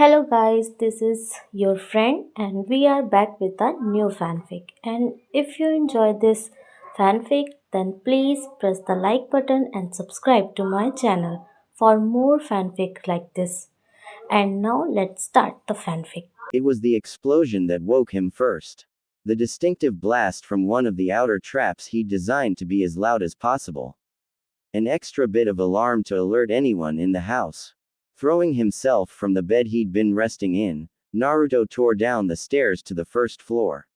Hello guys, this is your friend and we are back with a new fanfic. And if you enjoy this fanfic, then please press the like button and subscribe to my channel for more fanfic like this. And now let's start the fanfic. It was the explosion that woke him first. The distinctive blast from one of the outer traps he'd designed to be as loud as possible. An extra bit of alarm to alert anyone in the house. Throwing himself from the bed he'd been resting in, Naruto tore down the stairs to the first floor.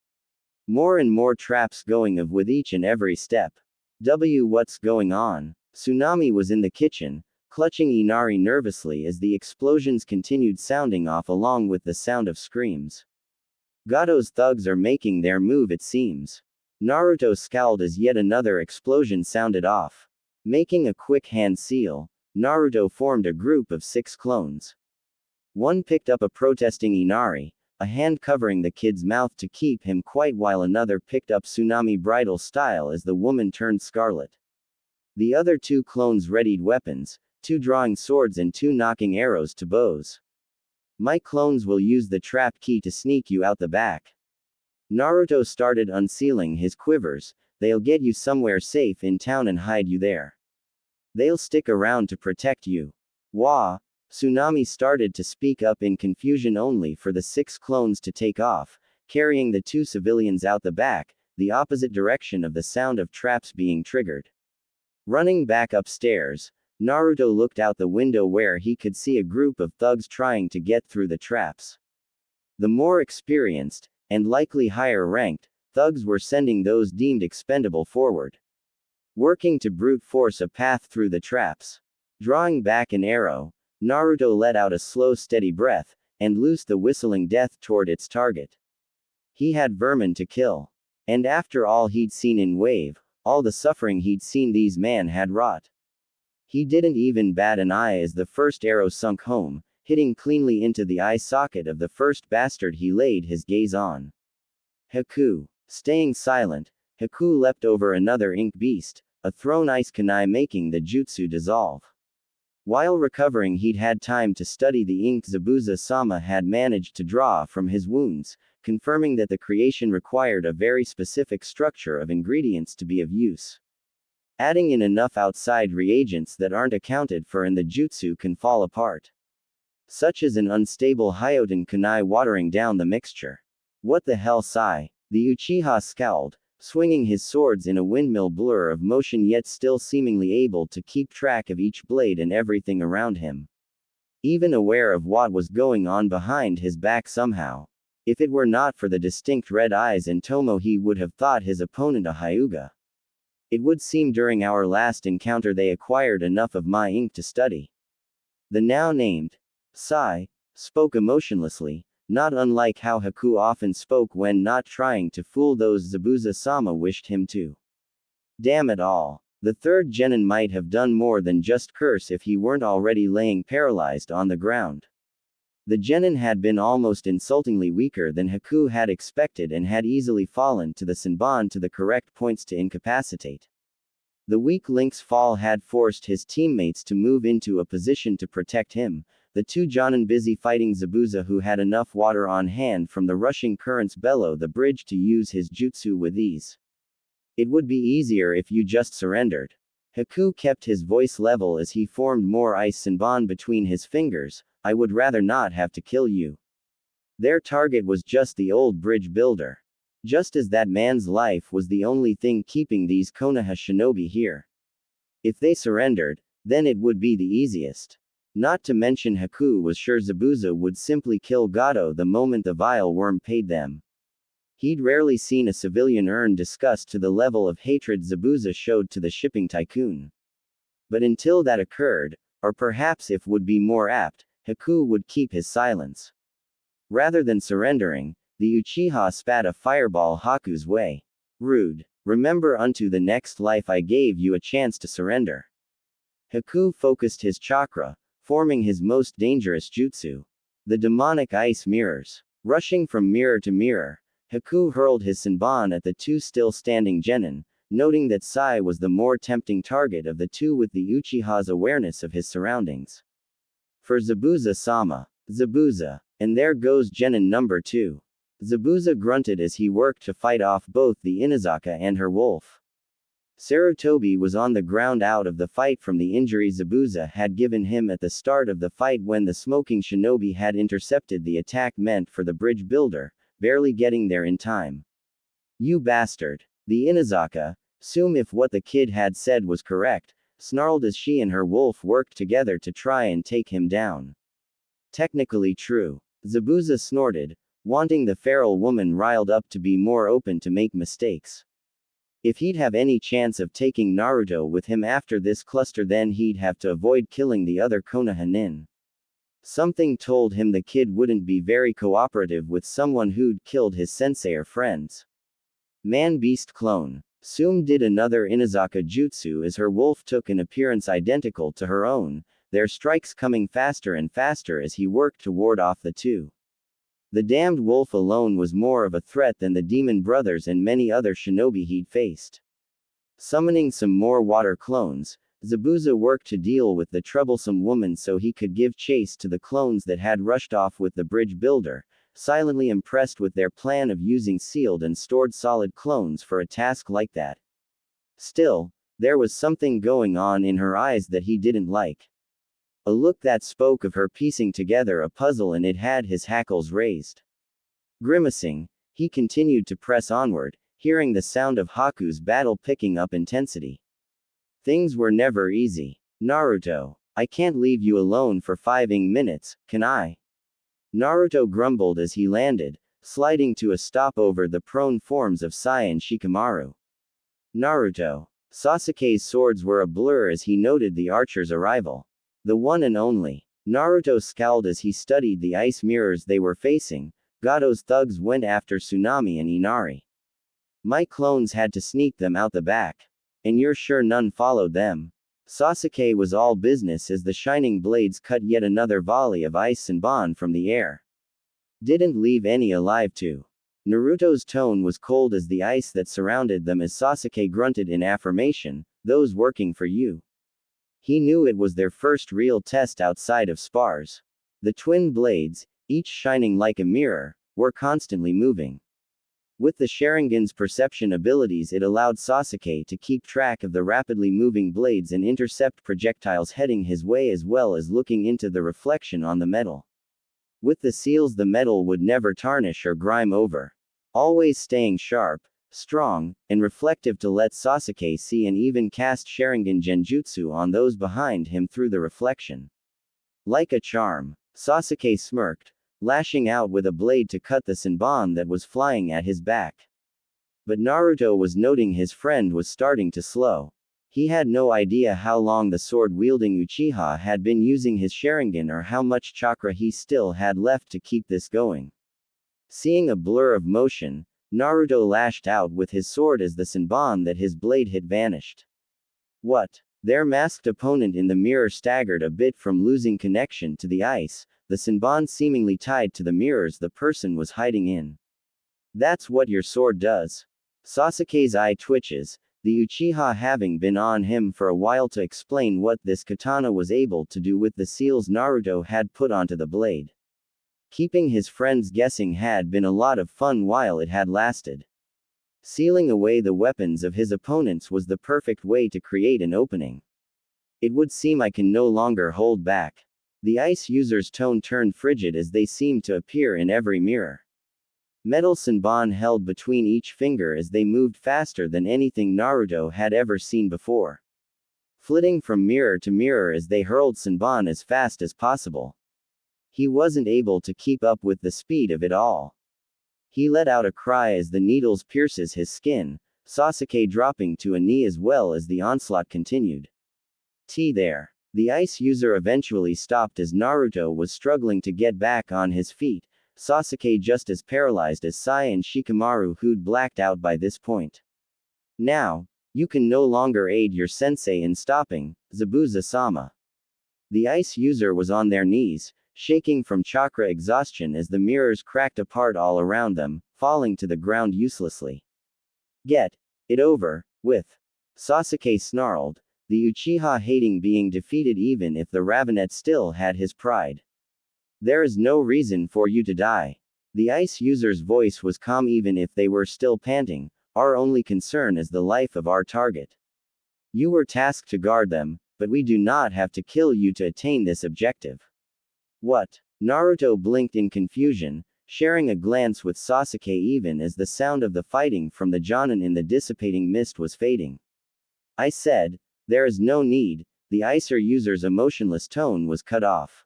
More and more traps going of with each and every step. What's going on? Tsunami was in the kitchen, clutching Inari nervously as the explosions continued sounding off along with the sound of screams. Gato's thugs are making their move, it seems. Naruto scowled as yet another explosion sounded off. Making a quick hand seal, Naruto formed a group of 6 clones. One picked up a protesting Inari, a hand covering the kid's mouth to keep him quiet, while another picked up Tsunami bridal style as the woman turned scarlet. The other 2 clones readied weapons, 2 drawing swords and 2 knocking arrows to bows. My clones will use the trap key to sneak you out the back. Naruto started unsealing his quivers. They'll get you somewhere safe in town and hide you there. They'll stick around to protect you. Wah! Tsunami started to speak up in confusion, only for the 6 clones to take off, carrying the 2 civilians out the back, the opposite direction of the sound of traps being triggered. Running back upstairs, Naruto looked out the window where he could see a group of thugs trying to get through the traps. The more experienced, and likely higher ranked, thugs were sending those deemed expendable forward. Working to brute force a path through the traps. Drawing back an arrow, Naruto let out a slow steady breath, and loosed the whistling death toward its target. He had vermin to kill. And after all he'd seen in Wave, all the suffering he'd seen these men had wrought. He didn't even bat an eye as the first arrow sunk home, hitting cleanly into the eye socket of the first bastard he laid his gaze on. Haku. Staying silent, Haku leapt over another ink beast, a thrown ice kunai, making the jutsu dissolve. While recovering, he'd had time to study the ink Zabuza-sama had managed to draw from his wounds, confirming that the creation required a very specific structure of ingredients to be of use. Adding in enough outside reagents that aren't accounted for in the jutsu can fall apart. Such as an unstable Hyoten kunai watering down the mixture. What the hell, Sai? The Uchiha scowled, swinging his swords in a windmill blur of motion, yet still seemingly able to keep track of each blade and everything around him. Even aware of what was going on behind his back somehow. If it were not for the distinct red eyes and Tomo, he would have thought his opponent a Hyuga. It would seem during our last encounter they acquired enough of my ink to study. The now named Sai spoke emotionlessly, not unlike how Haku often spoke when not trying to fool those Zabuza-sama wished him to. Damn it all. The third genin might have done more than just curse if he weren't already laying paralyzed on the ground. The genin had been almost insultingly weaker than Haku had expected and had easily fallen to the Senbon to the correct points to incapacitate. The weak link's fall had forced his teammates to move into a position to protect him, the 2 jonin busy fighting Zabuza, who had enough water on hand from the rushing currents below the bridge to use his jutsu with ease. It would be easier if you just surrendered. Haku kept his voice level as he formed more ice Senbon between his fingers. I would rather not have to kill you. Their target was just the old bridge builder. Just as that man's life was the only thing keeping these Konoha shinobi here. If they surrendered, then it would be the easiest. Not to mention Haku was sure Zabuza would simply kill Gato the moment the vile worm paid them. He'd rarely seen a civilian earn disgust to the level of hatred Zabuza showed to the shipping tycoon. But until that occurred, or perhaps if would be more apt, Haku would keep his silence. Rather than surrendering, the Uchiha spat a fireball Haku's way. Rude. Remember, unto the next life I gave you a chance to surrender. Haku focused his chakra, forming his most dangerous jutsu. The demonic ice mirrors. Rushing from mirror to mirror, Haku hurled his Senbon at the 2 still standing genin, noting that Sai was the more tempting target of the 2 with the Uchiha's awareness of his surroundings. For Zabuza-sama, Zabuza. And there goes Genin number 2. Zabuza grunted as he worked to fight off both the Inazaka and her wolf. Sarutobi was on the ground out of the fight from the injury Zabuza had given him at the start of the fight when the smoking shinobi had intercepted the attack meant for the bridge builder, barely getting there in time. You bastard. The Inazaka, assume if what the kid had said was correct, snarled as she and her wolf worked together to try and take him down. Technically true. Zabuza snorted, wanting the feral woman riled up to be more open to make mistakes. If he'd have any chance of taking Naruto with him after this cluster, then he'd have to avoid killing the other Konoha. Something told him the kid wouldn't be very cooperative with someone who'd killed his sensei or friends. Man-beast clone. Sum did another Inazaka jutsu as her wolf took an appearance identical to her own, their strikes coming faster and faster as he worked to ward off the two. The damned wolf alone was more of a threat than the demon brothers and many other shinobi he'd faced. Summoning some more water clones, Zabuza worked to deal with the troublesome woman so he could give chase to the clones that had rushed off with the bridge builder, silently impressed with their plan of using sealed and stored solid clones for a task like that. Still, there was something going on in her eyes that he didn't like. A look that spoke of her piecing together a puzzle, and it had his hackles raised. Grimacing, he continued to press onward, hearing the sound of Haku's battle picking up intensity. Things were never easy. Naruto, I can't leave you alone for 5 minutes, can I? Naruto grumbled as he landed, sliding to a stop over the prone forms of Sai and Shikamaru. Naruto. Sasuke's swords were a blur as he noted the archer's arrival. The one and only. Naruto scowled as he studied the ice mirrors they were facing. Gato's thugs went after Tsunami and Inari. My clones had to sneak them out the back. And you're sure none followed them? Sasuke was all business as the shining blades cut yet another volley of ice and Senbon from the air. Didn't leave any alive too. Naruto's tone was cold as the ice that surrounded them as Sasuke grunted in affirmation, those working for you. He knew it was their first real test outside of spars. The twin blades, each shining like a mirror, were constantly moving. With the Sharingan's perception abilities, it allowed Sasuke to keep track of the rapidly moving blades and intercept projectiles heading his way, as well as looking into the reflection on the metal. With the seals, the metal would never tarnish or grime over. Always staying sharp, strong, and reflective to let Sasuke see and even cast Sharingan Genjutsu on those behind him through the reflection. Like a charm, Sasuke smirked, lashing out with a blade to cut the Senbon that was flying at his back. But Naruto was noting his friend was starting to slow. He had no idea how long the sword-wielding Uchiha had been using his Sharingan or how much chakra he still had left to keep this going. Seeing a blur of motion, Naruto lashed out with his sword as the Senbon that his blade hit vanished. What? Their masked opponent in the mirror staggered a bit from losing connection to the ice, the Senbon seemingly tied to the mirrors the person was hiding in. That's what your sword does. Sasuke's eye twitches, the Uchiha having been on him for a while to explain what this katana was able to do with the seals Naruto had put onto the blade. Keeping his friends guessing had been a lot of fun while it had lasted. Sealing away the weapons of his opponents was the perfect way to create an opening. It would seem I can no longer hold back. The ice user's tone turned frigid as they seemed to appear in every mirror. Metal Senbon held between each finger as they moved faster than anything Naruto had ever seen before. Flitting from mirror to mirror as they hurled Senbon as fast as possible. He wasn't able to keep up with the speed of it all. He let out a cry as the needles pierces his skin, Sasuke dropping to a knee as well as the onslaught continued. There. The ice user eventually stopped as Naruto was struggling to get back on his feet, Sasuke just as paralyzed as Sai and Shikamaru who'd blacked out by this point. Now, you can no longer aid your sensei in stopping, Zabuza-sama. The ice user was on their knees, shaking from chakra exhaustion as the mirrors cracked apart all around them, falling to the ground uselessly. Get it over with. Sasuke snarled, the Uchiha hating being defeated even if the Ravenet still had his pride. There is no reason for you to die. The ice user's voice was calm even if they were still panting. Our only concern is the life of our target. You were tasked to guard them, but we do not have to kill you to attain this objective. What? Naruto blinked in confusion, sharing a glance with Sasuke even as the sound of the fighting from the Jonin in the dissipating mist was fading. I said, there is no need. The Icer user's emotionless tone was cut off.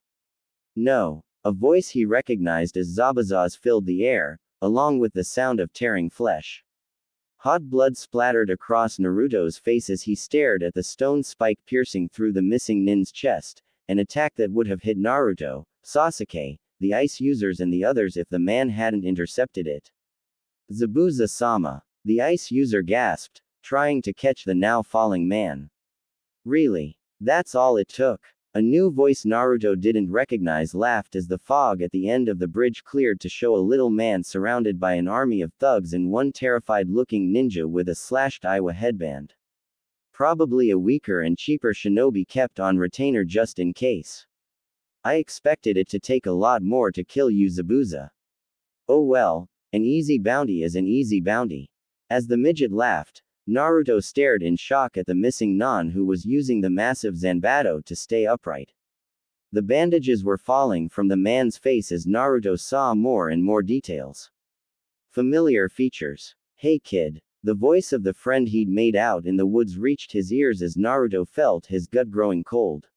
No. A voice he recognized as Zabuza's filled the air, along with the sound of tearing flesh. Hot blood splattered across Naruto's face as he stared at the stone spike piercing through the missing nin's chest, an attack that would have hit Naruto, Sasuke, the ice users and the others if the man hadn't intercepted it. Zabuza-sama. The ice user gasped, trying to catch the now falling man. Really? That's all it took? A new voice Naruto didn't recognize laughed as the fog at the end of the bridge cleared to show a little man surrounded by an army of thugs and one terrified-looking ninja with a slashed Iwa headband. Probably a weaker and cheaper shinobi kept on retainer just in case. I expected it to take a lot more to kill you, Zabuza. Oh well, an easy bounty is an easy bounty. As the midget laughed, Naruto stared in shock at the missing non who was using the massive Zanbato to stay upright. The bandages were falling from the man's face as Naruto saw more and more details. Familiar features. Hey kid. The voice of the friend he'd made out in the woods reached his ears as Naruto felt his gut growing cold.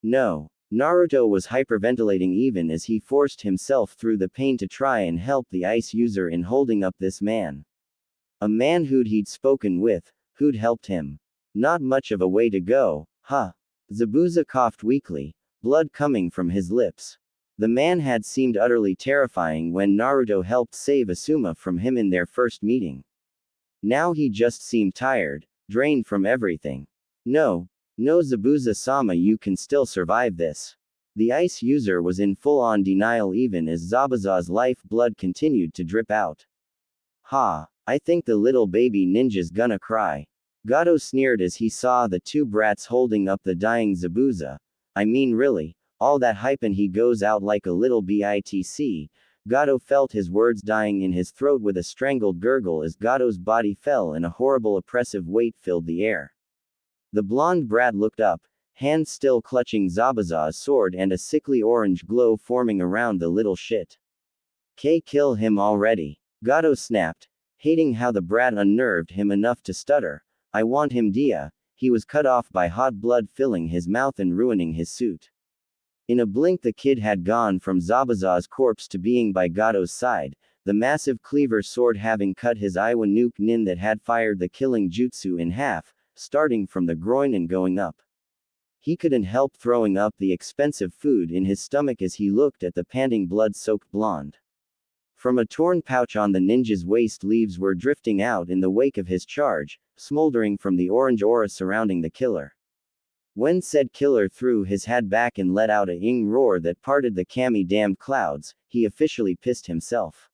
No. Naruto was hyperventilating even as he forced himself through the pain to try and help the ice user in holding up this man. A man he'd spoken with, who'd helped him. Not much of a way to go, huh? Zabuza coughed weakly, blood coming from his lips. The man had seemed utterly terrifying when Naruto helped save Asuma from him in their first meeting. Now he just seemed tired, drained from everything. No, Zabuza-sama, you can still survive this. The ice user was in full-on denial even as Zabuza's life blood continued to drip out. Ha. I think the little baby ninja's gonna cry. Gato sneered as he saw the two brats holding up the dying Zabuza. I mean really, all that hype and he goes out like a little bitch. Gato felt his words dying in his throat with a strangled gurgle as Gato's body fell and a horrible oppressive weight filled the air. The blonde brat looked up, hands still clutching Zabuza's sword and a sickly orange glow forming around the little shit. Kill him already. Gato snapped, hating how the brat unnerved him enough to stutter. I want him dia. He was cut off by hot blood filling his mouth and ruining his suit. In a blink the kid had gone from Zabuza's corpse to being by Gato's side, the massive cleaver sword having cut his Iwa nuke nin that had fired the killing jutsu in half, starting from the groin and going up. He couldn't help throwing up the expensive food in his stomach as he looked at the panting blood-soaked blonde. From a torn pouch on the ninja's waist leaves were drifting out in the wake of his charge, smoldering from the orange aura surrounding the killer. When said killer threw his head back and let out a ing roar that parted the kami-damned clouds, he officially pissed himself.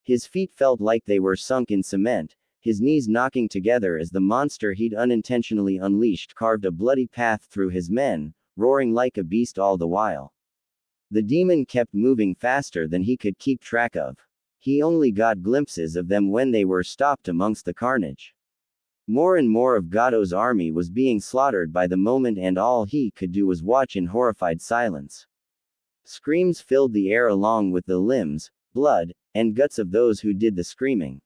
His feet felt like they were sunk in cement, his knees knocking together as the monster he'd unintentionally unleashed carved a bloody path through his men, roaring like a beast all the while. The demon kept moving faster than he could keep track of. He only got glimpses of them when they were stopped amongst the carnage. More and more of Gato's army was being slaughtered by the moment and all he could do was watch in horrified silence. Screams filled the air along with the limbs, blood, and guts of those who did the screaming.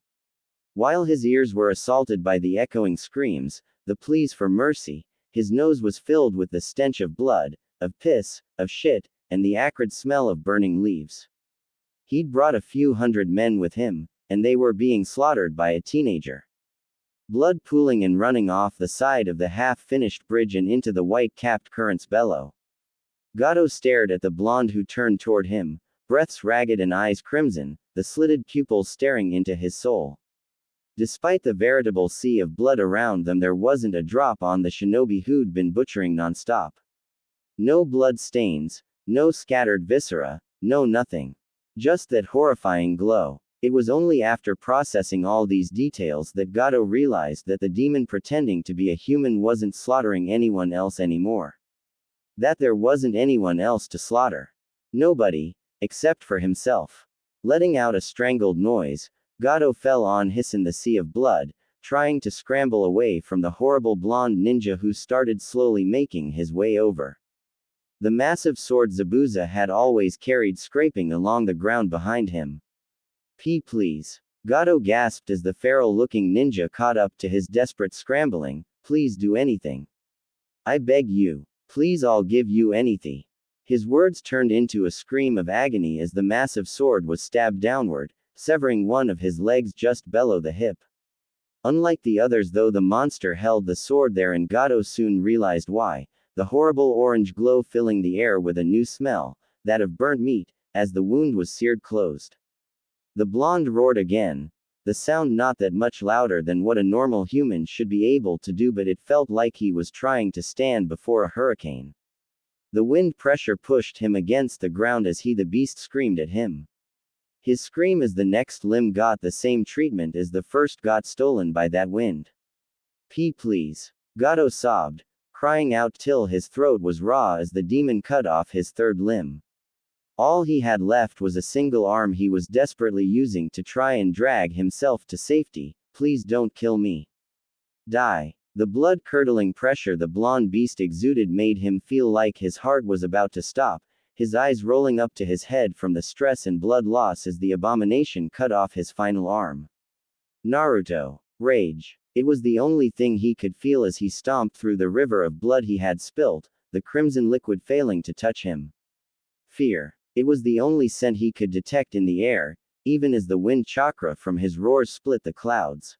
While his ears were assaulted by the echoing screams, the pleas for mercy, his nose was filled with the stench of blood, of piss, of shit, and the acrid smell of burning leaves. He'd brought a few hundred men with him, and they were being slaughtered by a teenager. Blood pooling and running off the side of the half-finished bridge and into the white-capped current's bellow. Gato stared at the blonde who turned toward him, breaths ragged and eyes crimson, the slitted pupils staring into his soul. Despite the veritable sea of blood around them, there wasn't a drop on the shinobi who'd been butchering nonstop. No blood stains, no scattered viscera, no nothing. Just that horrifying glow. It was only after processing all these details that Gato realized that the demon pretending to be a human wasn't slaughtering anyone else anymore. That there wasn't anyone else to slaughter. Nobody, except for himself. Letting out a strangled noise, Gato fell on his in the sea of blood, trying to scramble away from the horrible blonde ninja who started slowly making his way over. The massive sword Zabuza had always carried scraping along the ground behind him. Please. Gato gasped as the feral-looking ninja caught up to his desperate scrambling. Please do anything. I beg you. Please, I'll give you anything. His words turned into a scream of agony as the massive sword was stabbed downward, severing one of his legs just below the hip. Unlike the others, though, the monster held the sword there, and Gato soon realized why. The horrible orange glow filling the air with a new smell, that of burnt meat, as the wound was seared closed. The blonde roared again, the sound not that much louder than what a normal human should be able to do, but it felt like he was trying to stand before a hurricane. The wind pressure pushed him against the ground as the beast screamed at him. His scream as the next limb got the same treatment as the first got stolen by that wind. Please. Gato sobbed, crying out till his throat was raw as the demon cut off his third limb. All he had left was a single arm he was desperately using to try and drag himself to safety. Please don't kill me. Die. The blood-curdling pressure the blonde beast exuded made him feel like his heart was about to stop, his eyes rolling up to his head from the stress and blood loss as the abomination cut off his final arm. Naruto. Rage. It was the only thing he could feel as he stomped through the river of blood he had spilt, the crimson liquid failing to touch him. Fear. It was the only scent he could detect in the air, even as the wind chakra from his roars split the clouds.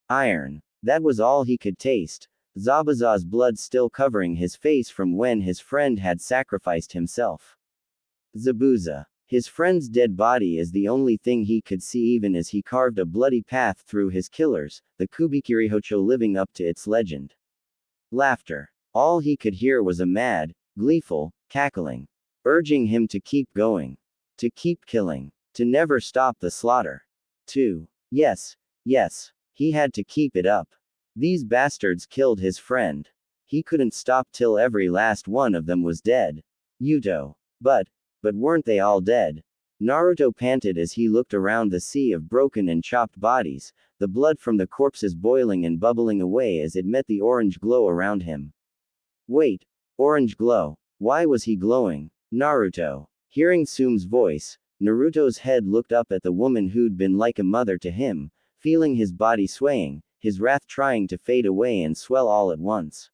Iron. That was all he could taste, Zabuza's blood still covering his face from when his friend had sacrificed himself. Zabuza. His friend's dead body is the only thing he could see, even as he carved a bloody path through his killers, the Kubikirihocho living up to its legend. Laughter. All he could hear was a mad, gleeful, cackling, urging him to keep going, to keep killing, to never stop the slaughter. Yes, he had to keep it up. These bastards killed his friend. He couldn't stop till every last one of them was dead. Yuto. But weren't they all dead? Naruto panted as he looked around the sea of broken and chopped bodies, the blood from the corpses boiling and bubbling away as it met the orange glow around him. Wait, orange glow. Why was he glowing? Naruto. Hearing Tsume's voice, Naruto's head looked up at the woman who'd been like a mother to him, feeling his body swaying, his wrath trying to fade away and swell all at once.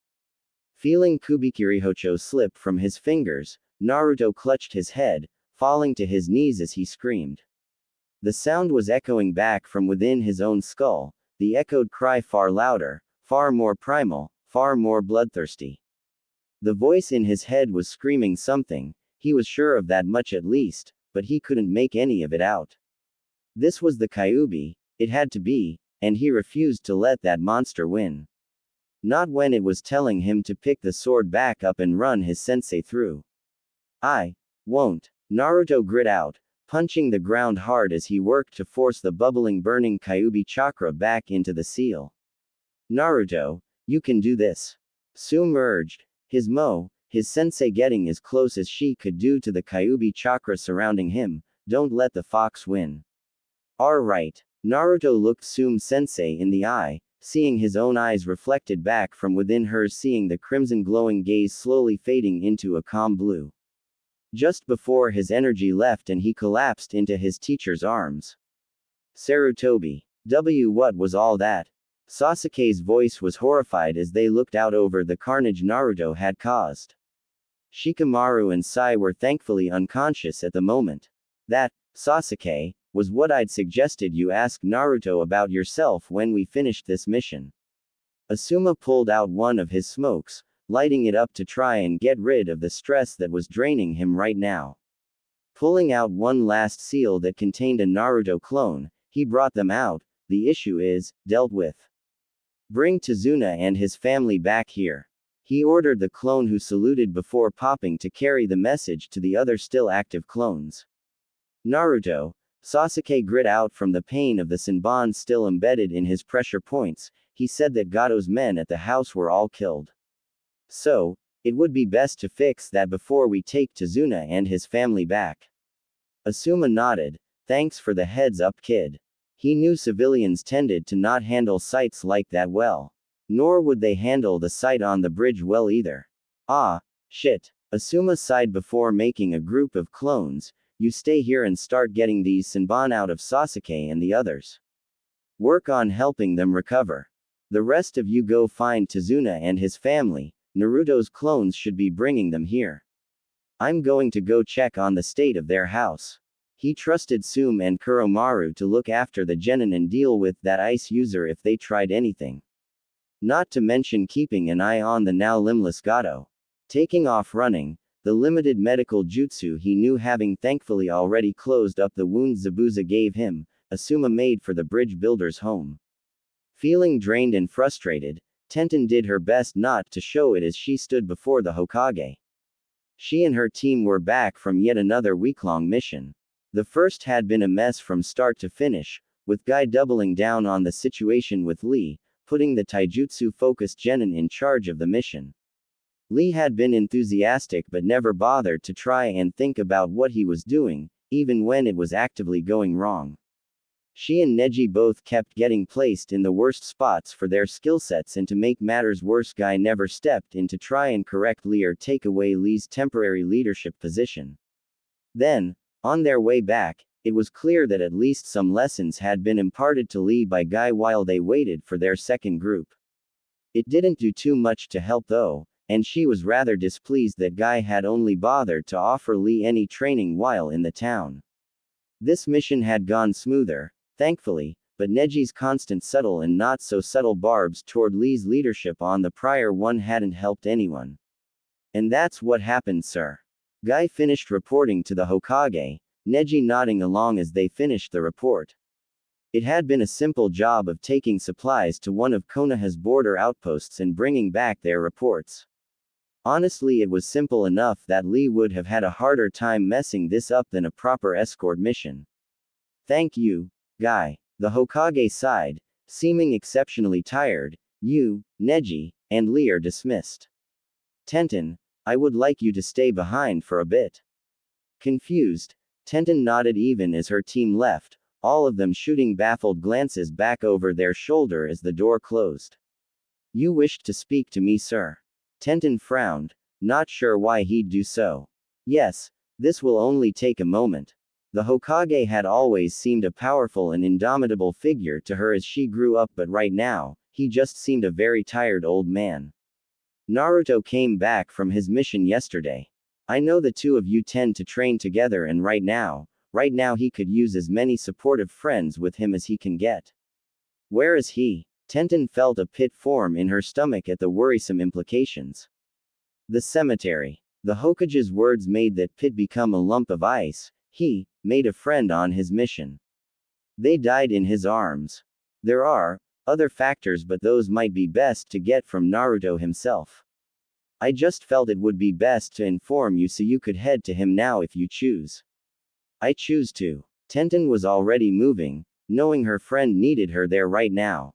Feeling Kubikirihocho slip from his fingers, Naruto clutched his head, falling to his knees as he screamed. The sound was echoing back from within his own skull, the echoed cry far louder, far more primal, far more bloodthirsty. The voice in his head was screaming something, he was sure of that much at least, but he couldn't make any of it out. This was the Kyuubi, it had to be, and he refused to let that monster win. Not when it was telling him to pick the sword back up and run his sensei through. I won't. Naruto grit out, punching the ground hard as he worked to force the bubbling burning Kyuubi chakra back into the seal. Naruto, you can do this. Tsume urged, his sensei getting as close as she could do to the Kyuubi chakra surrounding him. Don't let the fox win. Alright. Naruto looked Tsume sensei in the eye, seeing his own eyes reflected back from within hers, seeing the crimson glowing gaze slowly fading into a calm blue. Just before his energy left and he collapsed into his teacher's arms. Sarutobi. What was all that? Sasuke's voice was horrified as they looked out over the carnage Naruto had caused. Shikamaru and Sai were thankfully unconscious at the moment. That, Sasuke, was what I'd suggested you ask Naruto about yourself when we finished this mission. Asuma pulled out one of his smokes, lighting it up to try and get rid of the stress that was draining him right now. Pulling out one last seal that contained a Naruto clone, he brought them out. The issue is dealt with. Bring Tazuna and his family back here. He ordered the clone who saluted before popping to carry the message to the other still active clones. Naruto. Sasuke grit out from the pain of the Senbon still embedded in his pressure points. He said that Gato's men at the house were all killed. So, It would be best to fix that before we take Tazuna and his family back. Asuma nodded. Thanks for the heads up, kid. He knew civilians tended to not handle sites like that well. Nor would they handle the site on the bridge well either. Ah, shit. Asuma sighed before making a group of clones. You stay here and start getting these Senbon out of Sasuke and the others. Work on helping them recover. The rest of you go find Tazuna and his family. Naruto's clones should be bringing them here. I'm going to go check on the state of their house. He trusted Sume and Kuromaru to look after the genin and deal with that ice user if they tried anything. Not to mention keeping an eye on the now limbless Gato. Taking off running, the limited medical jutsu he knew, having thankfully already closed up the wounds Zabuza gave him, Asuma made for the bridge builder's home. Feeling drained and frustrated, Tenten did her best not to show it as she stood before the Hokage. She and her team were back from yet another week-long mission. The first had been a mess from start to finish, with Guy doubling down on the situation with Lee, putting the taijutsu-focused genin in charge of the mission. Lee had been enthusiastic but never bothered to try and think about what he was doing, even when it was actively going wrong. She and Neji both kept getting placed in the worst spots for their skill sets, and to make matters worse, Guy never stepped in to try and correct Lee or take away Lee's temporary leadership position. Then, on their way back, it was clear that at least some lessons had been imparted to Lee by Guy while they waited for their second group. It didn't do too much to help though, and she was rather displeased that Guy had only bothered to offer Lee any training while in the town. This mission had gone smoother, thankfully, but Neji's constant subtle and not so subtle barbs toward Lee's leadership on the prior one hadn't helped anyone. And that's what happened, sir. Guy finished reporting to the Hokage, Neji nodding along as they finished the report. It had been a simple job of taking supplies to one of Konoha's border outposts and bringing back their reports. Honestly, it was simple enough that Lee would have had a harder time messing this up than a proper escort mission. Thank you, Guy. The Hokage sighed, seeming exceptionally tired. You, Neji, and Lee are dismissed. Tenten, I would like you to stay behind for a bit. Confused, Tenten nodded even as her team left, all of them shooting baffled glances back over their shoulder as the door closed. You wished to speak to me, sir. Tenten frowned, not sure why he'd do so. Yes, this will only take a moment. The Hokage had always seemed a powerful and indomitable figure to her as she grew up, but right now, he just seemed a very tired old man. Naruto came back from his mission yesterday. I know the two of you tend to train together, and right now he could use as many supportive friends with him as he can get. Where is he? Tenten felt a pit form in her stomach at the worrisome implications. The cemetery. The Hokage's words made that pit become a lump of ice. He made a friend on his mission. They died in his arms. There are other factors, but those might be best to get from Naruto himself. I just felt it would be best to inform you so you could head to him now if you choose. I choose to. Tenten was already moving, knowing her friend needed her there right now.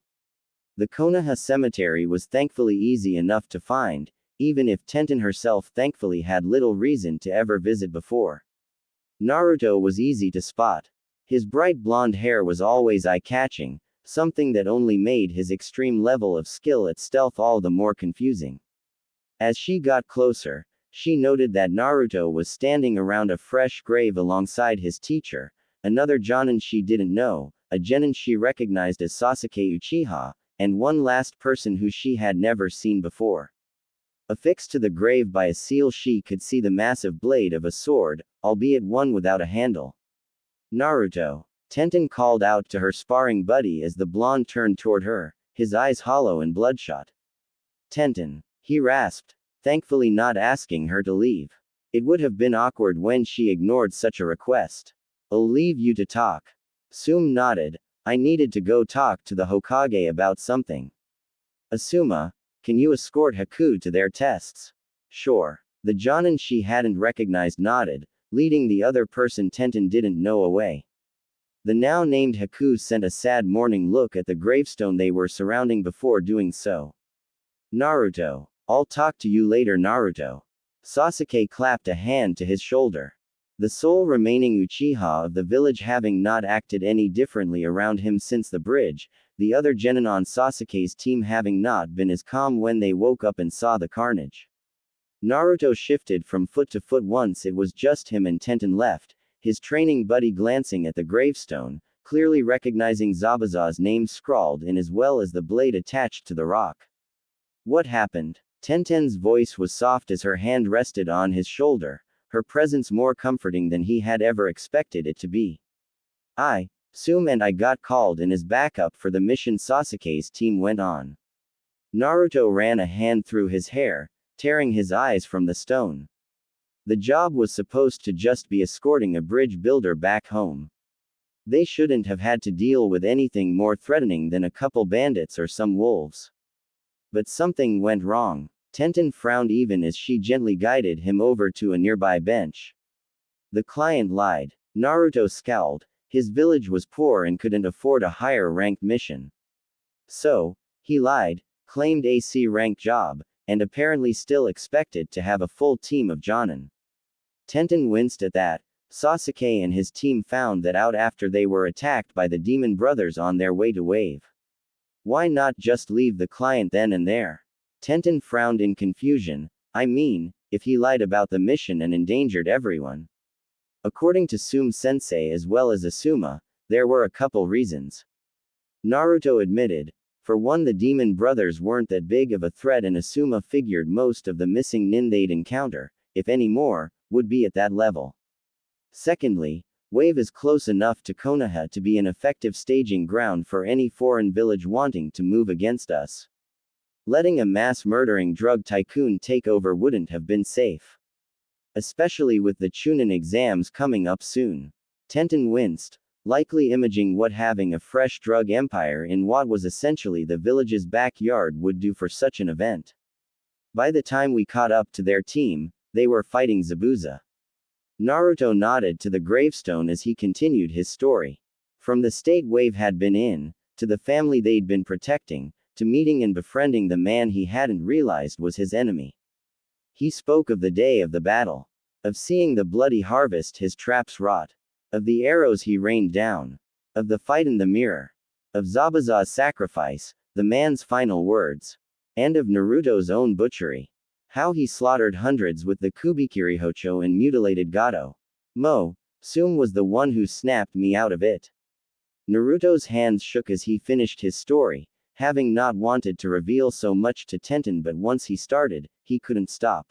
The Konoha cemetery was thankfully easy enough to find, even if Tenten herself thankfully had little reason to ever visit before. Naruto was easy to spot. His bright blonde hair was always eye-catching, something that only made his extreme level of skill at stealth all the more confusing. As she got closer, she noted that Naruto was standing around a fresh grave alongside his teacher, another Jonin she didn't know, a genin she recognized as Sasuke Uchiha, and one last person who she had never seen before. Affixed to the grave by a seal, she could see the massive blade of a sword, albeit one without a handle. Naruto. Tenten called out to her sparring buddy as the blonde turned toward her, his eyes hollow and bloodshot. Tenten. He rasped, thankfully not asking her to leave. It would have been awkward when she ignored such a request. I'll leave you to talk. Sume nodded. I needed to go talk to the Hokage about something. Asuma, can you escort Haku to their tests? Sure. The Jonin she hadn't recognized nodded, leading the other person Tenten didn't know away. The now named Haku sent a sad mourning look at the gravestone they were surrounding before doing so. Naruto. I'll talk to you later, Naruto. Sasuke clapped a hand to his shoulder. The sole remaining Uchiha of the village having not acted any differently around him since the bridge, the other genin on Sasuke's team having not been as calm when they woke up and saw the carnage. Naruto shifted from foot to foot once it was just him and Tenten left, his training buddy glancing at the gravestone, clearly recognizing Zabuza's name scrawled in as well as the blade attached to the rock. What happened? Tenten's voice was soft as her hand rested on his shoulder, her presence more comforting than he had ever expected it to be. Sume and I got called in as backup for the mission, Sasuke's team went on. Naruto ran a hand through his hair, tearing his eyes from the stone. The job was supposed to just be escorting a bridge builder back home. They shouldn't have had to deal with anything more threatening than a couple bandits or some wolves. But something went wrong. Tenten frowned even as she gently guided him over to a nearby bench. The client lied. Naruto scowled. His village was poor and couldn't afford a higher ranked mission. So, he lied, claimed a C-rank job, and apparently still expected to have a full team of Jonin. Tenten winced at that. Sasuke and his team found that out after they were attacked by the demon brothers on their way to Wave. Why not just leave the client then and there? Tenten frowned in confusion. I mean, if he lied about the mission and endangered everyone. According to Sume-sensei as well as Asuma, there were a couple reasons. Naruto admitted. For one, the demon brothers weren't that big of a threat, and Asuma figured most of the missing nin they'd encounter, if any more, would be at that level. Secondly, Wave is close enough to Konoha to be an effective staging ground for any foreign village wanting to move against us. Letting a mass-murdering drug tycoon take over wouldn't have been safe. Especially with the Chunin exams coming up soon. Tenten winced, likely imaging what having a fresh drug empire in what was essentially the village's backyard would do for such an event. By the time we caught up to their team, they were fighting Zabuza. Naruto nodded to the gravestone as he continued his story. From the state Wave had been in, to the family they'd been protecting, to meeting and befriending the man he hadn't realized was his enemy. He spoke of the day of the battle. Of seeing the bloody harvest his traps wrought. Of the arrows he rained down. Of the fight in the mirror. Of Zabuza's sacrifice, the man's final words. And of Naruto's own butchery. How he slaughtered hundreds with the Kubikiri Hocho and mutilated Gato. Sume was the one who snapped me out of it. Naruto's hands shook as he finished his story, having not wanted to reveal so much to Tenten, but once he started, he couldn't stop.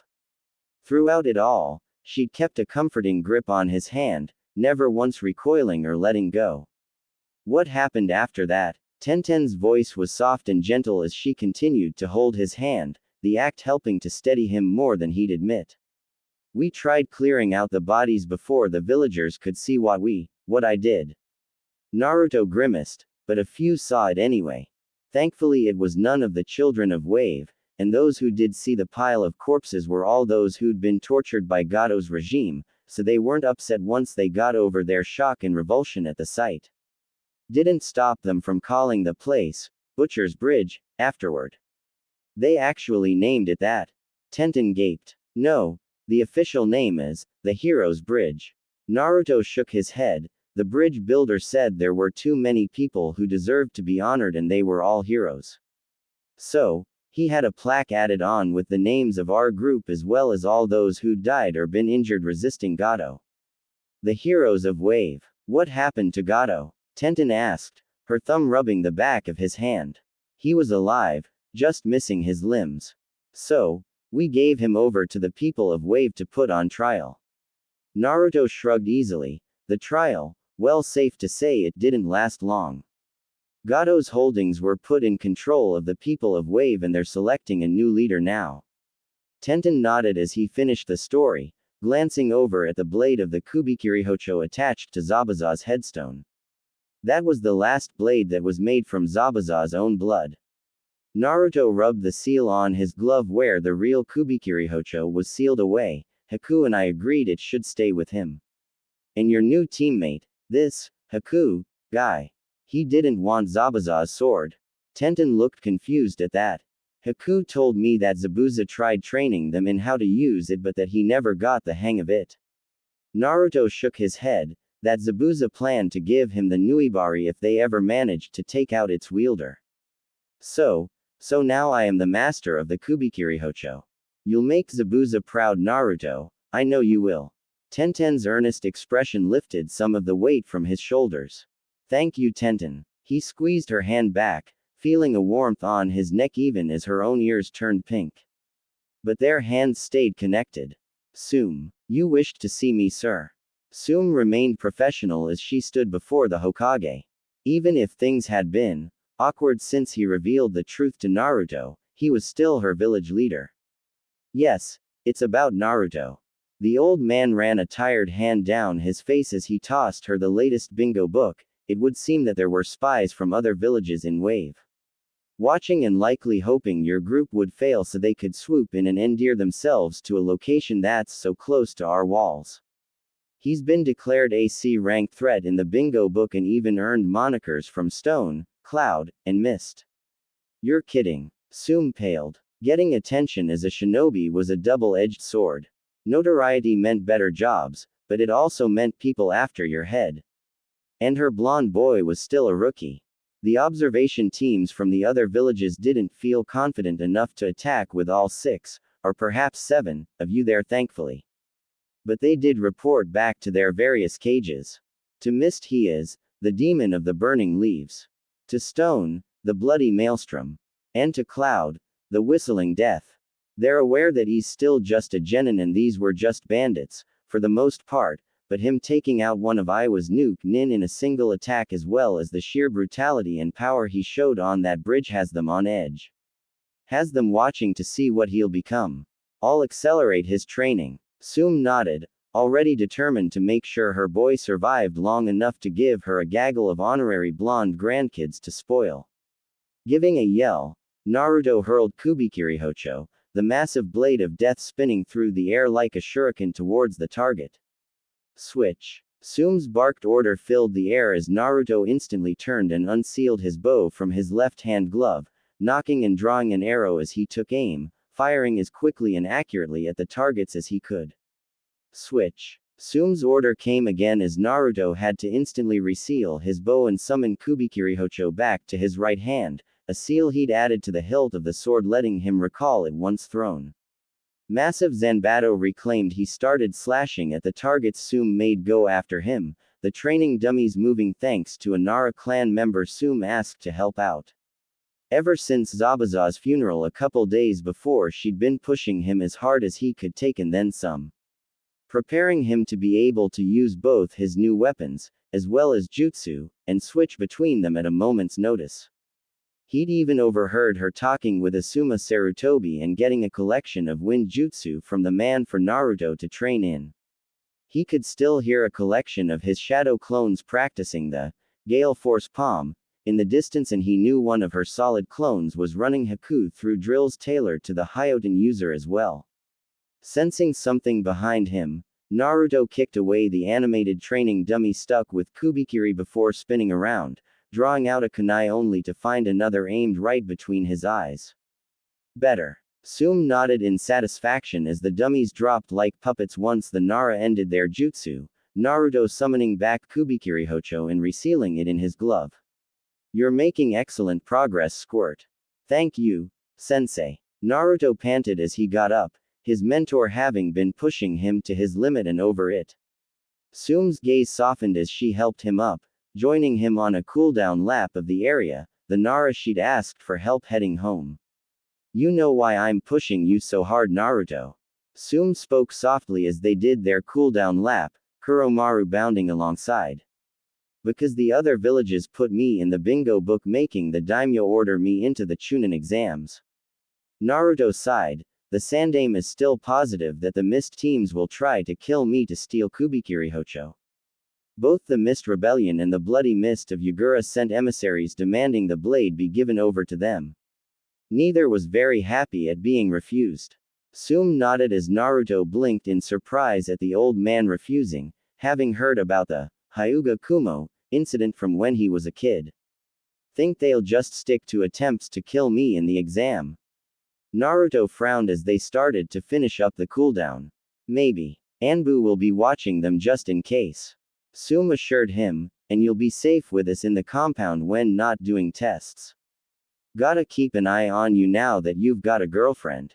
Throughout it all, she'd kept a comforting grip on his hand, never once recoiling or letting go. What happened after that? Tenten's voice was soft and gentle as she continued to hold his hand, the act helping to steady him more than he'd admit. We tried clearing out the bodies before the villagers could see what I did. Naruto grimaced, but a few saw it anyway. Thankfully it was none of the children of Wave, and those who did see the pile of corpses were all those who'd been tortured by Gato's regime, so they weren't upset once they got over their shock and revulsion at the sight. Didn't stop them from calling the place, Butcher's Bridge, afterward. They actually named it that. Tenten gaped. No, the official name is, the Hero's Bridge. Naruto shook his head. The bridge builder said there were too many people who deserved to be honored and they were all heroes. So, he had a plaque added on with the names of our group as well as all those who died or been injured resisting Gato. The heroes of Wave. What happened to Gato? Tenten asked, her thumb rubbing the back of his hand. He was alive, just missing his limbs. So, we gave him over to the people of Wave to put on trial. Naruto shrugged easily. The trial, well, safe to say it didn't last long. Gato's holdings were put in control of the people of Wave and they're selecting a new leader now. Tenten nodded as he finished the story, glancing over at the blade of the Kubikiri Hocho attached to Zabuza's headstone. That was the last blade that was made from Zabuza's own blood. Naruto rubbed the seal on his glove where the real Kubikiri Hocho was sealed away. Haku and I agreed it should stay with him. And your new teammate, this Haku guy. He didn't want Zabuza's sword. Tenten looked confused at that. Haku told me that Zabuza tried training them in how to use it but that he never got the hang of it. Naruto shook his head, that Zabuza planned to give him the Nuibari if they ever managed to take out its wielder. So now I am the master of the Kubikiri Hocho. You'll make Zabuza proud, Naruto, I know you will. Tenten's earnest expression lifted some of the weight from his shoulders. Thank you, Tenten. He squeezed her hand back, feeling a warmth on his neck even as her own ears turned pink. But their hands stayed connected. Sume, you wished to see me, sir. Sume remained professional as she stood before the Hokage. Even if things had been awkward since he revealed the truth to Naruto, he was still her village leader. Yes, it's about Naruto. The old man ran a tired hand down his face as he tossed her the latest bingo book. It would seem that there were spies from other villages in Wave watching and likely hoping your group would fail so they could swoop in and endear themselves to a location that's so close to our walls. He's been declared a C-rank threat in the bingo book and even earned monikers from Stone, Cloud, and Mist. You're kidding. Sume paled. Getting attention as a shinobi was a double-edged sword. Notoriety meant better jobs, but it also meant people after your head. And her blonde boy was still a rookie. The observation teams from the other villages didn't feel confident enough to attack with all 6, or perhaps 7, of you there, thankfully. But they did report back to their various cages. To Mist he is, the demon of the burning leaves. To Stone, the bloody maelstrom. And to Cloud, the whistling death. They're aware that he's still just a genin and these were just bandits, for the most part, but him taking out one of Iwa's nuke nin in a single attack as well as the sheer brutality and power he showed on that bridge has them on edge. Has them watching to see what he'll become. I'll accelerate his training. Sume nodded, already determined to make sure her boy survived long enough to give her a gaggle of honorary blonde grandkids to spoil. Giving a yell, Naruto hurled Kubikiri Hocho, the massive blade of death spinning through the air like a shuriken towards the target. Switch. Sume's barked order filled the air as Naruto instantly turned and unsealed his bow from his left-hand glove, knocking and drawing an arrow as he took aim, firing as quickly and accurately at the targets as he could. Switch. Sume's order came again as Naruto had to instantly reseal his bow and summon Kubikiri Hocho back to his right hand, a seal he'd added to the hilt of the sword letting him recall it once thrown. Massive Zanbato reclaimed, he started slashing at the targets Sume made go after him, the training dummies moving thanks to a Nara clan member Sume asked to help out. Ever since Zabuza's funeral a couple days before, she'd been pushing him as hard as he could take and then some. Preparing him to be able to use both his new weapons, as well as jutsu, and switch between them at a moment's notice. He'd even overheard her talking with Asuma Sarutobi and getting a collection of wind jutsu from the man for Naruto to train in. He could still hear a collection of his shadow clones practicing the Gale Force Palm in the distance, and he knew one of her solid clones was running Haku through drills tailored to the Hyoten user as well. Sensing something behind him, Naruto kicked away the animated training dummy stuck with Kubikiri before spinning around, drawing out a kunai only to find another aimed right between his eyes. Better. Sume nodded in satisfaction as the dummies dropped like puppets once the Nara ended their jutsu, Naruto summoning back Kubikiri Hocho and resealing it in his glove. You're making excellent progress, Squirt. Thank you, Sensei. Naruto panted as he got up, his mentor having been pushing him to his limit and over it. Sume's gaze softened as she helped him up, joining him on a cooldown lap of the area, the Nara she'd asked for help heading home. You know why I'm pushing you so hard, Naruto? Sume spoke softly as they did their cooldown lap, Kuromaru bounding alongside. Because the other villages put me in the bingo book, making the daimyo order me into the Chunin exams. Naruto sighed, the Sandaime is still positive that the Mist teams will try to kill me to steal Kubikiri Hocho. Both the Mist Rebellion and the Bloody Mist of Yagura sent emissaries demanding the blade be given over to them. Neither was very happy at being refused. Sume nodded as Naruto blinked in surprise at the old man refusing, having heard about the Hyuga Kumo incident from when he was a kid. Think they'll just stick to attempts to kill me in the exam? Naruto frowned as they started to finish up the cooldown. Maybe. Anbu will be watching them just in case. Sum assured him, and you'll be safe with us in the compound when not doing tests. Gotta keep an eye on you now that you've got a girlfriend.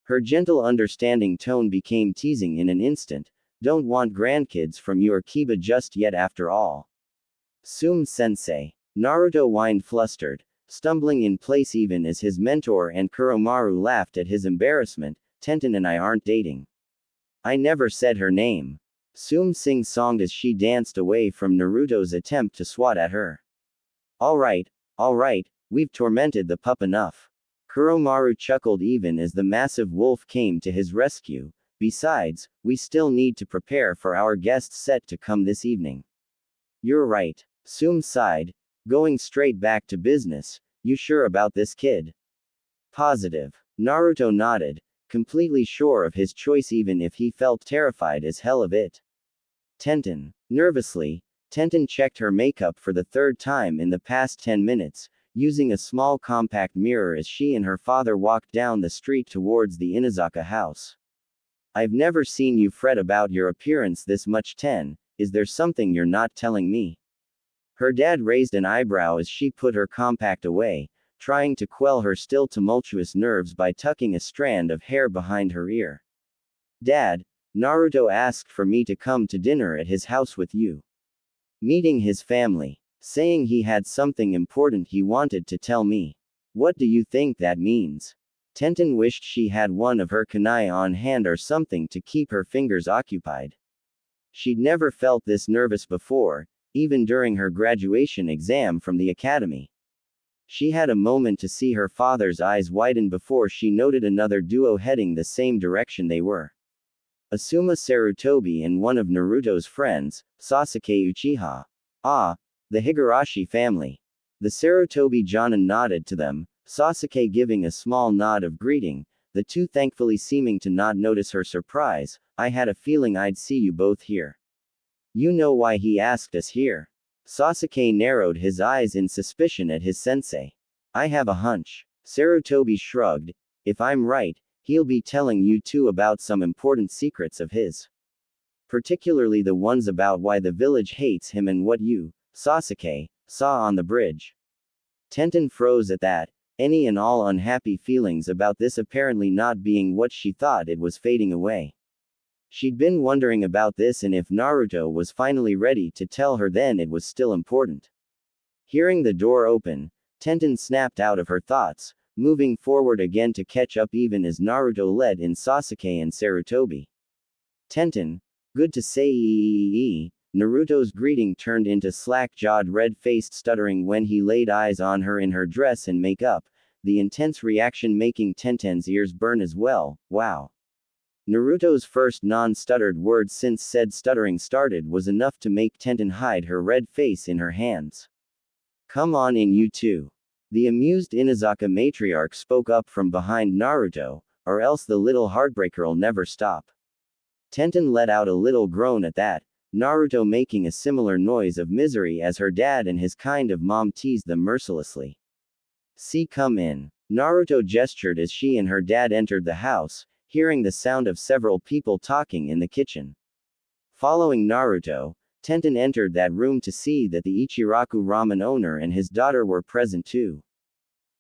Her gentle understanding tone became teasing in an instant. Don't want grandkids from your Kiba just yet after all. Sensei. Naruto whined flustered, stumbling in place even as his mentor and Kuromaru laughed at his embarrassment. Tenten and I aren't dating. I never said her name. Sing-songed as she danced away from Naruto's attempt to swat at her. Alright, we've tormented the pup enough. Kuromaru chuckled even as the massive wolf came to his rescue. Besides, we still need to prepare for our guests set to come this evening. You're right. Sum sighed, going straight back to business. You sure about this kid? Positive. Naruto nodded, completely sure of his choice even if he felt terrified as hell of it. Tenten. Nervously, Tenten checked her makeup for the third time in the past 10 minutes, using a small compact mirror as she and her father walked down the street towards the Inazaka house. I've never seen you fret about your appearance this much, Ten. Is there something you're not telling me? Her dad raised an eyebrow as she put her compact away, trying to quell her still tumultuous nerves by tucking a strand of hair behind her ear. Dad, Naruto asked for me to come to dinner at his house with you. Meeting his family. Saying he had something important he wanted to tell me. What do you think that means? Tenten wished she had one of her kunai on hand or something to keep her fingers occupied. She'd never felt this nervous before, even during her graduation exam from the academy. She had a moment to see her father's eyes widen before she noted another duo heading the same direction they were. Asuma Sarutobi and one of Naruto's friends, Sasuke Uchiha. Ah, the Higurashi family. The Sarutobi Jonin nodded to them, Sasuke giving a small nod of greeting, the two thankfully seeming to not notice her surprise. I had a feeling I'd see you both here. You know why he asked us here? Sasuke narrowed his eyes in suspicion at his sensei. I have a hunch. Sarutobi shrugged. If I'm right, he'll be telling you two about some important secrets of his. Particularly the ones about why the village hates him and what you, Sasuke, saw on the bridge. Tenten froze at that, any and all unhappy feelings about this apparently not being what she thought it was fading away. She'd been wondering about this and if Naruto was finally ready to tell her then it was still important. Hearing the door open, Tenten snapped out of her thoughts, moving forward again to catch up even as Naruto led in Sasuke and Sarutobi. Tenten, good to see. Naruto's greeting turned into slack-jawed red-faced stuttering when he laid eyes on her in her dress and makeup, the intense reaction making Tenten's ears burn as well. Wow. Naruto's first non-stuttered word since said stuttering started was enough to make Tenten hide her red face in her hands. Come on in you two. The amused Inazaka matriarch spoke up from behind Naruto, or else the little heartbreaker'll never stop. Tenten let out a little groan at that, Naruto making a similar noise of misery as her dad and his kind of mom teased them mercilessly. See, come in. Naruto gestured as she and her dad entered the house, hearing the sound of several people talking in the kitchen. Following Naruto, Tenten entered that room to see that the Ichiraku ramen owner and his daughter were present too.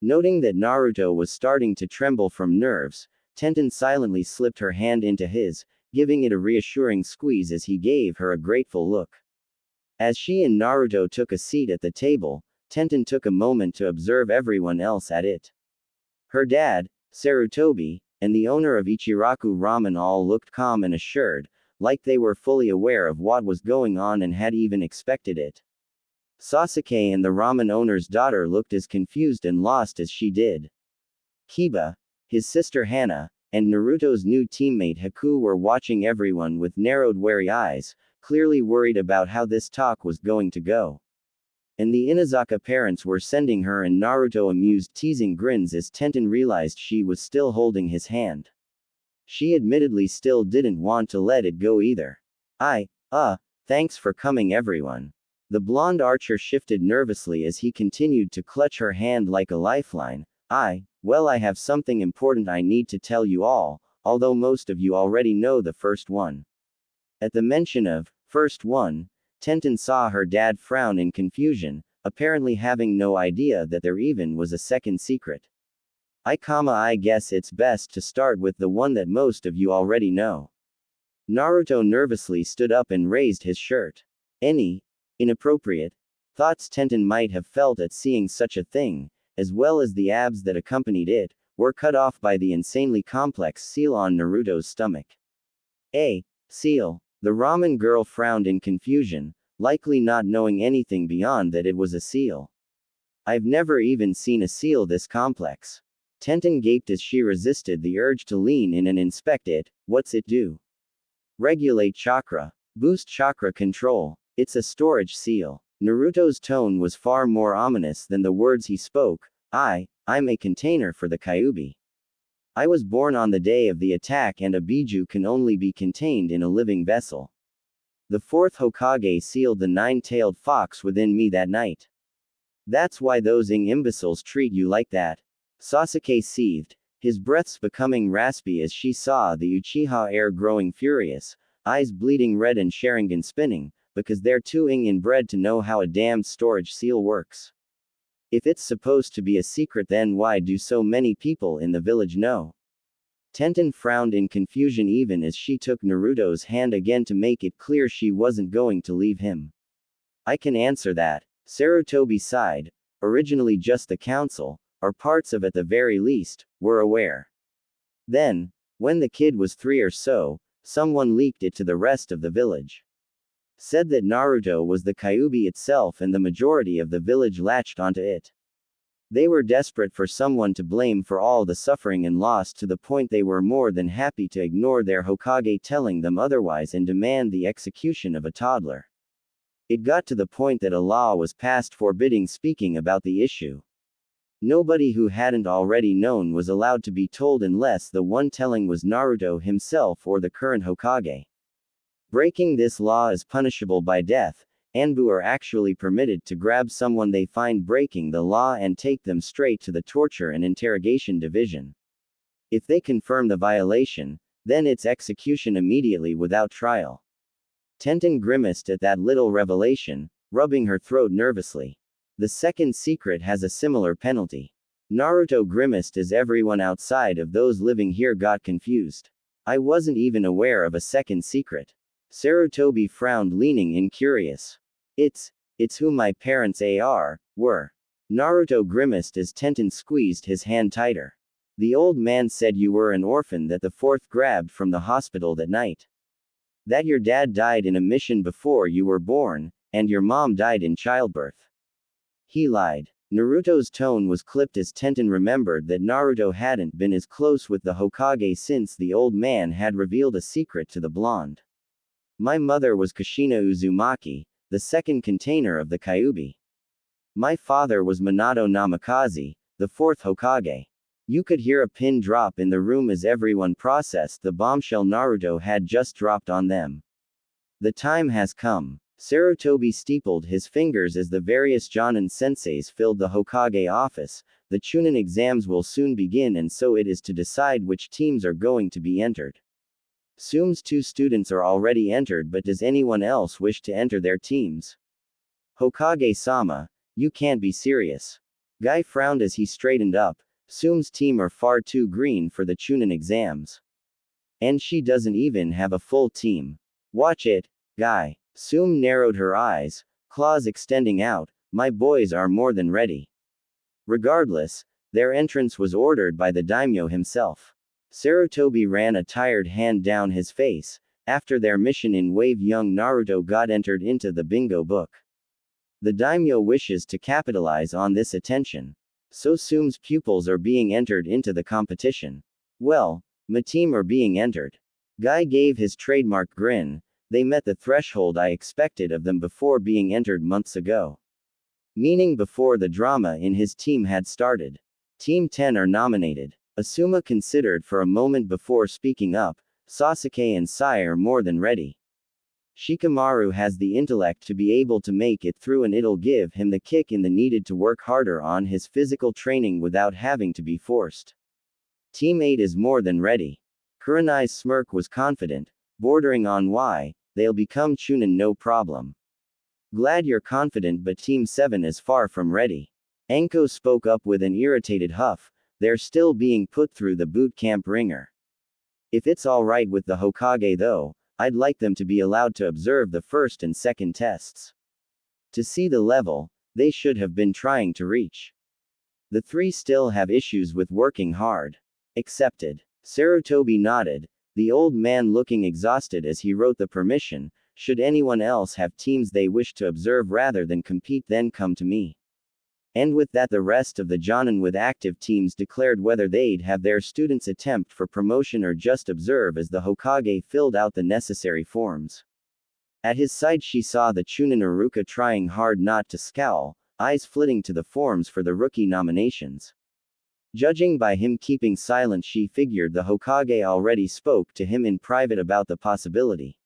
Noting that Naruto was starting to tremble from nerves, Tenten silently slipped her hand into his, giving it a reassuring squeeze as he gave her a grateful look. As she and Naruto took a seat at the table, Tenten took a moment to observe everyone else at it. Her dad, Sarutobi, and the owner of Ichiraku Ramen all looked calm and assured, like they were fully aware of what was going on and had even expected it. Sasuke and the ramen owner's daughter looked as confused and lost as she did. Kiba, his sister Hana, and Naruto's new teammate Haku were watching everyone with narrowed wary eyes, clearly worried about how this talk was going to go. And the Inazaka parents were sending her and Naruto amused teasing grins as Tenten realized she was still holding his hand. She admittedly still didn't want to let it go either. Thanks for coming everyone. The blonde archer shifted nervously as he continued to clutch her hand like a lifeline. Well, I have something important I need to tell you all, although most of you already know the first one. At the mention of first one, Tenten saw her dad frown in confusion, apparently having no idea that there even was a second secret. I guess it's best to start with the one that most of you already know. Naruto nervously stood up and raised his shirt. Any inappropriate thoughts Tenten might have felt at seeing such a thing, as well as the abs that accompanied it, were cut off by the insanely complex seal on Naruto's stomach. A seal. The ramen girl frowned in confusion, likely not knowing anything beyond that it was a seal. I've never even seen a seal this complex. Tenten gaped as she resisted the urge to lean in and inspect it. What's it do? Regulate chakra. Boost chakra control. It's a storage seal. Naruto's tone was far more ominous than the words he spoke. I'm a container for the Kyuubi. I was born on the day of the attack, and a Biju can only be contained in a living vessel. The fourth Hokage sealed the nine-tailed fox within me that night. That's why those imbeciles treat you like that. Sasuke seethed, his breaths becoming raspy as she saw the Uchiha heir growing furious, eyes bleeding red and Sharingan spinning, because they're too inbred to know how a damned storage seal works. If it's supposed to be a secret, then why do so many people in the village know? Tenten frowned in confusion even as she took Naruto's hand again to make it clear she wasn't going to leave him. I can answer that. Sarutobi sighed. Originally just the council, or parts of at the very least, were aware. Then, when the kid was 3 or so, someone leaked it to the rest of the village. Said that Naruto was the Kyuubi itself, and the majority of the village latched onto it. They were desperate for someone to blame for all the suffering and loss, to the point they were more than happy to ignore their Hokage telling them otherwise and demand the execution of a toddler. It got to the point that a law was passed forbidding speaking about the issue. Nobody who hadn't already known was allowed to be told unless the one telling was Naruto himself or the current Hokage. Breaking this law is punishable by death. Anbu are actually permitted to grab someone they find breaking the law and take them straight to the torture and interrogation division. If they confirm the violation, then it's execution immediately without trial. Tenten grimaced at that little revelation, rubbing her throat nervously. The second secret has a similar penalty. Naruto grimaced as everyone outside of those living here got confused. I wasn't even aware of a second secret. Sarutobi frowned, leaning in curious. It's who my parents were. Naruto grimaced as Tenten squeezed his hand tighter. The old man said you were an orphan that the fourth grabbed from the hospital that night. That your dad died in a mission before you were born, and your mom died in childbirth. He lied. Naruto's tone was clipped as Tenten remembered that Naruto hadn't been as close with the Hokage since the old man had revealed a secret to the blonde. My mother was Kushina Uzumaki, the second container of the Kyuubi. My father was Minato Namikaze, the fourth Hokage. You could hear a pin drop in the room as everyone processed the bombshell Naruto had just dropped on them. The time has come. Sarutobi steepled his fingers as the various Jonin senseis filled the Hokage office. The Chunin exams will soon begin, and so it is to decide which teams are going to be entered. Assumes 2 students are already entered, but does anyone else wish to enter their teams? Hokage-sama, you can't be serious. Guy frowned as he straightened up. Sum's team are far too green for the Chunin exams. And she doesn't even have a full team. Watch it, Guy. Sum narrowed her eyes, claws extending out. My boys are more than ready. Regardless, their entrance was ordered by the daimyo himself. Sarutobi ran a tired hand down his face. After their mission in Wave, young Naruto got entered into the bingo book. The daimyo wishes to capitalize on this attention. So Sum's pupils are being entered into the competition. Well, my team are being entered. Guy gave his trademark grin. They met the threshold I expected of them before being entered months ago. Meaning before the drama in his team had started. Team 10 are nominated. Asuma considered for a moment before speaking up. Sasuke and Sai are more than ready. Shikamaru has the intellect to be able to make it through, and it'll give him the kick in the needed to work harder on his physical training without having to be forced. Team 8 is more than ready. Kurenai's smirk was confident, bordering on why, they'll become Chunin no problem. Glad you're confident, but Team 7 is far from ready. Anko spoke up with an irritated huff, they're still being put through the boot camp ringer. If it's alright with the Hokage though, I'd like them to be allowed to observe the first and second tests. To see the level they should have been trying to reach. The three still have issues with working hard. Accepted. Sarutobi nodded, the old man looking exhausted as he wrote the permission. Should anyone else have teams they wish to observe rather than compete, then come to me. And with that, the rest of the Jonin with active teams declared whether they'd have their students attempt for promotion or just observe as the Hokage filled out the necessary forms. At his side she saw the Chunin Iruka trying hard not to scowl, eyes flitting to the forms for the rookie nominations. Judging by him keeping silent, she figured the Hokage already spoke to him in private about the possibility.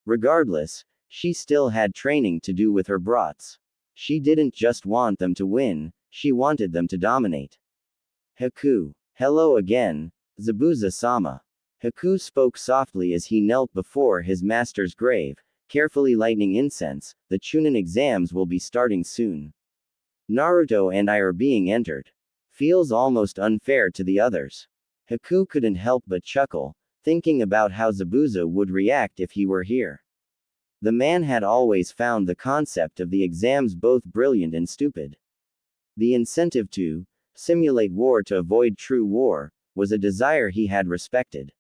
Regardless, she still had training to do with her brats. She didn't just want them to win, she wanted them to dominate. Haku. Hello again, Zabuza-sama. Haku spoke softly as he knelt before his master's grave, carefully lighting incense. The Chunin exams will be starting soon. Naruto and I are being entered. Feels almost unfair to the others. Haku couldn't help but chuckle, thinking about how Zabuza would react if he were here. The man had always found the concept of the exams both brilliant and stupid. The incentive to simulate war to avoid true war was a desire he had respected.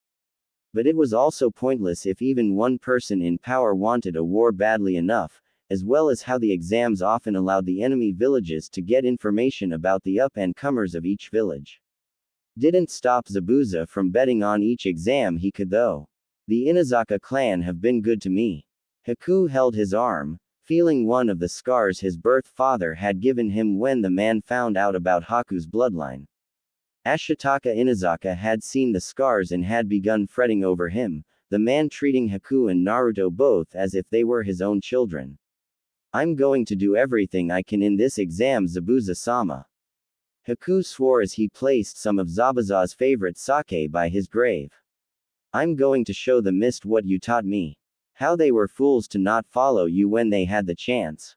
But it was also pointless if even one person in power wanted a war badly enough, as well as how the exams often allowed the enemy villages to get information about the up-and-comers of each village. Didn't stop Zabuza from betting on each exam he could though. The Inazaka clan have been good to me. Haku held his arm, feeling one of the scars his birth father had given him when the man found out about Haku's bloodline. Ashitaka Inazaka had seen the scars and had begun fretting over him, the man treating Haku and Naruto both as if they were his own children. I'm going to do everything I can in this exam, Zabuza-sama. Haku swore as he placed some of Zabuza's favorite sake by his grave. I'm going to show the mist what you taught me. How they were fools to not follow you when they had the chance.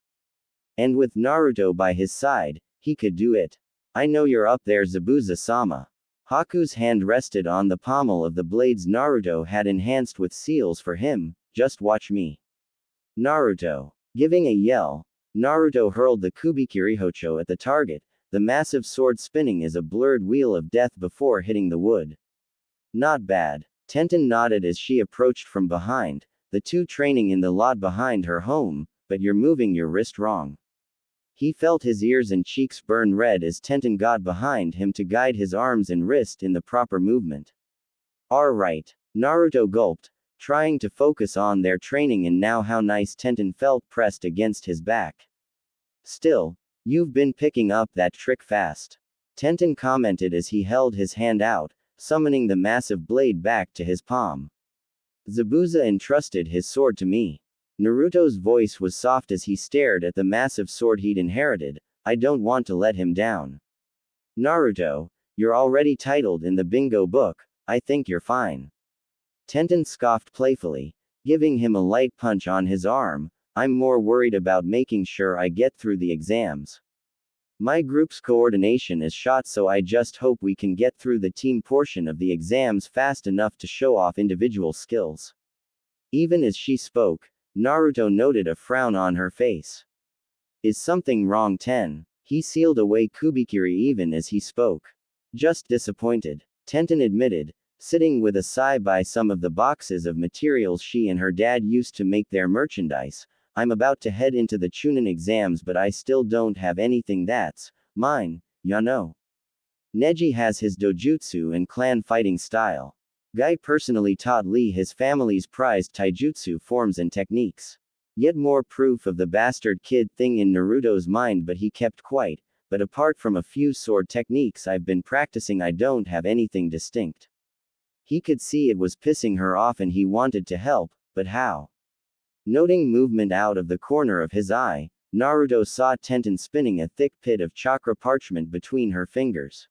And with Naruto by his side, he could do it. I know you're up there, Zabuza-sama. Haku's hand rested on the pommel of the blades Naruto had enhanced with seals for him. Just watch me. Naruto. Giving a yell, Naruto hurled the Kubikiri-hocho at the target, the massive sword spinning as a blurred wheel of death before hitting the wood. Not bad. Tenten nodded as she approached from behind, the two training in the lot behind her home, but you're moving your wrist wrong. He felt his ears and cheeks burn red as Tenten got behind him to guide his arms and wrist in the proper movement. Alright. Naruto gulped, trying to focus on their training and now how nice Tenten felt pressed against his back. Still, you've been picking up that trick fast. Tenten commented as he held his hand out, summoning the massive blade back to his palm. Zabuza entrusted his sword to me. Naruto's voice was soft as he stared at the massive sword he'd inherited. I don't want to let him down. Naruto, you're already titled in the bingo book, I think you're fine. Tenten scoffed playfully, giving him a light punch on his arm. I'm more worried about making sure I get through the exams. My group's coordination is shot, so I just hope we can get through the team portion of the exams fast enough to show off individual skills. Even as she spoke, Naruto noted a frown on her face. Is something wrong, Ten? He sealed away Kubikiri even as he spoke. Just disappointed, Tenten admitted, sitting with a sigh by some of the boxes of materials she and her dad used to make their merchandise. I'm about to head into the Chunin exams, but I still don't have anything that's mine, ya know. Neji has his dojutsu and clan fighting style. Guy personally taught Lee his family's prized taijutsu forms and techniques. Yet more proof of the bastard kid thing in Naruto's mind, but he kept quiet. But apart from a few sword techniques I've been practicing, I don't have anything distinct. He could see it was pissing her off and he wanted to help, but how? Noting movement out of the corner of his eye, Naruto saw Tenten spinning a thick pit of chakra parchment between her fingers.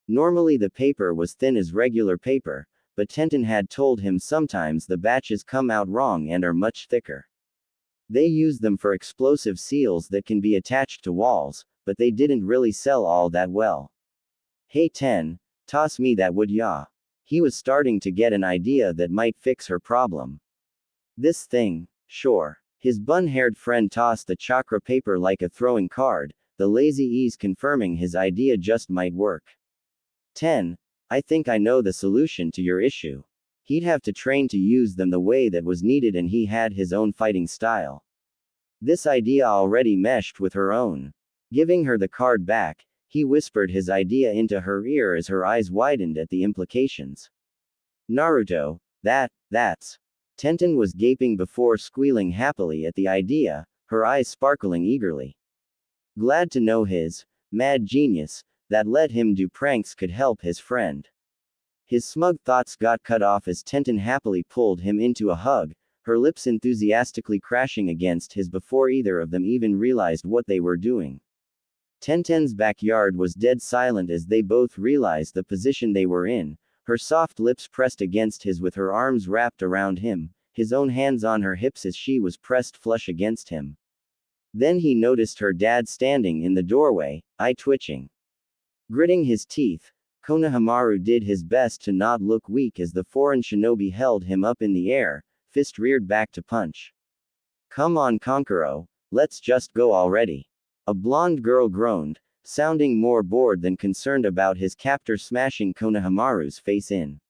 Normally the paper was thin as regular paper, but Tenten had told him sometimes the batches come out wrong and are much thicker. They use them for explosive seals that can be attached to walls, but they didn't really sell all that well. Hey Ten, toss me that wood ya. He was starting to get an idea that might fix her problem. This thing, sure. His bun-haired friend tossed the chakra paper like a throwing card, the lazy ease confirming his idea just might work. 10. I think I know the solution to your issue. He'd have to train to use them the way that was needed and he had his own fighting style. This idea already meshed with her own. Giving her the card back, he whispered his idea into her ear as her eyes widened at the implications. Naruto, that's. Tenten was gaping before squealing happily at the idea, her eyes sparkling eagerly. Glad to know his mad genius that let him do pranks could help his friend. His smug thoughts got cut off as Tenten happily pulled him into a hug, her lips enthusiastically crashing against his before either of them even realized what they were doing. Tenten's backyard was dead silent as they both realized the position they were in, her soft lips pressed against his with her arms wrapped around him, his own hands on her hips as she was pressed flush against him. Then he noticed her dad standing in the doorway, eye twitching. Gritting his teeth, Konohamaru did his best to not look weak as the foreign shinobi held him up in the air, fist reared back to punch. Come on Kankuro, let's just go already. A blonde girl groaned, sounding more bored than concerned about his captor smashing Konohamaru's face in.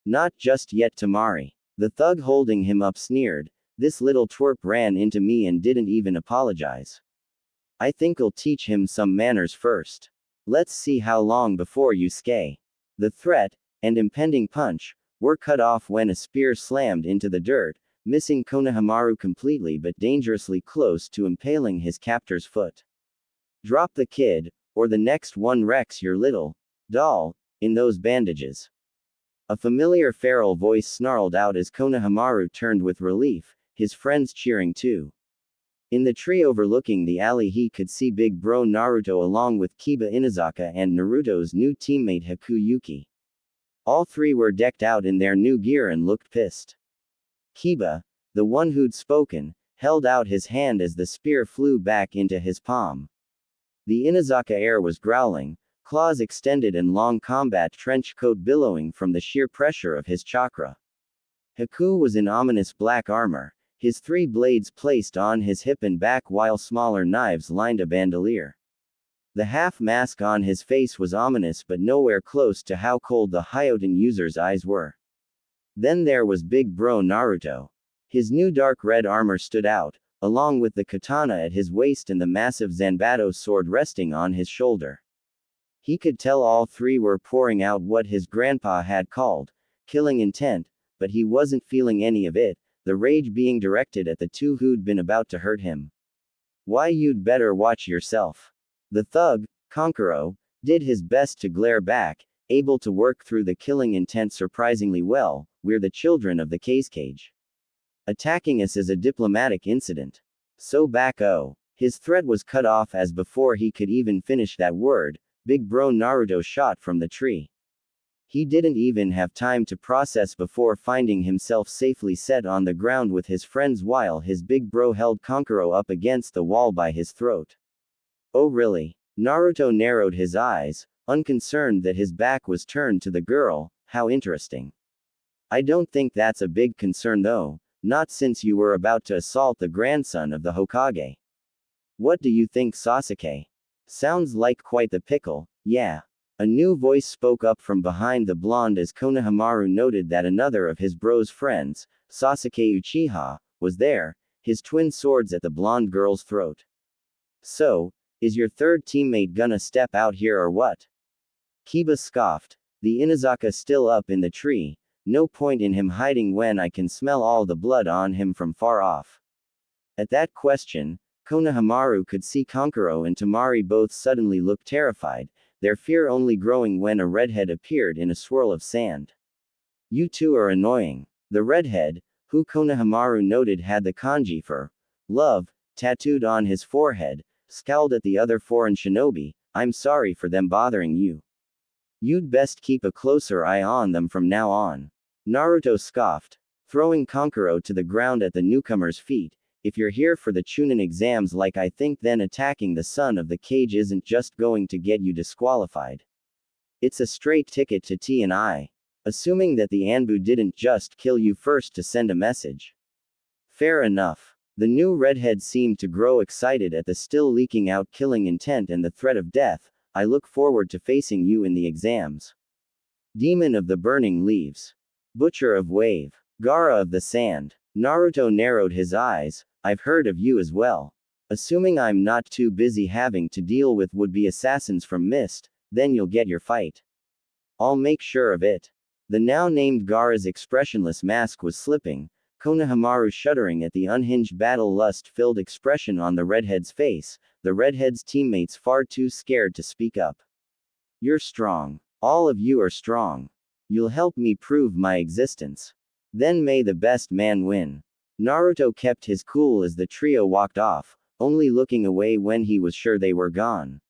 Not just yet Tamari. The thug holding him up sneered, this little twerp ran into me and didn't even apologize. I think I'll teach him some manners first. Let's see how long before you skay. The threat, and impending punch, were cut off when a spear slammed into the dirt, missing Konohamaru completely but dangerously close to impaling his captor's foot. Drop the kid, or the next one wrecks your little doll in those bandages. A familiar feral voice snarled out as Konohamaru turned with relief, his friends cheering too. In the tree overlooking the alley he could see Big Bro Naruto along with Kiba Inazaka and Naruto's new teammate Haku Yuki. All three were decked out in their new gear and looked pissed. Kiba, the one who'd spoken, held out his hand as the spear flew back into his palm. The Inazaka air was growling, claws extended and long combat trench coat billowing from the sheer pressure of his chakra. Haku was in ominous black armor, his three blades placed on his hip and back while smaller knives lined a bandolier. The half-mask on his face was ominous but nowhere close to how cold the Hyoten user's eyes were. Then there was Big Bro Naruto. His new dark red armor stood out, along with the katana at his waist and the massive Zanbato sword resting on his shoulder. He could tell all three were pouring out what his grandpa had called killing intent, but he wasn't feeling any of it, the rage being directed at the two who'd been about to hurt him. Why you'd better watch yourself. The thug, Kankuro, did his best to glare back, able to work through the killing intent surprisingly well, we're the children of the cage. Attacking us is a diplomatic incident. So back oh. His threat was cut off as before he could even finish that word, Big Bro Naruto shot from the tree. He didn't even have time to process before finding himself safely set on the ground with his friends while his big bro held Kankuro up against the wall by his throat. Oh really? Naruto narrowed his eyes, unconcerned that his back was turned to the girl, how interesting. I don't think that's a big concern though, not since you were about to assault the grandson of the Hokage. What do you think Sasuke? Sounds like quite the pickle, yeah. A new voice spoke up from behind the blonde as Konohamaru noted that another of his bro's friends, Sasuke Uchiha, was there, his twin swords at the blonde girl's throat. So, is your third teammate gonna step out here or what? Kiba scoffed, the Inazaka still up in the tree, no point in him hiding when I can smell all the blood on him from far off. At that question, Konohamaru could see Kankuro and Tamari both suddenly look terrified, their fear only growing when a redhead appeared in a swirl of sand. You two are annoying. The redhead, who Konohamaru noted had the kanji for love tattooed on his forehead, scowled at the other foreign shinobi. I'm sorry for them bothering you. You'd best keep a closer eye on them from now on. Naruto scoffed, throwing Kankuro to the ground at the newcomer's feet. If you're here for the Chunin exams like I think, then attacking the son of the cage isn't just going to get you disqualified. It's a straight ticket to T&I. Assuming that the Anbu didn't just kill you first to send a message. Fair enough. The new redhead seemed to grow excited at the still leaking out killing intent and the threat of death. I look forward to facing you in the exams. Demon of the Burning Leaves. Butcher of Wave. Gaara of the Sand. Naruto narrowed his eyes. I've heard of you as well. Assuming I'm not too busy having to deal with would-be assassins from Mist, then you'll get your fight. I'll make sure of it. The now named Gaara's expressionless mask was slipping, Konohamaru shuddering at the unhinged battle lust-filled expression on the redhead's face, the redhead's teammates far too scared to speak up. You're strong. All of you are strong. You'll help me prove my existence. Then may the best man win. Naruto kept his cool as the trio walked off, only looking away when he was sure they were gone.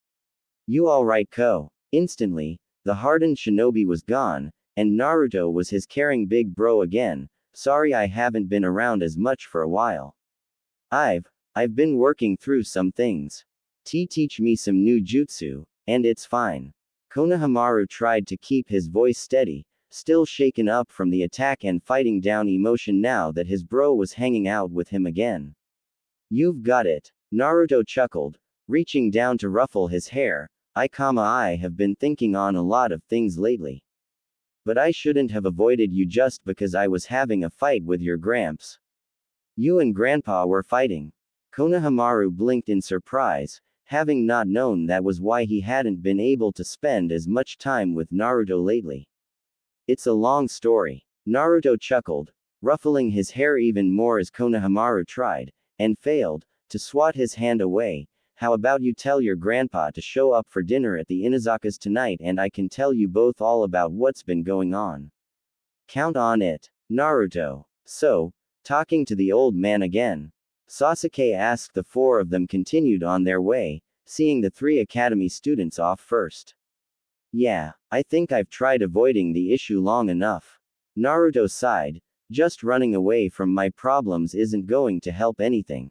You alright, Ko? Instantly, the hardened shinobi was gone, and Naruto was his caring big bro again. Sorry I haven't been around as much for a while. I've been working through some things. Teach me some new jutsu, and it's fine. Konohamaru tried to keep his voice steady, still shaken up from the attack and fighting down emotion now that his bro was hanging out with him again. You've got it. Naruto chuckled, reaching down to ruffle his hair. I have been thinking on a lot of things lately. But I shouldn't have avoided you just because I was having a fight with your gramps. You and Grandpa were fighting. Konohamaru blinked in surprise, having not known that was why he hadn't been able to spend as much time with Naruto lately. It's a long story. Naruto chuckled, ruffling his hair even more as Konohamaru tried, and failed, to swat his hand away. How about you tell your grandpa to show up for dinner at the Inazaka's tonight and I can tell you both all about what's been going on. Count on it. Naruto. So, talking to the old man again. Sasuke asked. The four of them continued on their way, seeing the three academy students off first. Yeah, I think I've tried avoiding the issue long enough. Naruto sighed, just running away from my problems isn't going to help anything.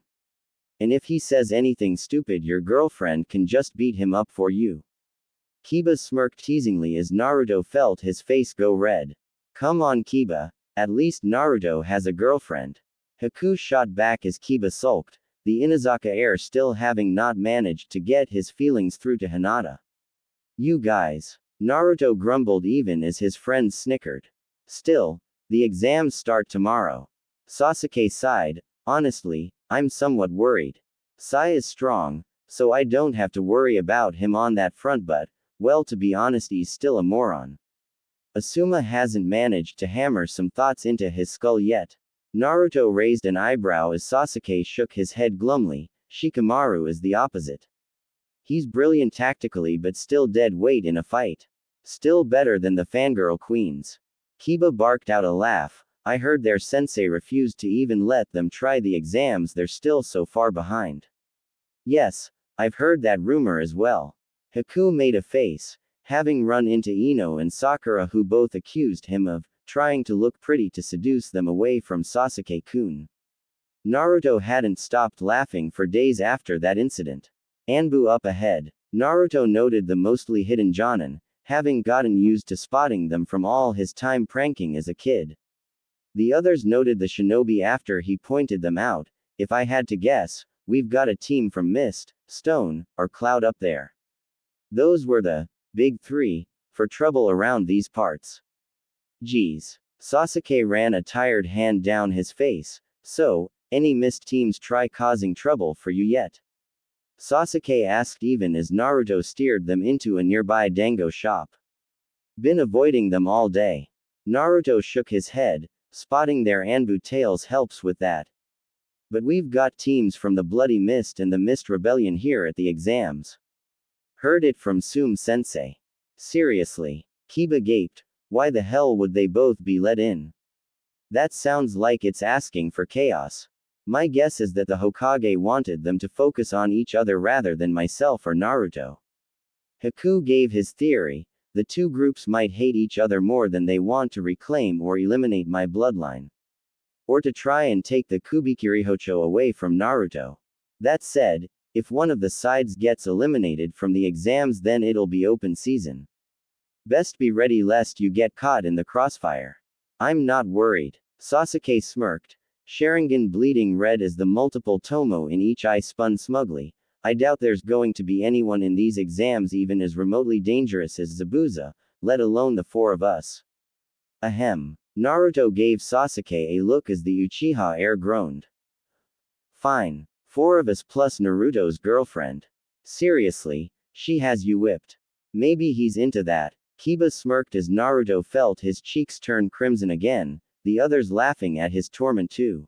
And if he says anything stupid, your girlfriend can just beat him up for you. Kiba smirked teasingly as Naruto felt his face go red. Come on, Kiba, at least Naruto has a girlfriend. Haku shot back as Kiba sulked, the Inazaka heir still having not managed to get his feelings through to Hinata. You guys. Naruto grumbled even as his friends snickered. Still, the exams start tomorrow. Sasuke sighed, honestly, I'm somewhat worried. Sai is strong, so I don't have to worry about him on that front, but, well, to be honest, he's still a moron. Asuma hasn't managed to hammer some thoughts into his skull yet. Naruto raised an eyebrow as Sasuke shook his head glumly. Shikamaru is the opposite. He's brilliant tactically but still dead weight in a fight. Still better than the fangirl queens. Kiba barked out a laugh. I heard their sensei refused to even let them try the exams, they're still so far behind. Yes, I've heard that rumor as well. Haku made a face, having run into Ino and Sakura, who both accused him of trying to look pretty to seduce them away from Sasuke-kun. Naruto hadn't stopped laughing for days after that incident. Anbu up ahead. Naruto noted the mostly hidden Jonin, having gotten used to spotting them from all his time pranking as a kid. The others noted the shinobi after he pointed them out. If I had to guess, we've got a team from Mist, Stone, or Cloud up there. Those were the big three for trouble around these parts. Geez. Sasuke ran a tired hand down his face. So, any Mist teams try causing trouble for you yet? Sasuke asked even as Naruto steered them into a nearby dango shop. Been avoiding them all day. Naruto shook his head, spotting their Anbu tails helps with that. But we've got teams from the Bloody Mist and the Mist Rebellion here at the exams. Heard it from Sum-sensei. Seriously. Kiba gaped, why the hell would they both be let in? That sounds like it's asking for chaos. My guess is that the Hokage wanted them to focus on each other rather than myself or Naruto. Haku gave his theory: the two groups might hate each other more than they want to reclaim or eliminate my bloodline. Or to try and take the Kubikirihocho away from Naruto. That said, if one of the sides gets eliminated from the exams, then it'll be open season. Best be ready lest you get caught in the crossfire. I'm not worried. Sasuke smirked, Sharingan bleeding red as the multiple tomo in each eye spun smugly. I doubt there's going to be anyone in these exams even as remotely dangerous as Zabuza, let alone the four of us. Ahem. Naruto gave Sasuke a look as the Uchiha heir groaned. Fine. Four of us plus Naruto's girlfriend. Seriously, she has you whipped. Maybe he's into that. Kiba smirked as Naruto felt his cheeks turn crimson again, the others laughing at his torment too.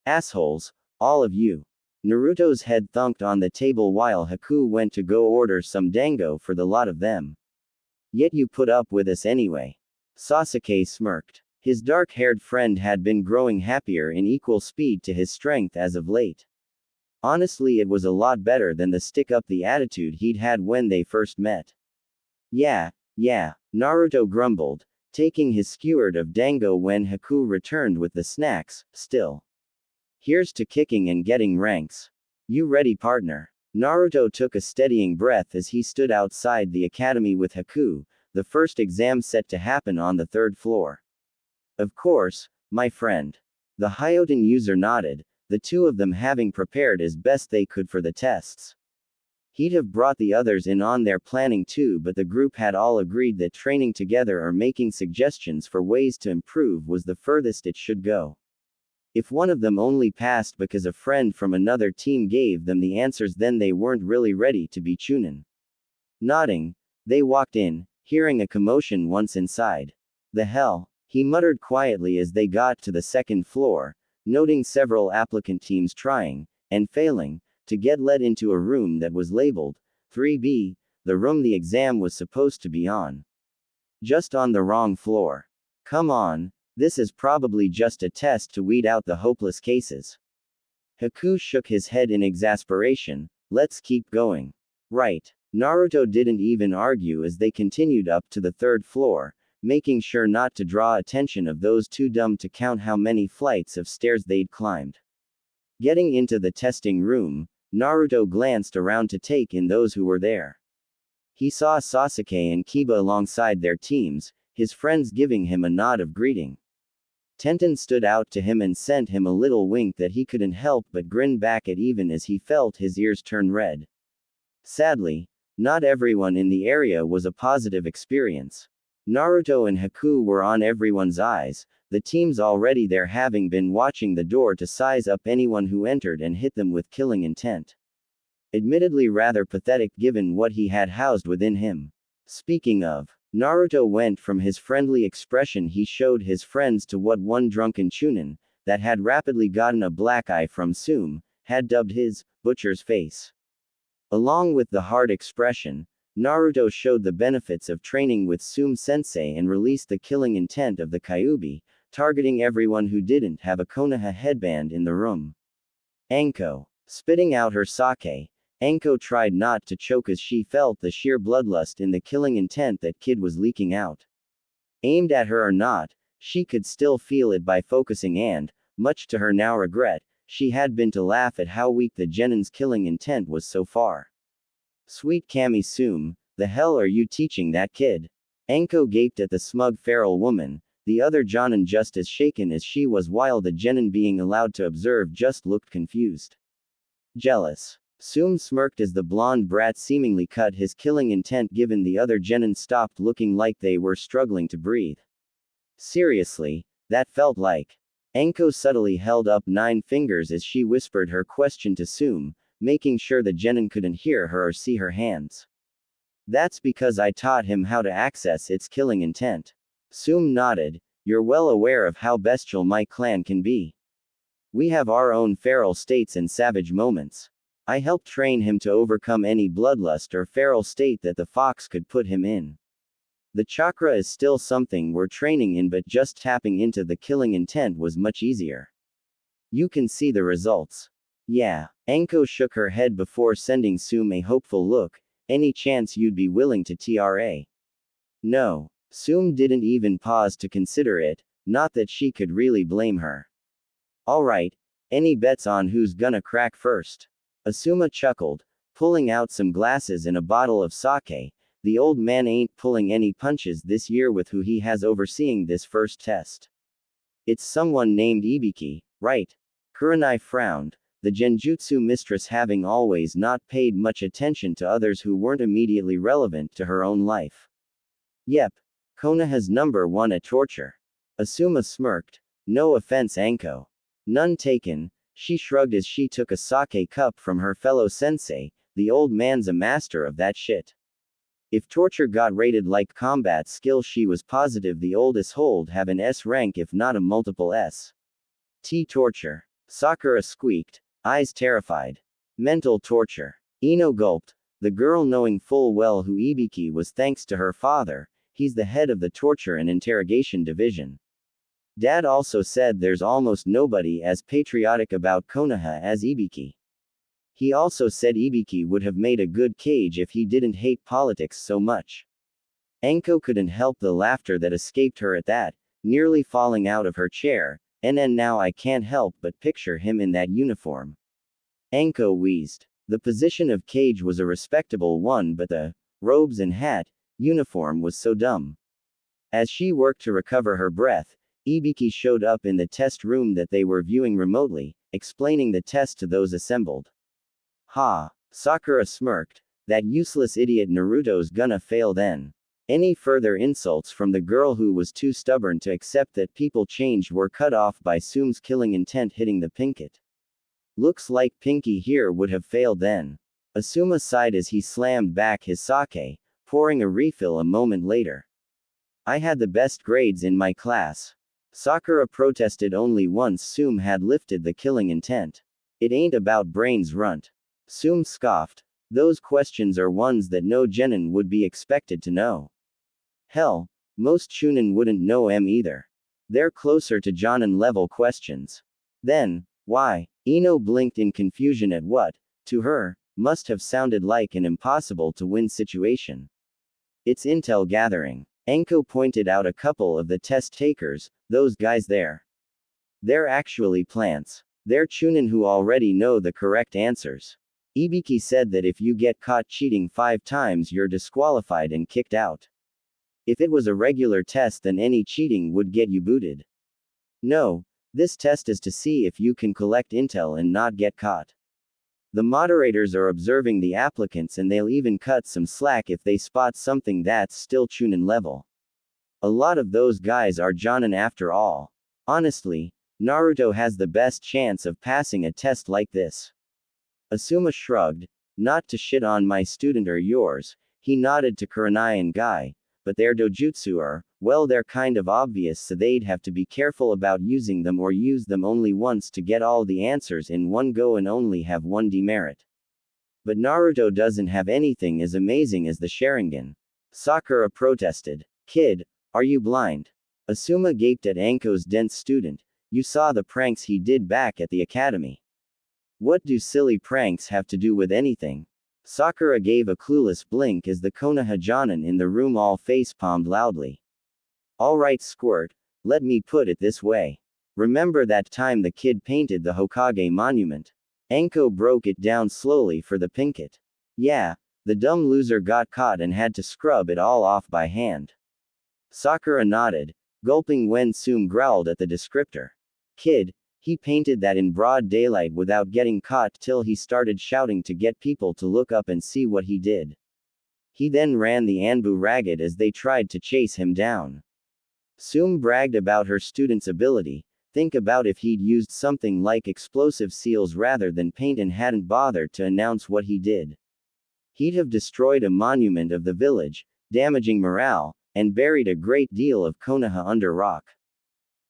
Assholes, all of you. Naruto's head thunked on the table while Haku went to go order some dango for the lot of them. Yet you put up with us anyway. Sasuke smirked. His dark-haired friend had been growing happier in equal speed to his strength as of late. Honestly, it was a lot better than the stick-up-the attitude he'd had when they first met. Yeah, Naruto grumbled, taking his skewered of dango when Haku returned with the snacks. Still. Here's to kicking and getting ranks. You ready, partner? Naruto took a steadying breath as he stood outside the academy with Haku, the first exam set to happen on the third floor. Of course, my friend. The Hyoten user nodded, the two of them having prepared as best they could for the tests. He'd have brought the others in on their planning too, but the group had all agreed that training together or making suggestions for ways to improve was the furthest it should go. If one of them only passed because a friend from another team gave them the answers, then they weren't really ready to be Chunin. Nodding, they walked in, hearing a commotion once inside. The hell? He muttered quietly as they got to the second floor, noting several applicant teams trying, and failing, to get let into a room that was labeled 3B, the room the exam was supposed to be on. Just on the wrong floor. Come on, this is probably just a test to weed out the hopeless cases. Haku shook his head in exasperation. Let's keep going. Right. Naruto didn't even argue as they continued up to the third floor, making sure not to draw attention of those too dumb to count how many flights of stairs they'd climbed. Getting into the testing room, Naruto glanced around to take in those who were there. He saw Sasuke and Kiba alongside their teams, his friends giving him a nod of greeting. Tenten stood out to him and sent him a little wink that he couldn't help but grin back at even as he felt his ears turn red. Sadly, not everyone in the area was a positive experience. Naruto and Haku were on everyone's eyes, the teams already there having been watching the door to size up anyone who entered and hit them with killing intent. Admittedly rather pathetic given what he had housed within him. Speaking of, Naruto went from his friendly expression he showed his friends to what one drunken Chunin, that had rapidly gotten a black eye from Sume, had dubbed his butcher's face. Along with the hard expression, Naruto showed the benefits of training with Sume Sensei and released the killing intent of the Kyuubi, targeting everyone who didn't have a Konoha headband in the room. Anko. Spitting out her sake, Anko tried not to choke as she felt the sheer bloodlust in the killing intent that kid was leaking out. Aimed at her or not, she could still feel it by focusing and, much to her now regret, she had been to laugh at how weak the Genin's killing intent was so far. Sweet Kami Sume, the hell are you teaching that kid? Anko gaped at the smug feral woman, the other Jonin just as shaken as she was while the Genin being allowed to observe just looked confused. Jealous. Sume smirked as the blonde brat seemingly cut his killing intent given the other Genin stopped looking like they were struggling to breathe. Seriously, that felt like. Anko subtly held up 9 fingers as she whispered her question to Sume, making sure the Genin couldn't hear her or see her hands. That's because I taught him how to access its killing intent. Sume nodded. You're well aware of how bestial my clan can be. We have our own feral states and savage moments. I helped train him to overcome any bloodlust or feral state that the fox could put him in. The chakra is still something we're training in, but just tapping into the killing intent was much easier. You can see the results. Yeah. Anko shook her head before sending Sum a hopeful look. Any chance you'd be willing to TRA? No. Sum didn't even pause to consider it, not that she could really blame her. Alright, any bets on who's gonna crack first? Asuma chuckled, pulling out some glasses and a bottle of sake. The old man ain't pulling any punches this year with who he has overseeing this first test. It's someone named Ibiki, right? Kurenai frowned, the genjutsu mistress having always not paid much attention to others who weren't immediately relevant to her own life. Yep. Konoha's number one at torture. Asuma smirked. No offense, Anko. None taken. She shrugged as she took a sake cup from her fellow sensei. The old man's a master of that shit. If torture got rated like combat skill, she was positive the oldest hold have an S rank, if not a multiple S. Torture. Sakura squeaked, eyes terrified. Mental torture. Ino gulped, the girl knowing full well who Ibiki was thanks to her father. He's the head of the torture and interrogation division. Dad also said there's almost nobody as patriotic about Konoha as Ibiki. He also said Ibiki would have made a good cage if he didn't hate politics so much. Anko couldn't help the laughter that escaped her at that, nearly falling out of her chair, and now I can't help but picture him in that uniform. Anko wheezed. The position of cage was a respectable one, but the robes and hat, uniform was so dumb. As she worked to recover her breath, Ibiki showed up in the test room that they were viewing remotely, explaining the test to those assembled. Ha! Sakura smirked. That useless idiot Naruto's gonna fail then. Any further insults from the girl who was too stubborn to accept that people changed were cut off by Sum's killing intent hitting the Pinkett. Looks like Pinky here would have failed then. Asuma sighed as he slammed back his sake, pouring a refill a moment later. I had the best grades in my class. Sakura protested only once Sum had lifted the killing intent. It ain't about brains, runt. Sum scoffed. Those questions are ones that no genin would be expected to know. Hell, most chunin wouldn't know either. They're closer to jonin level questions. Then, why? Ino blinked in confusion at what, to her, must have sounded like an impossible to win situation. It's intel gathering. Anko pointed out a couple of the test takers, those guys there. They're actually plants. They're chunin who already know the correct answers. Ibiki said that if you get caught cheating 5 times you're disqualified and kicked out. If it was a regular test, then any cheating would get you booted. No, this test is to see if you can collect intel and not get caught. The moderators are observing the applicants and they'll even cut some slack if they spot something that's still chunin level. A lot of those guys are jonin after all. Honestly, Naruto has the best chance of passing a test like this. Asuma shrugged. Not to shit on my student or yours, he nodded to Kurenai and Guy, but their dojutsu are, well, they're kind of obvious, so they'd have to be careful about using them or use them only once to get all the answers in one go and only have one demerit. But Naruto doesn't have anything as amazing as the Sharingan. Sakura protested. Kid, are you blind? Asuma gaped at Anko's dense student. You saw the pranks he did back at the academy. What do silly pranks have to do with anything? Sakura gave a clueless blink as the Konoha jonin in the room all face-palmed loudly. Alright, Squirt, let me put it this way. Remember that time the kid painted the Hokage monument? Anko broke it down slowly for the Pinkett. Yeah, the dumb loser got caught and had to scrub it all off by hand. Sakura nodded, gulping when Sum growled at the descriptor. Kid, he painted that in broad daylight without getting caught till he started shouting to get people to look up and see what he did. He then ran the Anbu ragged as they tried to chase him down. Sum bragged about her student's ability. Think about if he'd used something like explosive seals rather than paint and hadn't bothered to announce what he did. He'd have destroyed a monument of the village, damaging morale, and buried a great deal of Konoha under rock.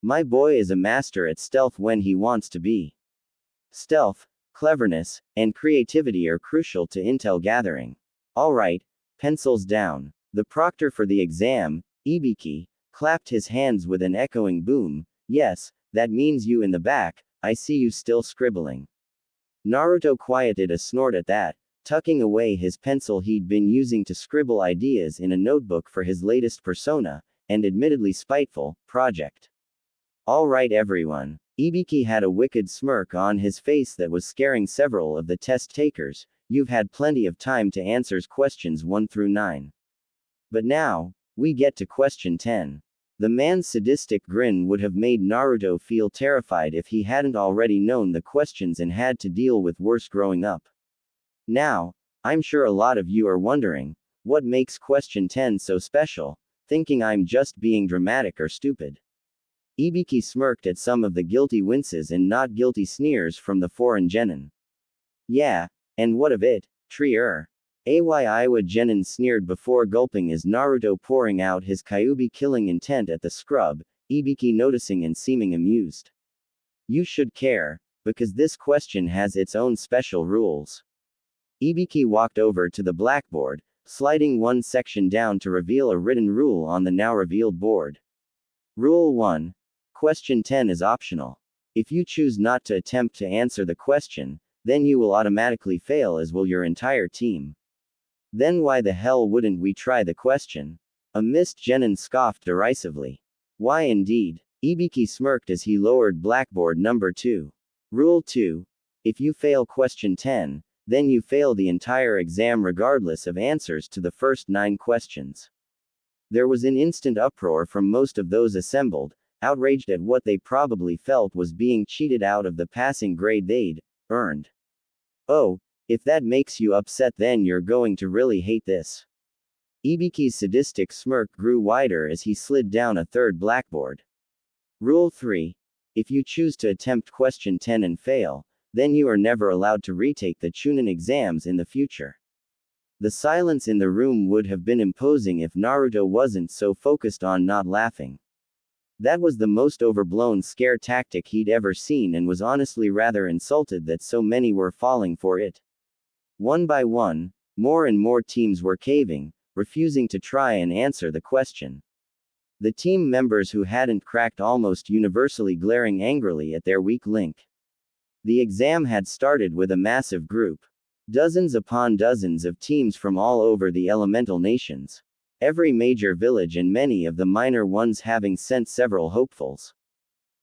My boy is a master at stealth when he wants to be. Stealth, cleverness, and creativity are crucial to intel gathering. Alright, pencils down. The proctor for the exam, Ibiki, clapped his hands with an echoing boom. Yes, that means you in the back, I see you still scribbling. Naruto quieted a snort at that, tucking away his pencil he'd been using to scribble ideas in a notebook for his latest persona, and admittedly spiteful, project. All right everyone. Ibiki had a wicked smirk on his face that was scaring several of the test takers. You've had plenty of time to answer questions 1 through 9. But now, we get to question 10. The man's sadistic grin would have made Naruto feel terrified if he hadn't already known the questions and had to deal with worse growing up. Now, I'm sure a lot of you are wondering, what makes question 10 so special, thinking I'm just being dramatic or stupid. Ibiki smirked at some of the guilty winces and not guilty sneers from the foreign genin. Yeah, and what of it, Trier? Aywa genin sneered before gulping as Naruto pouring out his Kyuubi killing intent at the scrub, Ibiki noticing and seeming amused. You should care, because this question has its own special rules. Ibiki walked over to the blackboard, sliding one section down to reveal a written rule on the now revealed board. Rule 1. Question 10 is optional. If you choose not to attempt to answer the question, then you will automatically fail, as will your entire team. Then why the hell wouldn't we try the question? A mist genin scoffed derisively. Why indeed? Ibiki smirked as he lowered blackboard number 2. Rule 2. If you fail question 10, then you fail the entire exam regardless of answers to the first 9 questions. There was an instant uproar from most of those assembled, outraged at what they probably felt was being cheated out of the passing grade they'd earned. Oh, if that makes you upset, then you're going to really hate this. Ibiki's sadistic smirk grew wider as he slid down a third blackboard. Rule 3. If you choose to attempt question 10 and fail, then you are never allowed to retake the Chunin exams in the future. The silence in the room would have been imposing if Naruto wasn't so focused on not laughing. That was the most overblown scare tactic he'd ever seen and was honestly rather insulted that so many were falling for it. One by one, more and more teams were caving, refusing to try and answer the question. The team members who hadn't cracked almost universally glaring angrily at their weak link. The exam had started with a massive group. Dozens upon dozens of teams from all over the elemental nations. Every major village and many of the minor ones having sent several hopefuls.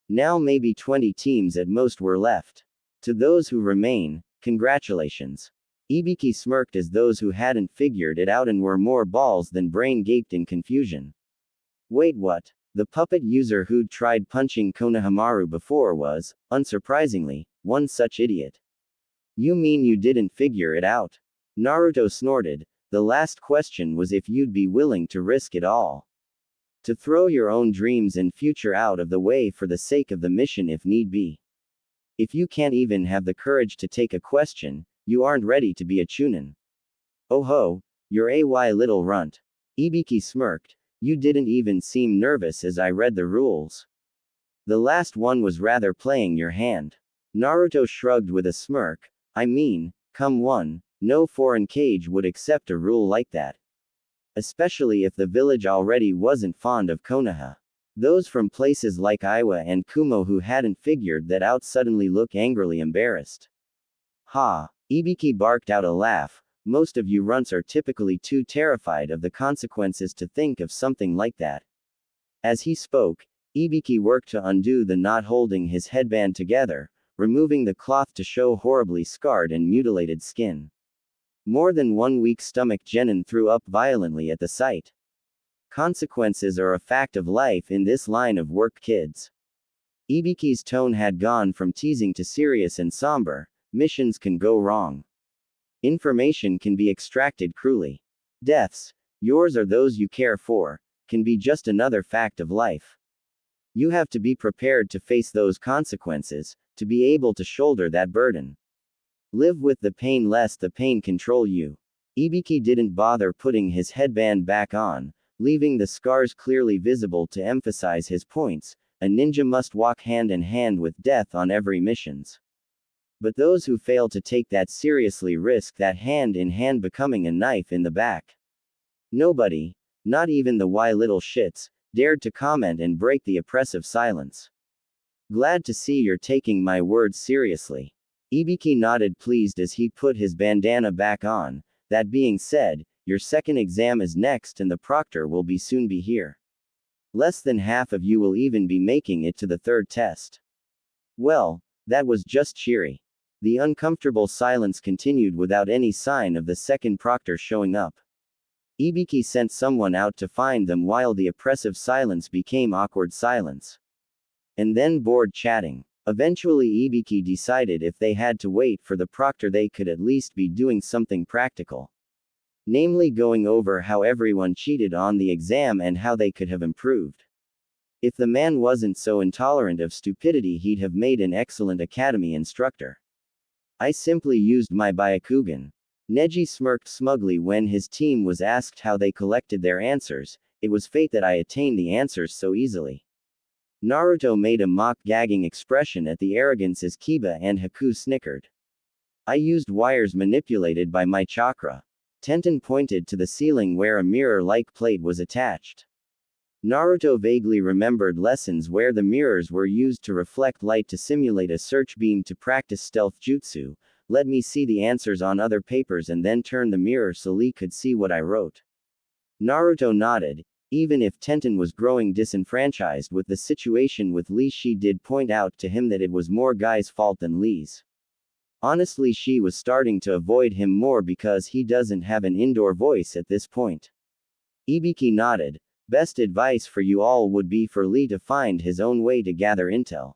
Now maybe 20 teams at most were left. To those who remain, congratulations. Ibiki smirked as those who hadn't figured it out and were more balls than brain gaped in confusion. Wait, what? The puppet user who'd tried punching Konohamaru before was, unsurprisingly, one such idiot. You mean you didn't figure it out? Naruto snorted. The last question was if you'd be willing to risk it all. To throw your own dreams and future out of the way for the sake of the mission if need be. If you can't even have the courage to take a question, you aren't ready to be a Chunin. Oh ho, you're a little runt. Ibiki smirked. You didn't even seem nervous as I read the rules. The last one was rather playing your hand. Naruto shrugged with a smirk. I mean, come on, no foreign cage would accept a rule like that. Especially if the village already wasn't fond of Konoha. Those from places like Iwa and Kumo who hadn't figured that out suddenly look angrily embarrassed. Ha! Ibiki barked out a laugh. Most of you runts are typically too terrified of the consequences to think of something like that. As he spoke, Ibiki worked to undo the knot holding his headband together, removing the cloth to show horribly scarred and mutilated skin. More than one weak stomach genin threw up violently at the sight. Consequences are a fact of life in this line of work, kids. Ibiki's tone had gone from teasing to serious and somber. Missions can go wrong. Information can be extracted cruelly. Deaths, yours or those you care for, can be just another fact of life. You have to be prepared to face those consequences, to be able to shoulder that burden. Live with the pain lest the pain control you. Ibiki didn't bother putting his headband back on, leaving the scars clearly visible to emphasize his points. A ninja must walk hand in hand with death on every missions. But those who fail to take that seriously risk that hand in hand becoming a knife in the back. Nobody, not even the why little shits, dared to comment and break the oppressive silence. Glad to see you're taking my words seriously. Ibiki nodded pleased as he put his bandana back on. That being said, your second exam is next and the proctor will soon be here. Less than half of you will even be making it to the third test. Well, that was just cheery. The uncomfortable silence continued without any sign of the second proctor showing up. Ibiki sent someone out to find them while the oppressive silence became awkward silence. And then bored chatting. Eventually Ibiki decided if they had to wait for the proctor they could at least be doing something practical. Namely going over how everyone cheated on the exam and how they could have improved. If the man wasn't so intolerant of stupidity he'd have made an excellent academy instructor. I simply used my Byakugan. Neji smirked smugly when his team was asked how they collected their answers. It was fate that I attained the answers so easily. Naruto made a mock gagging expression at the arrogance as Kiba and Haku snickered. I used wires manipulated by my chakra. Tenten pointed to the ceiling where a mirror-like plate was attached. Naruto vaguely remembered lessons where the mirrors were used to reflect light to simulate a search beam to practice stealth jutsu. Let me see the answers on other papers and then turn the mirror so Lee could see what I wrote. Naruto nodded. Even if Tenten was growing disenfranchised with the situation with Lee, she did point out to him that it was more Guy's fault than Lee's. Honestly, she was starting to avoid him more because he doesn't have an indoor voice at this point. Ibiki nodded. Best advice for you all would be for Lee to find his own way to gather intel.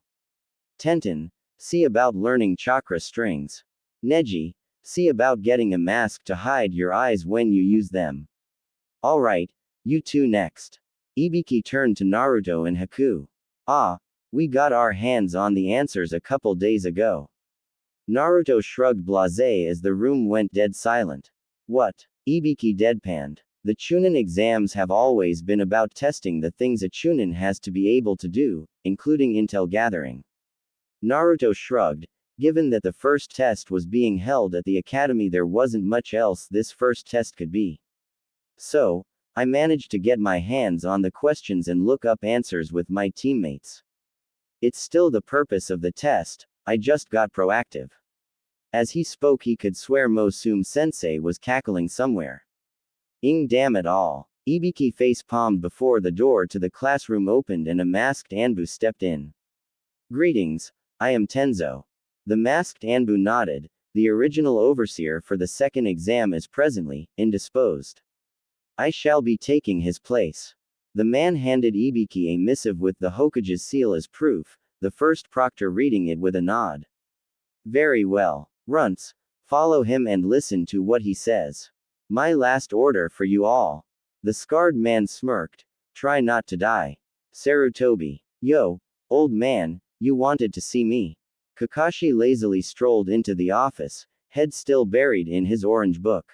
Tenten, see about learning chakra strings. Neji, see about getting a mask to hide your eyes when you use them. Alright, you two next. Ibiki turned to Naruto and Haku. Ah, we got our hands on the answers a couple days ago. Naruto shrugged blasé as the room went dead silent. What? Ibiki deadpanned. The Chunin exams have always been about testing the things a Chunin has to be able to do, including intel gathering. Naruto shrugged. Given that the first test was being held at the academy, there wasn't much else this first test could be. So, I managed to get my hands on the questions and look up answers with my teammates. It's still the purpose of the test, I just got proactive. As he spoke, he could swear Mosume-sensei was cackling somewhere. Damn it all. Ibiki face-palmed before the door to the classroom opened and a masked Anbu stepped in. Greetings, I am Tenzo. The masked Anbu nodded. The original overseer for the second exam is presently indisposed. I shall be taking his place. The man handed Ibiki a missive with the Hokage's seal as proof, the first proctor reading it with a nod. Very well. Runts, follow him and listen to what he says. My last order for you all. The scarred man smirked. Try not to die. Sarutobi. Yo, old man, you wanted to see me. Kakashi lazily strolled into the office, head still buried in his orange book.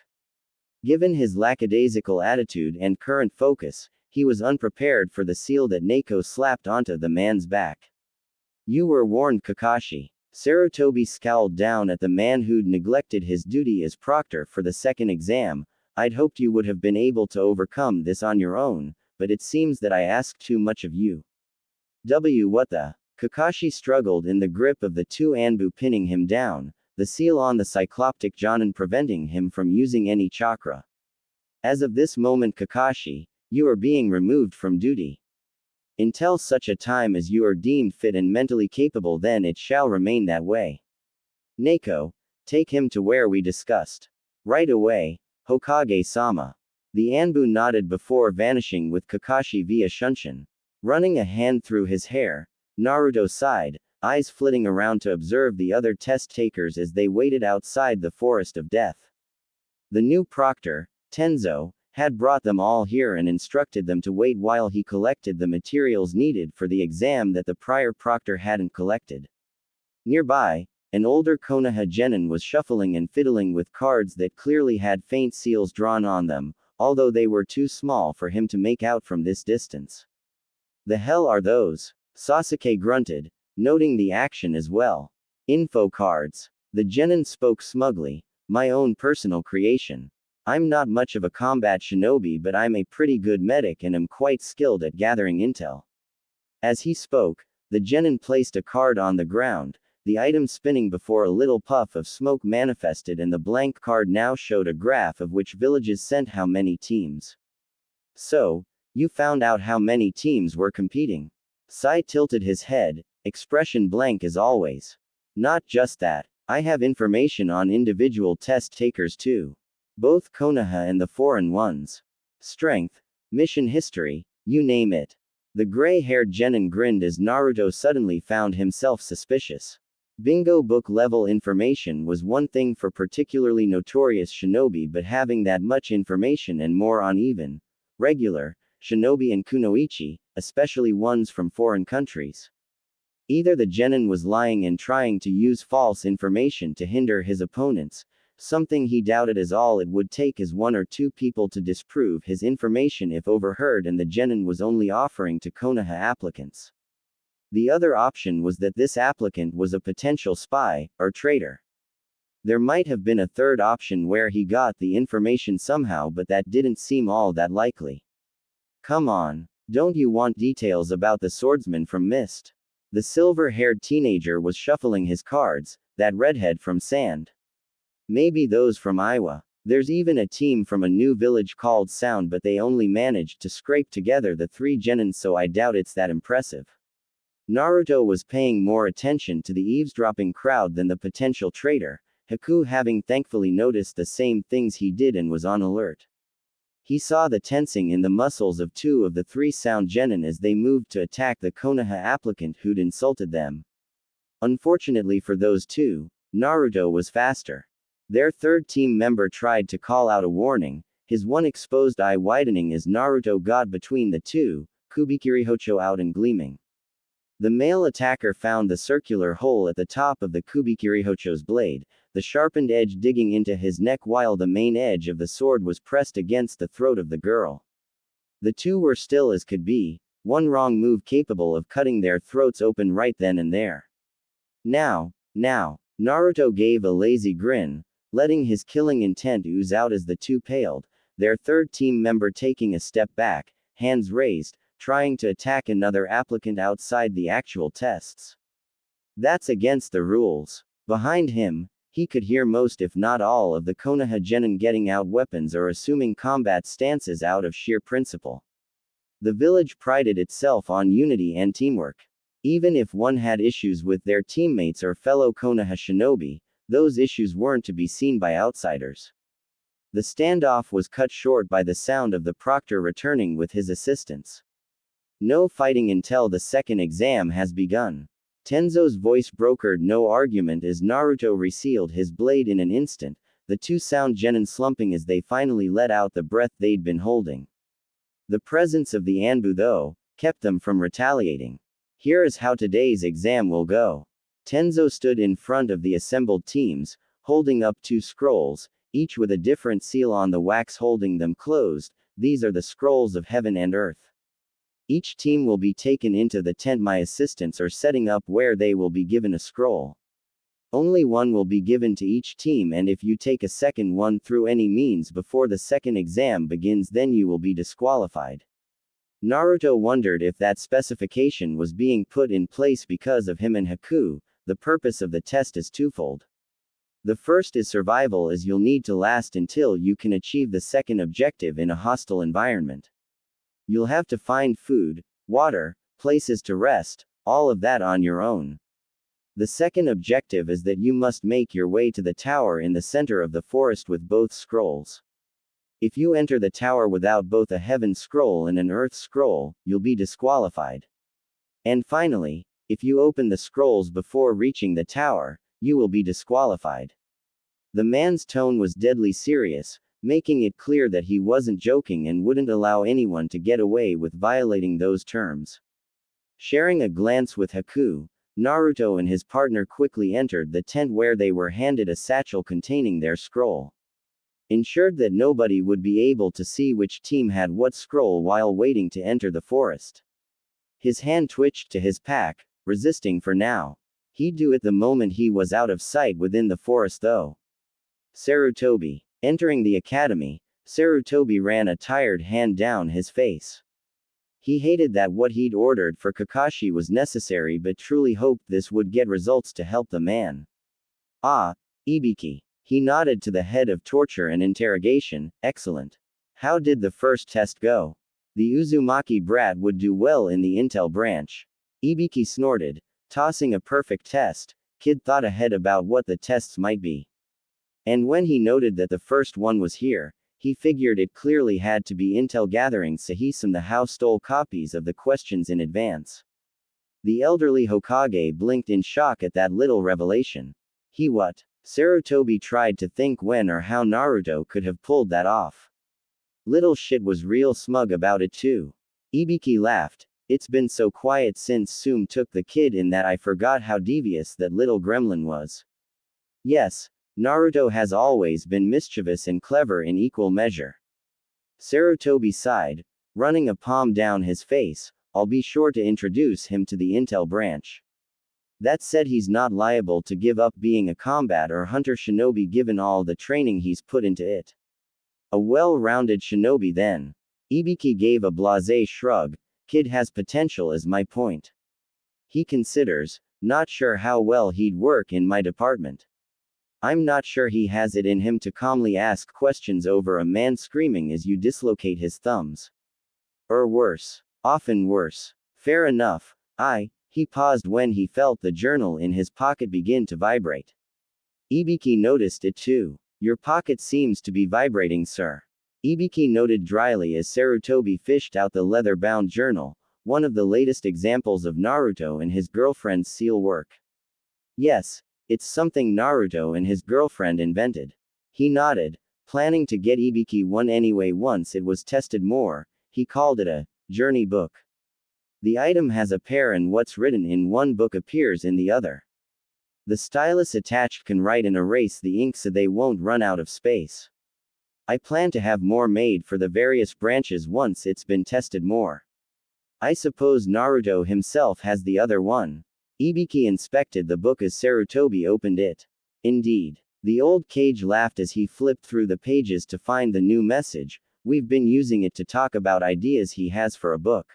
Given his lackadaisical attitude and current focus, he was unprepared for the seal that Neko slapped onto the man's back. You were warned, Kakashi. Sarutobi scowled down at the man who'd neglected his duty as proctor for the second exam. I'd hoped you would have been able to overcome this on your own, but it seems that I asked too much of you. What the? Kakashi struggled in the grip of the two Anbu pinning him down, the seal on the cycloptic Jonin preventing him from using any chakra. As of this moment, Kakashi, you are being removed from duty. Until such a time as you are deemed fit and mentally capable, then it shall remain that way. Neko, take him to where we discussed. Right away, Hokage-sama. The Anbu nodded before vanishing with Kakashi via Shunshin. Running a hand through his hair, Naruto sighed, eyes flitting around to observe the other test takers as they waited outside the forest of death. The new proctor, Tenzo, had brought them all here and instructed them to wait while he collected the materials needed for the exam that the prior proctor hadn't collected. Nearby, an older Konoha genin was shuffling and fiddling with cards that clearly had faint seals drawn on them, although they were too small for him to make out from this distance. The hell are those? Sasuke grunted, noting the action as well. Info cards. The genin spoke smugly. My own personal creation. I'm not much of a combat shinobi, but I'm a pretty good medic and am quite skilled at gathering intel. As he spoke, the genin placed a card on the ground, the item spinning before a little puff of smoke manifested, and the blank card now showed a graph of which villages sent how many teams. So, you found out how many teams were competing? Sai tilted his head, expression blank as always. Not just that, I have information on individual test takers too. Both Konoha and the foreign ones. Strength, mission history, you name it. The gray-haired genin grinned as Naruto suddenly found himself suspicious. Bingo book level information was one thing for particularly notorious shinobi, but having that much information and more on even regular shinobi and kunoichi, especially ones from foreign countries. Either the genin was lying and trying to use false information to hinder his opponents, something he doubted, as all it would take is one or two people to disprove his information if overheard, and the genin was only offering to Konoha applicants. The other option was that this applicant was a potential spy, or traitor. There might have been a third option where he got the information somehow, but that didn't seem all that likely. Come on, don't you want details about the swordsman from Mist? The silver-haired teenager was shuffling his cards, that redhead from Sand. Maybe those from Iowa. There's even a team from a new village called Sound, but they only managed to scrape together the 3 genins, so I doubt it's that impressive. Naruto was paying more attention to the eavesdropping crowd than the potential traitor, Haku having thankfully noticed the same things he did and was on alert. He saw the tensing in the muscles of 2 of the 3 Sound genin as they moved to attack the Konoha applicant who'd insulted them. Unfortunately for those 2, Naruto was faster. Their third team member tried to call out a warning, his one exposed eye widening as Naruto got between the 2, Kubikirihocho out and gleaming. The male attacker found the circular hole at the top of the Kubikirihocho's blade, the sharpened edge digging into his neck while the main edge of the sword was pressed against the throat of the girl. The 2 were still as could be, one wrong move capable of cutting their throats open right then and there. Now, Naruto gave a lazy grin, letting his killing intent ooze out as the 2 paled, their third team member taking a step back, hands raised, trying to attack another applicant outside the actual tests. That's against the rules. Behind him, he could hear most if not all of the Konoha genin getting out weapons or assuming combat stances out of sheer principle. The village prided itself on unity and teamwork. Even if one had issues with their teammates or fellow Konoha shinobi, those issues weren't to be seen by outsiders. The standoff was cut short by the sound of the proctor returning with his assistants. No fighting until the second exam has begun. Tenzo's voice brokered no argument as Naruto resealed his blade in an instant, the 2 Sound genin slumping as they finally let out the breath they'd been holding. The presence of the Anbu, though, kept them from retaliating. Here is how today's exam will go. Tenzo stood in front of the assembled teams, holding up 2 scrolls, each with a different seal on the wax holding them closed. These are the scrolls of heaven and earth. Each team will be taken into the tent. My assistants are setting up where they will be given a scroll. Only one will be given to each team, and if you take a second one through any means before the second exam begins, then you will be disqualified. Naruto wondered if that specification was being put in place because of him and Haku. The purpose of the test is twofold. The first is survival, as you'll need to last until you can achieve the second objective in a hostile environment. You'll have to find food, water, places to rest, all of that on your own. The second objective is that you must make your way to the tower in the center of the forest with both scrolls. If you enter the tower without both a heaven scroll and an earth scroll, you'll be disqualified. And finally, if you open the scrolls before reaching the tower, you will be disqualified. The man's tone was deadly serious, making it clear that he wasn't joking and wouldn't allow anyone to get away with violating those terms. Sharing a glance with Haku, Naruto and his partner quickly entered the tent where they were handed a satchel containing their scroll. Ensured that nobody would be able to see which team had what scroll while waiting to enter the forest. His hand twitched to his pack, resisting for now. He'd do it the moment he was out of sight within the forest though. Sarutobi. Entering the academy, Sarutobi ran a tired hand down his face. He hated that what he'd ordered for Kakashi was necessary but truly hoped this would get results to help the man. Ah, Ibiki. He nodded to the head of torture and interrogation. Excellent. How did the first test go? The Uzumaki brat would do well in the intel branch. Ibiki snorted, tossing a perfect test. Kid thought ahead about what the tests might be. And when he noted that the first one was here, he figured it clearly had to be intel gathering, so the house stole copies of the questions in advance. The elderly Hokage blinked in shock at that little revelation. He what? Sarutobi tried to think when or how Naruto could have pulled that off. Little shit was real smug about it too. Ibiki laughed. It's been so quiet since Sum took the kid in that I forgot how devious that little gremlin was. Yes, Naruto has always been mischievous and clever in equal measure. Sarutobi sighed, running a palm down his face. I'll be sure to introduce him to the intel branch. That said, he's not liable to give up being a combat or hunter shinobi given all the training he's put into it. A well-rounded shinobi then. Ibiki gave a blasé shrug. Kid has potential is my point. He considers, not sure how well he'd work in my department. I'm not sure he has it in him to calmly ask questions over a man screaming as you dislocate his thumbs. Or worse. Often worse. Fair enough. He paused when he felt the journal in his pocket begin to vibrate. Ibiki noticed it too. Your pocket seems to be vibrating, sir. Ibiki noted dryly as Sarutobi fished out the leather-bound journal, one of the latest examples of Naruto and his girlfriend's seal work. Yes, it's something Naruto and his girlfriend invented. He nodded, planning to get Ibiki one anyway once it was tested more. He called it a journey book. The item has a pair and what's written in one book appears in the other. The stylus attached can write and erase the ink so they won't run out of space. I plan to have more made for the various branches once it's been tested more. I suppose Naruto himself has the other one. Ibiki inspected the book as Sarutobi opened it. Indeed. The old Kage laughed as he flipped through the pages to find the new message. We've been using it to talk about ideas he has for a book.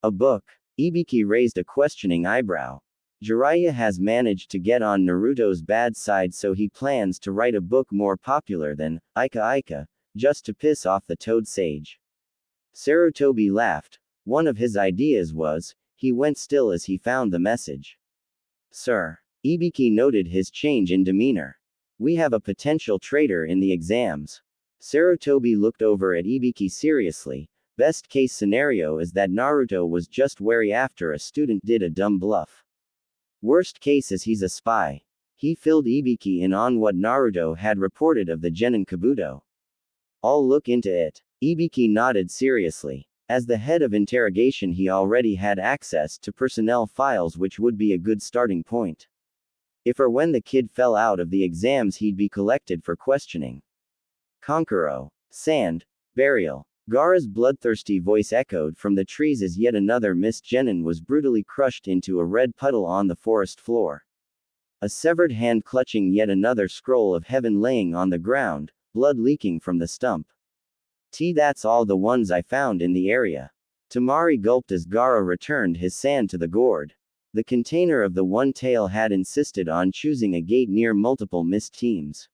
A book? Ibiki raised a questioning eyebrow. Jiraiya has managed to get on Naruto's bad side, so he plans to write a book more popular than Ika Ika, just to piss off the Toad Sage. Sarutobi laughed. One of his ideas was, he went still as he found the message. Sir. Ibiki noted his change in demeanor. We have a potential traitor in the exams. Sarutobi looked over at Ibiki seriously. Best case scenario is that Naruto was just wary after a student did a dumb bluff. Worst case is he's a spy. He filled Ibiki in on what Naruto had reported of the Genin Kabuto. I'll look into it. Ibiki nodded seriously. As the head of interrogation, he already had access to personnel files, which would be a good starting point. If or when the kid fell out of the exams, he'd be collected for questioning. Konkuro. Sand. Burial. Gaara's bloodthirsty voice echoed from the trees as yet another missed genin was brutally crushed into a red puddle on the forest floor. A severed hand clutching yet another scroll of heaven laying on the ground, blood leaking from the stump. That's all the ones I found in the area. Tamari gulped as Gaara returned his sand to the gourd. The container of the one tail had insisted on choosing a gate near multiple missed teams.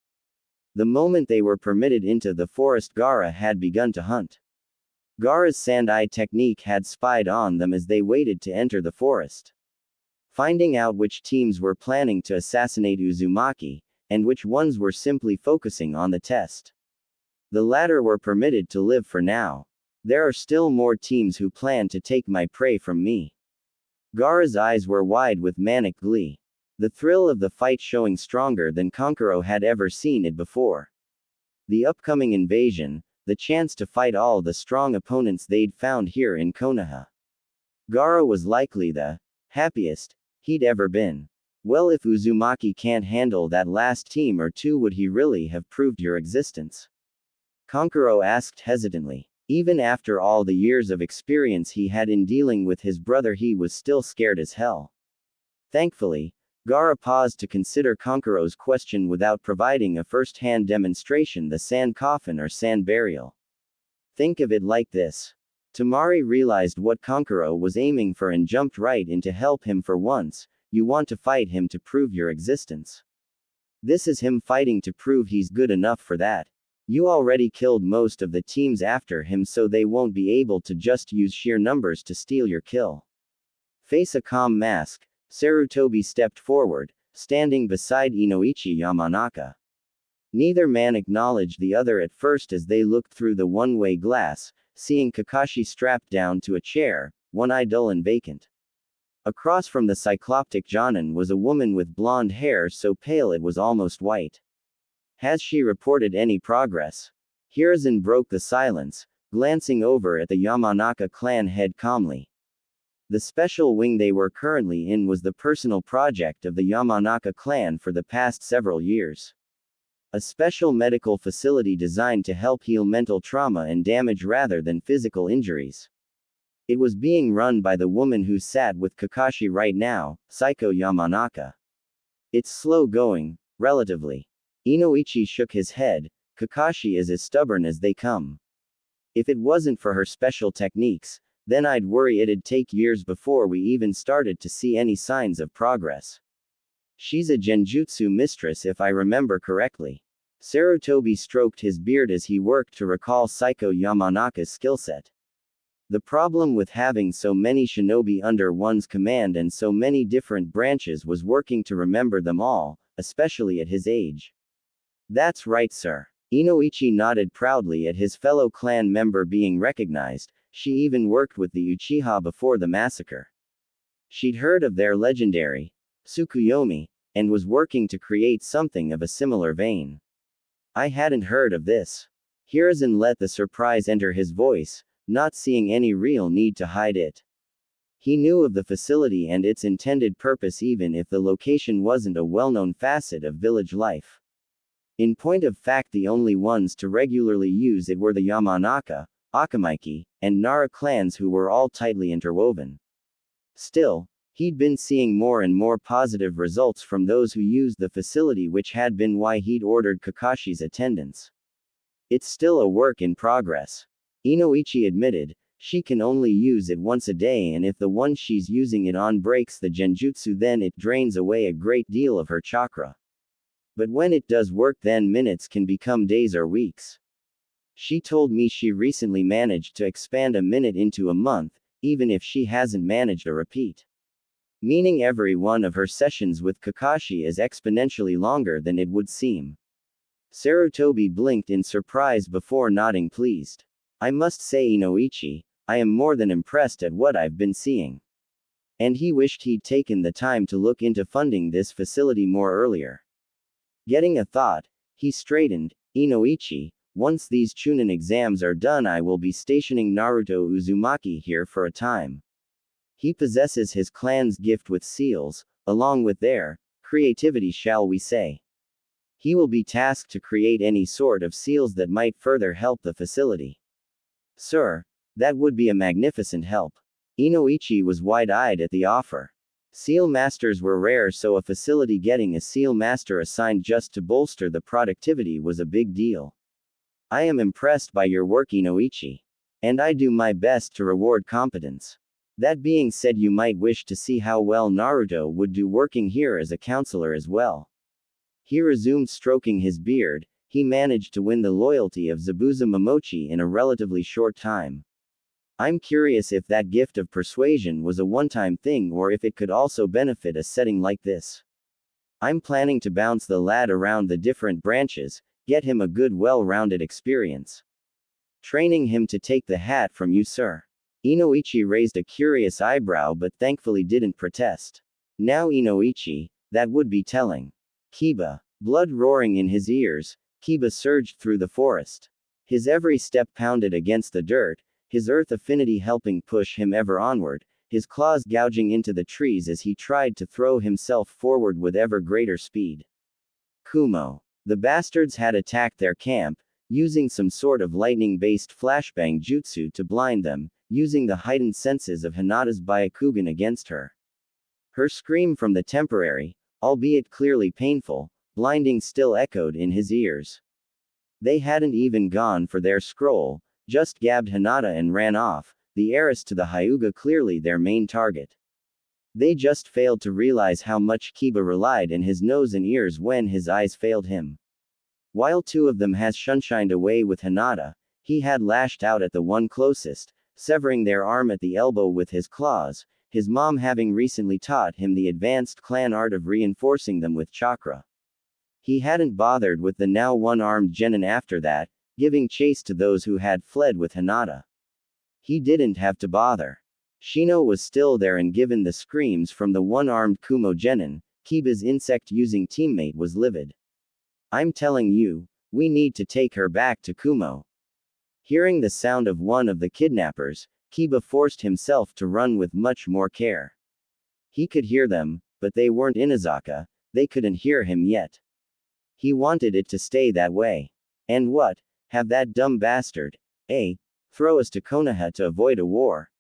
The moment they were permitted into the forest, Gaara had begun to hunt. Gaara's sand-eye technique had spied on them as they waited to enter the forest. Finding out which teams were planning to assassinate Uzumaki, and which ones were simply focusing on the test. The latter were permitted to live for now. There are still more teams who plan to take my prey from me. Gaara's eyes were wide with manic glee. The thrill of the fight showing stronger than Konkuro had ever seen it before. The upcoming invasion, the chance to fight all the strong opponents they'd found here in Konoha. Gaara was likely the happiest he'd ever been. Well, if Uzumaki can't handle that last team or two, would he really have proved your existence? Konkuro asked hesitantly. Even after all the years of experience he had in dealing with his brother, he was still scared as hell. Thankfully, Gaara paused to consider Konkuro's question without providing a first-hand demonstration: the sand coffin or sand burial. Think of it like this. Tamari realized what Konkuro was aiming for and jumped right in to help him. For once, you want to fight him to prove your existence. This is him fighting to prove he's good enough for that. You already killed most of the teams after him, so they won't be able to just use sheer numbers to steal your kill. Face a calm mask, Sarutobi stepped forward, standing beside Inoichi Yamanaka. Neither man acknowledged the other at first as they looked through the one-way glass, seeing Kakashi strapped down to a chair, one eye dull and vacant. Across from the cycloptic Jonin was a woman with blonde hair so pale it was almost white. Has she reported any progress? Hiruzen broke the silence, glancing over at the Yamanaka clan head calmly. The special wing they were currently in was the personal project of the Yamanaka clan for the past several years. A special medical facility designed to help heal mental trauma and damage rather than physical injuries. It was being run by the woman who sat with Kakashi right now, Psycho Yamanaka. It's slow going, relatively. Inoichi shook his head. Kakashi is as stubborn as they come. If it wasn't for her special techniques, then I'd worry it'd take years before we even started to see any signs of progress. She's a genjutsu mistress if I remember correctly. Sarutobi stroked his beard as he worked to recall Psycho Yamanaka's skillset. The problem with having so many shinobi under one's command and so many different branches was working to remember them all, especially at his age. That's right, sir. Inoichi nodded proudly at his fellow clan member being recognized. She even worked with the Uchiha before the massacre. She'd heard of their legendary Tsukuyomi, and was working to create something of a similar vein. I hadn't heard of this. Hiruzen let the surprise enter his voice, not seeing any real need to hide it. He knew of the facility and its intended purpose even if the location wasn't a well-known facet of village life. In point of fact, the only ones to regularly use it were the Yamanaka, Akamaiki, and Nara clans, who were all tightly interwoven. Still, he'd been seeing more and more positive results from those who used the facility, which had been why he'd ordered Kakashi's attendance. It's still a work in progress. Inoichi admitted. She can only use it once a day, and if the one she's using it on breaks the genjutsu, then it drains away a great deal of her chakra. But when it does work, then minutes can become days or weeks. She told me she recently managed to expand a minute into a month, even if she hasn't managed a repeat. Meaning every one of her sessions with Kakashi is exponentially longer than it would seem. Sarutobi blinked in surprise before nodding pleased. I must say, Inoichi, I am more than impressed at what I've been seeing. And he wished he'd taken the time to look into funding this facility more earlier. Getting a thought, he straightened. Inoichi, once these Chunin exams are done, I will be stationing Naruto Uzumaki here for a time. He possesses his clan's gift with seals, along with their creativity, shall we say. He will be tasked to create any sort of seals that might further help the facility. Sir, that would be a magnificent help. Inoichi was wide-eyed at the offer. Seal masters were rare, so a facility getting a seal master assigned just to bolster the productivity was a big deal. I am impressed by your work, Inoichi. And I do my best to reward competence. That being said, you might wish to see how well Naruto would do working here as a counselor as well. He resumed, stroking his beard. He managed to win the loyalty of Zabuza Momochi in a relatively short time. I'm curious if that gift of persuasion was a one-time thing or if it could also benefit a setting like this. I'm planning to bounce the lad around the different branches, get him a good well-rounded experience. Training him to take the hat from you, sir. Inoichi raised a curious eyebrow but thankfully didn't protest. Now Inoichi, that would be telling. Kiba. Blood roaring in his ears, Kiba surged through the forest. His every step pounded against the dirt, his earth affinity helping push him ever onward, his claws gouging into the trees as he tried to throw himself forward with ever greater speed. Kumo. The bastards had attacked their camp, using some sort of lightning-based flashbang jutsu to blind them, using the heightened senses of Hinata's Byakugan against her. Her scream from the temporary albeit clearly painful, blinding still echoed in his ears. They hadn't even gone for their scroll, just gabbed Hinata and ran off, the heiress to the Hyuga clearly their main target. They just failed to realize how much Kiba relied on his nose and ears when his eyes failed him. While two of them has shunshined away with Hinata, he had lashed out at the one closest, severing their arm at the elbow with his claws, his mom having recently taught him the advanced clan art of reinforcing them with chakra. He hadn't bothered with the now one-armed genin after that, giving chase to those who had fled with Hinata. He didn't have to bother. Shino was still there, and given the screams from the one-armed Kumo genin, Kiba's insect-using teammate was livid. I'm telling you, we need to take her back to Kumo. Hearing the sound of one of the kidnappers, Kiba forced himself to run with much more care. He could hear them, but they weren't Inazaka, they couldn't hear him yet. He wanted it to stay that way. And what? Have that dumb bastard, throw us to Konoha to avoid a war.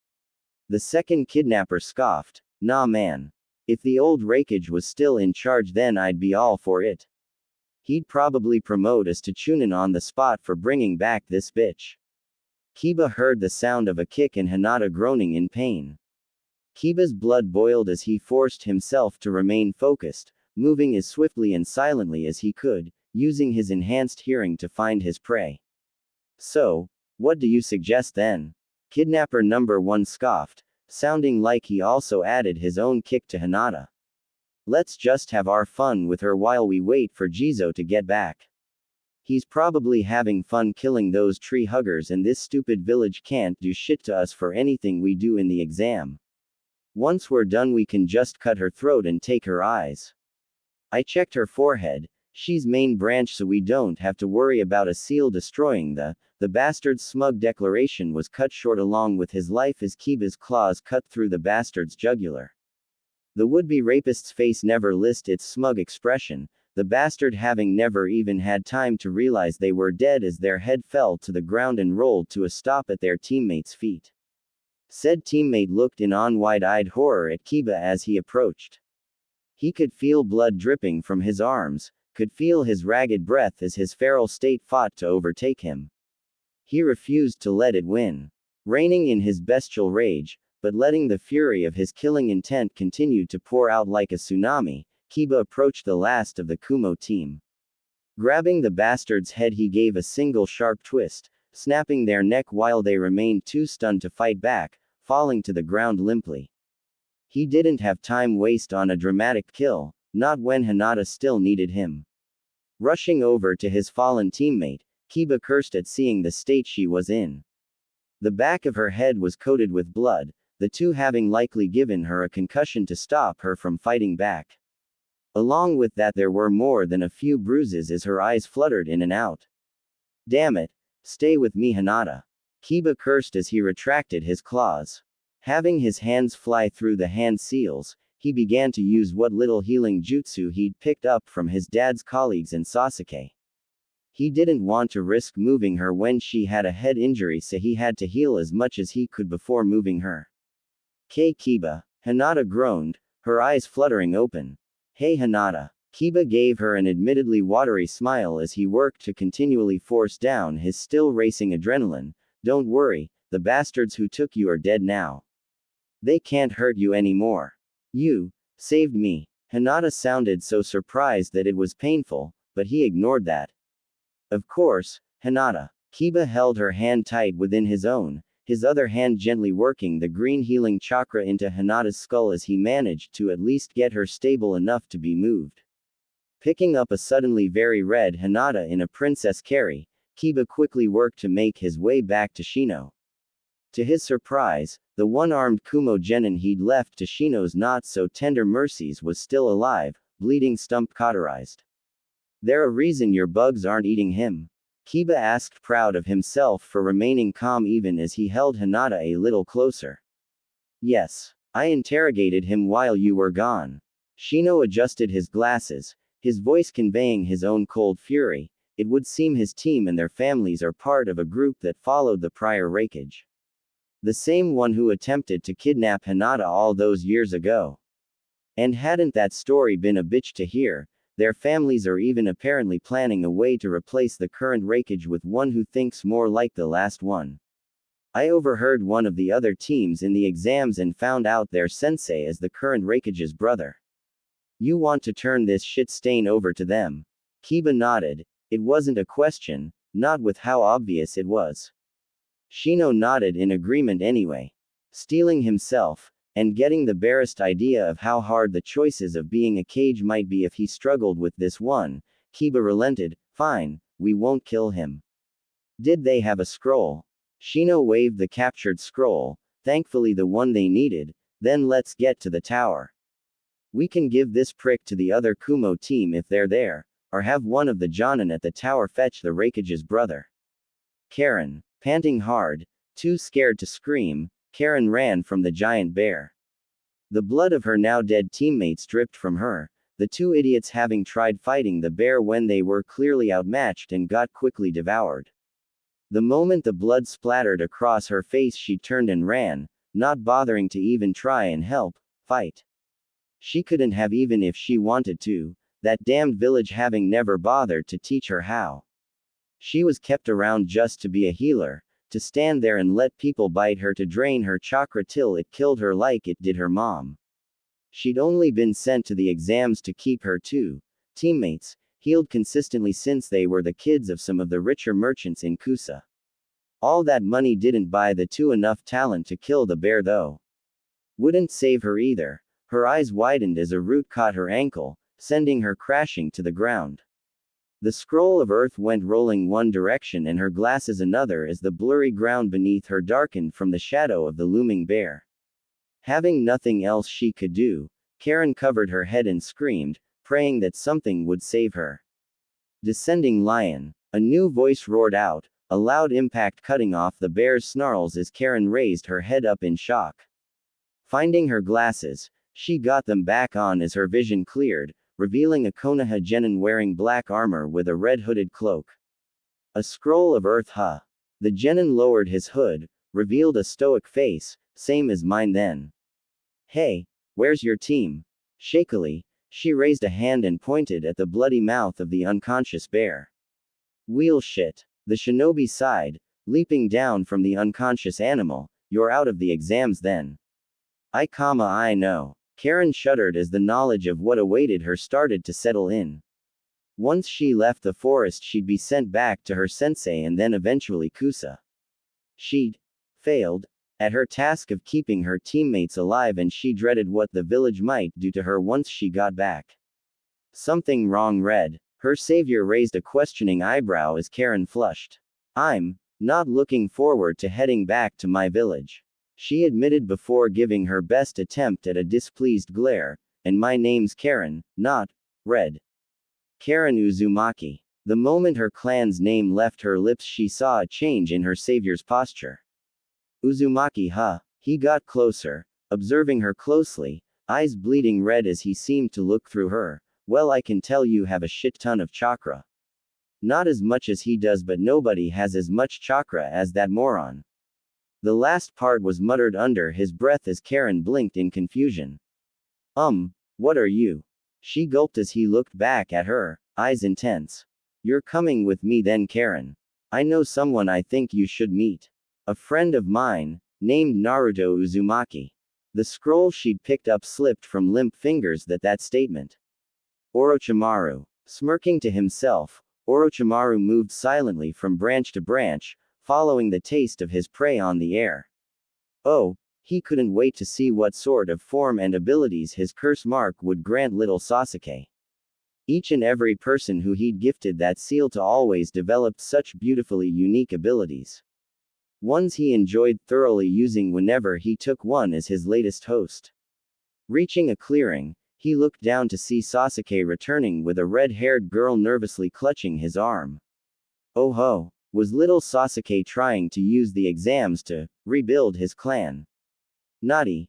The second kidnapper scoffed, nah man. If the old Raikage was still in charge, then I'd be all for it. He'd probably promote us to Chunin on the spot for bringing back this bitch. Kiba heard the sound of a kick and Hinata groaning in pain. Kiba's blood boiled as he forced himself to remain focused, moving as swiftly and silently as he could, using his enhanced hearing to find his prey. So, what do you suggest then? Kidnapper number 1 scoffed, sounding like he also added his own kick to Hinata. Let's just have our fun with her while we wait for Jizo to get back. He's probably having fun killing those tree huggers, and this stupid village can't do shit to us for anything we do in the exam. Once we're done, we can just cut her throat and take her eyes. I checked her forehead, she's main branch, so we don't have to worry about a seal destroying the bastard's smug declaration was cut short along with his life as Kiba's claws cut through the bastard's jugular. The would-be rapist's face never lost its smug expression, the bastard having never even had time to realize they were dead as their head fell to the ground and rolled to a stop at their teammate's feet. Said teammate looked in on wide-eyed horror at Kiba as he approached. He could feel blood dripping from his arms, could feel his ragged breath as his feral state fought to overtake him. He refused to let it win. Reigning in his bestial rage, but letting the fury of his killing intent continue to pour out like a tsunami, Kiba approached the last of the Kumo team. Grabbing the bastard's head, he gave a single sharp twist, snapping their neck while they remained too stunned to fight back, falling to the ground limply. He didn't have time waste on a dramatic kill, not when Hinata still needed him. Rushing over to his fallen teammate, Kiba cursed at seeing the state she was in. The back of her head was coated with blood, the two having likely given her a concussion to stop her from fighting back. Along with that, there were more than a few bruises as her eyes fluttered in and out. Damn it! Stay with me, Hinata. Kiba cursed as he retracted his claws. Having his hands fly through the hand seals, he began to use what little healing jutsu he'd picked up from his dad's colleagues and Sasuke. He didn't want to risk moving her when she had a head injury, so he had to heal as much as he could before moving her. Kiba, Hinata groaned, her eyes fluttering open. Hey Hinata. Kiba gave her an admittedly watery smile as he worked to continually force down his still racing adrenaline. Don't worry, the bastards who took you are dead now. They can't hurt you anymore. You saved me. Hinata sounded so surprised that it was painful, but he ignored that. Of course, Hinata. Kiba held her hand tight within his own, his other hand gently working the green healing chakra into Hinata's skull as he managed to at least get her stable enough to be moved. Picking up a suddenly very red Hinata in a princess carry, Kiba quickly worked to make his way back to Shino. To his surprise, the one-armed Kumo genin he'd left to Shino's not-so-tender mercies was still alive, bleeding stump cauterized. There a reason your bugs aren't eating him? Kiba asked, proud of himself for remaining calm even as he held Hinata a little closer. Yes. I interrogated him while you were gone. Shino adjusted his glasses, his voice conveying his own cold fury. It would seem his team and their families are part of a group that followed the prior Raikage. The same one who attempted to kidnap Hinata all those years ago. And hadn't that story been a bitch to hear, their families are even apparently planning a way to replace the current Raikage with one who thinks more like the last one. I overheard one of the other teams in the exams and found out their sensei is the current Raikage's brother. You want to turn this shit stain over to them? Kiba nodded. It wasn't a question, not with how obvious it was. Shino nodded in agreement anyway. Stealing himself, and getting the barest idea of how hard the choices of being a Kage might be if he struggled with this one, Kiba relented. Fine, we won't kill him. Did they have a scroll? Shino waved the captured scroll, thankfully the one they needed. Then let's get to the tower. We can give this prick to the other Kumo team if they're there, or have one of the Jonin at the tower fetch the Raikage's brother. Karen, panting hard, too scared to scream, Karen ran from the giant bear. The blood of her now dead teammates dripped from her, the two idiots having tried fighting the bear when they were clearly outmatched and got quickly devoured. The moment the blood splattered across her face, she turned and ran, not bothering to even try and fight. She couldn't have even if she wanted to, that damned village having never bothered to teach her how. She was kept around just to be a healer, to stand there and let people bite her to drain her chakra till it killed her like it did her mom. She'd only been sent to the exams to keep her teammates healed consistently since they were the kids of some of the richer merchants in Kusa. All that money didn't buy the two enough talent to kill the bear though. Wouldn't save her either. Her eyes widened as a root caught her ankle, sending her crashing to the ground. The scroll of earth went rolling one direction and her glasses another as the blurry ground beneath her darkened from the shadow of the looming bear. Having nothing else she could do, Karen covered her head and screamed, praying that something would save her. Descending lion. A new voice roared out, a loud impact cutting off the bear's snarls as Karen raised her head up in shock. Finding her glasses, she got them back on as her vision cleared, revealing a Konoha genin wearing black armor with a red hooded cloak. A scroll of earth, huh? The genin lowered his hood, revealed a stoic face, same as mine then. Hey, where's your team? Shakily, she raised a hand and pointed at the bloody mouth of the unconscious bear. Wheel shit. The shinobi sighed, leaping down from the unconscious animal. You're out of the exams then. I know. Karen shuddered as the knowledge of what awaited her started to settle in. Once she left the forest, she'd be sent back to her sensei and then eventually Kusa. She'd failed at her task of keeping her teammates alive, and she dreaded what the village might do to her once she got back. Something wrong, Red? Her savior raised a questioning eyebrow as Karen flushed. I'm not looking forward to heading back to my village, she admitted before giving her best attempt at a displeased glare. And my name's Karen, not Red. Karen Uzumaki. The moment her clan's name left her lips, she saw a change in her savior's posture. Uzumaki, huh? He got closer, observing her closely, eyes bleeding red as he seemed to look through her. Well, I can tell you have a shit ton of chakra. Not as much as he does, but nobody has as much chakra as that moron. The last part was muttered under his breath as Karen blinked in confusion. What are you? She gulped as he looked back at her, eyes intense. You're coming with me then, Karen. I know someone I think you should meet. A friend of mine, named Naruto Uzumaki. The scroll she'd picked up slipped from limp fingers at that statement. Orochimaru. Smirking to himself, Orochimaru moved silently from branch to branch, following the taste of his prey on the air. Oh, he couldn't wait to see what sort of form and abilities his curse mark would grant little Sasuke. Each and every person who he'd gifted that seal to always developed such beautifully unique abilities. Ones he enjoyed thoroughly using whenever he took one as his latest host. Reaching a clearing, he looked down to see Sasuke returning with a red-haired girl nervously clutching his arm. Oh ho, was little Sasuke trying to use the exams to rebuild his clan? Naughty.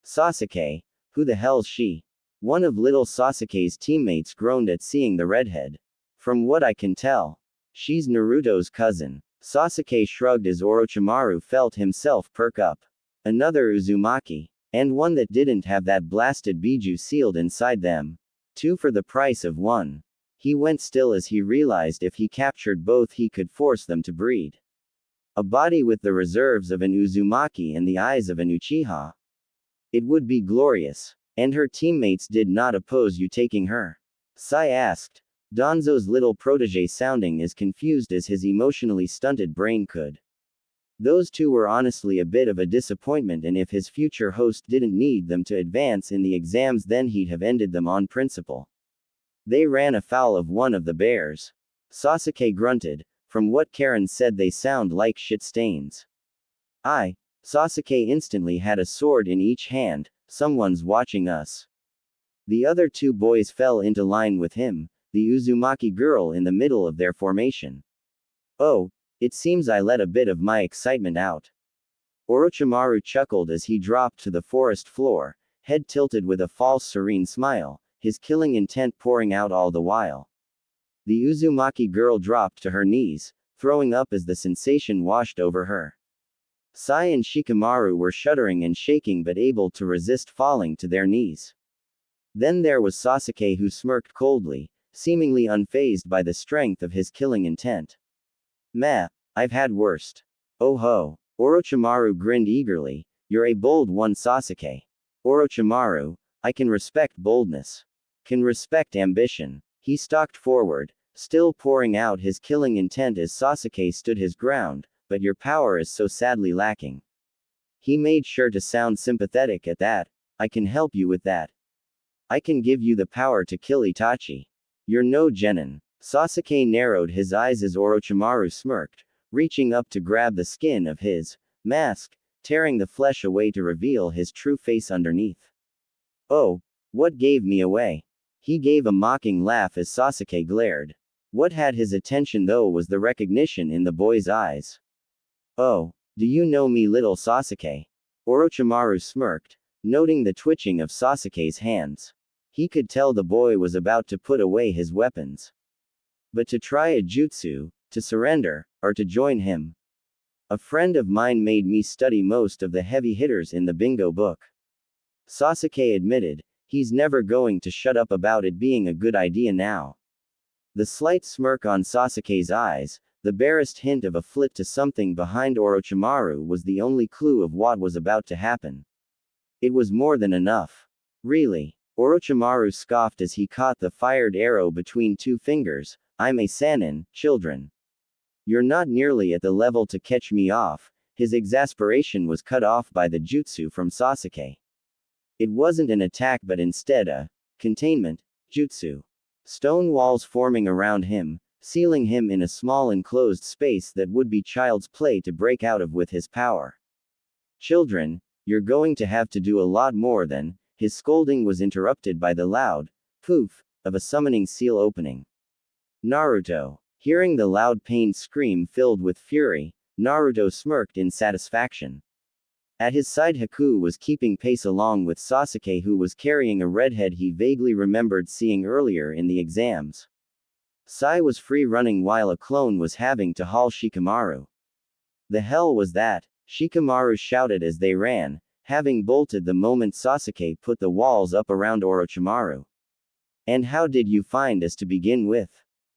Sasuke, who the hell's she? One of little Sasuke's teammates groaned at seeing the redhead. From what I can tell, she's Naruto's cousin. Sasuke shrugged as Orochimaru felt himself perk up. Another Uzumaki. And one that didn't have that blasted biju sealed inside them. Two for the price of one. He went still as he realized if he captured both he could force them to breed. A body with the reserves of an Uzumaki and the eyes of an Uchiha. It would be glorious. And her teammates did not oppose you taking her? Sai asked. Donzo's little protege sounding as confused as his emotionally stunted brain could. Those two were honestly a bit of a disappointment, and if his future host didn't need them to advance in the exams, then he'd have ended them on principle. They ran afoul of one of the bears. Sasuke grunted. From what Karen said, they sound like shit stains. Sasuke instantly had a sword in each hand. Someone's watching us. The other two boys fell into line with him, the Uzumaki girl in the middle of their formation. Oh, it seems I let a bit of my excitement out. Orochimaru chuckled as he dropped to the forest floor, head tilted with a false serene smile, his killing intent pouring out all the while. The Uzumaki girl dropped to her knees, throwing up as the sensation washed over her. Sai and Shikamaru were shuddering and shaking but able to resist falling to their knees. Then there was Sasuke, who smirked coldly, seemingly unfazed by the strength of his killing intent. Meh, I've had worst. Oh ho. Orochimaru grinned eagerly. You're a bold one, Sasuke. Orochimaru, I can respect boldness. Can respect ambition. He stalked forward, still pouring out his killing intent as Sasuke stood his ground, but your power is so sadly lacking. He made sure to sound sympathetic at that. I can help you with that. I can give you the power to kill Itachi. You're no genin. Sasuke narrowed his eyes as Orochimaru smirked, reaching up to grab the skin of his mask, tearing the flesh away to reveal his true face underneath. Oh, what gave me away? He gave a mocking laugh as Sasuke glared. What had his attention though was the recognition in the boy's eyes. Oh, do you know me, little Sasuke? Orochimaru smirked, noting the twitching of Sasuke's hands. He could tell the boy was about to put away his weapons. But to try a jutsu, to surrender, or to join him. A friend of mine made me study most of the heavy hitters in the bingo book. Sasuke admitted, he's never going to shut up about it being a good idea now. The slight smirk on Sasuke's eyes, the barest hint of a flit to something behind Orochimaru, was the only clue of what was about to happen. It was more than enough. Really? Orochimaru scoffed as he caught the fired arrow between two fingers. I'm a Sannin, children. You're not nearly at the level to catch me off. His exasperation was cut off by the jutsu from Sasuke. It wasn't an attack but instead a containment jutsu. Stone walls forming around him, sealing him in a small enclosed space that would be child's play to break out of with his power. Children, you're going to have to do a lot more than. His scolding was interrupted by the loud poof of a summoning seal opening. Naruto. Hearing the loud pained scream filled with fury, Naruto smirked in satisfaction. At his side, Haku was keeping pace along with Sasuke, who was carrying a redhead he vaguely remembered seeing earlier in the exams. Sai was free running while a clone was having to haul Shikamaru. The hell was that? Shikamaru shouted as they ran, having bolted the moment Sasuke put the walls up around Orochimaru. And how did you find us to begin with?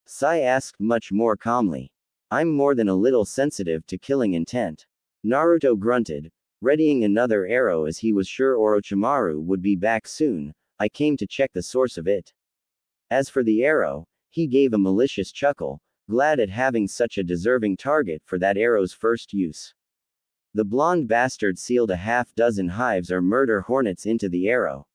Sai asked much more calmly. I'm more than a little sensitive to killing intent. Naruto grunted, readying another arrow as he was sure Orochimaru would be back soon. I came to check the source of it. As for the arrow, he gave a malicious chuckle, glad at having such a deserving target for that arrow's first use. The blonde bastard sealed a half-dozen hives or murder hornets into the arrow.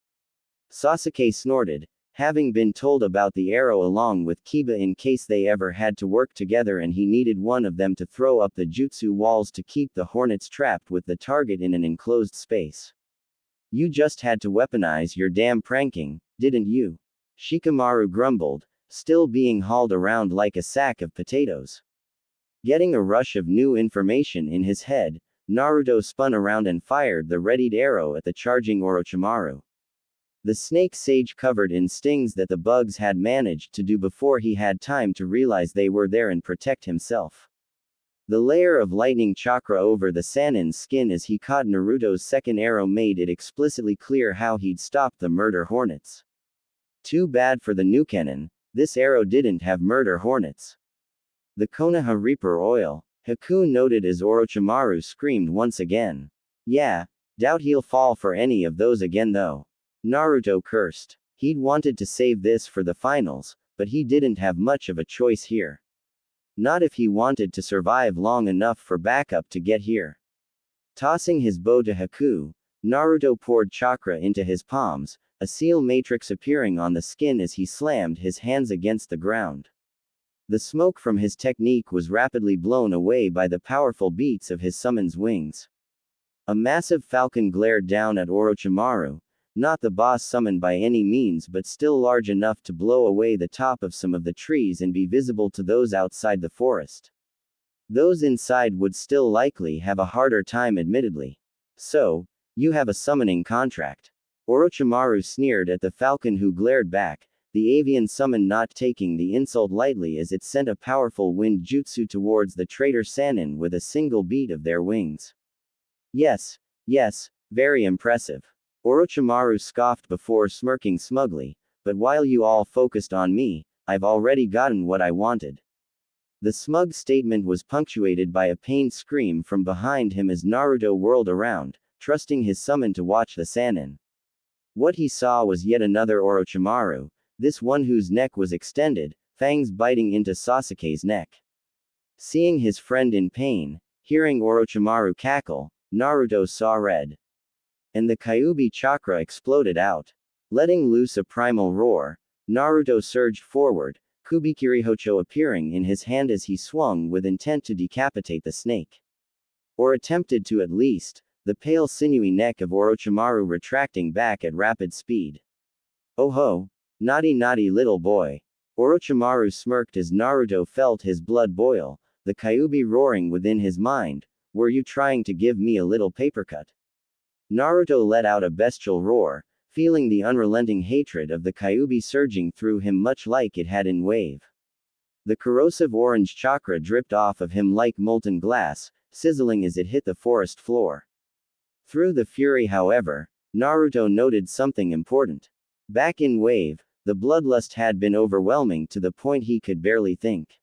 Sasuke snorted, having been told about the arrow along with Kiba in case they ever had to work together and he needed one of them to throw up the jutsu walls to keep the hornets trapped with the target in an enclosed space. You just had to weaponize your damn pranking, didn't you? Shikamaru grumbled, still being hauled around like a sack of potatoes. Getting a rush of new information in his head, Naruto spun around and fired the readied arrow at the charging Orochimaru. The snake sage covered in stings that the bugs had managed to do before he had time to realize they were there and protect himself. The layer of lightning chakra over the Sannin's skin as he caught Naruto's second arrow made it explicitly clear how he'd stopped the murder hornets. Too bad for the new Kennen, this arrow didn't have murder hornets. The Konoha Reaper oil, Haku noted as Orochimaru screamed once again. Yeah, doubt he'll fall for any of those again though. Naruto cursed. He'd wanted to save this for the finals, but he didn't have much of a choice here. Not if he wanted to survive long enough for backup to get here. Tossing his bow to Haku, Naruto poured chakra into his palms, a seal matrix appearing on the skin as he slammed his hands against the ground. The smoke from his technique was rapidly blown away by the powerful beats of his summon's wings. A massive falcon glared down at Orochimaru, not the boss summon by any means but still large enough to blow away the top of some of the trees and be visible to those outside the forest. Those inside would still likely have a harder time admittedly. So, you have a summoning contract. Orochimaru sneered at the falcon who glared back, the avian summon not taking the insult lightly as it sent a powerful wind jutsu towards the traitor Sannin with a single beat of their wings. Yes, very impressive. Orochimaru scoffed before smirking smugly, but while you all focused on me, I've already gotten what I wanted. The smug statement was punctuated by a pained scream from behind him as Naruto whirled around, trusting his summon to watch the Sannin. What he saw was yet another Orochimaru, this one whose neck was extended, fangs biting into Sasuke's neck. Seeing his friend in pain, hearing Orochimaru cackle, Naruto saw red. And the Kyuubi chakra exploded out. Letting loose a primal roar, Naruto surged forward, Kubikirihocho appearing in his hand as he swung with intent to decapitate the snake. Or attempted to at least, the pale sinewy neck of Orochimaru retracting back at rapid speed. Oh ho! Naughty little boy. Orochimaru smirked as Naruto felt his blood boil, the Kyuubi roaring within his mind, were you trying to give me a little papercut? Naruto let out a bestial roar, feeling the unrelenting hatred of the Kyuubi surging through him much like it had in Wave. The corrosive orange chakra dripped off of him like molten glass, sizzling as it hit the forest floor. Through the fury however, Naruto noted something important. Back in Wave, the bloodlust had been overwhelming to the point he could barely think.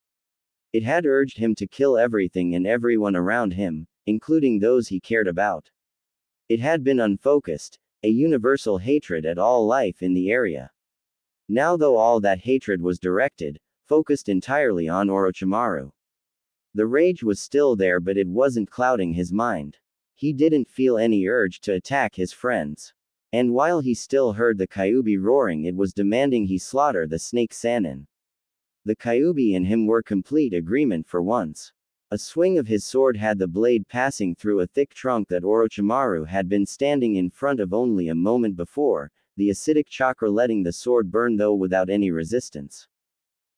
It had urged him to kill everything and everyone around him, including those he cared about. It had been unfocused, a universal hatred at all life in the area. Now though all that hatred was directed, focused entirely on Orochimaru. The rage was still there but it wasn't clouding his mind. He didn't feel any urge to attack his friends. And while he still heard the Kyuubi roaring it was demanding he slaughter the snake Sannin. The Kyuubi and him were complete agreement for once. A swing of his sword had the blade passing through a thick trunk that Orochimaru had been standing in front of only a moment before, the acidic chakra letting the sword burn though without any resistance.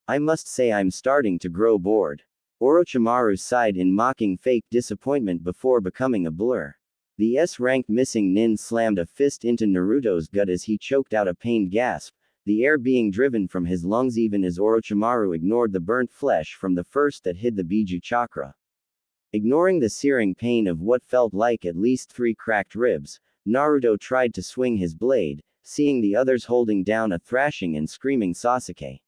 I must say I'm starting to grow bored. Orochimaru sighed in mocking fake disappointment before becoming a blur. The S-rank missing nin slammed a fist into Naruto's gut as he choked out a pained gasp, the air being driven from his lungs even as Orochimaru ignored the burnt flesh from the first that hid the Biju chakra. Ignoring the searing pain of what felt like at least 3 cracked ribs, Naruto tried to swing his blade, seeing the others holding down a thrashing and screaming Sasuke.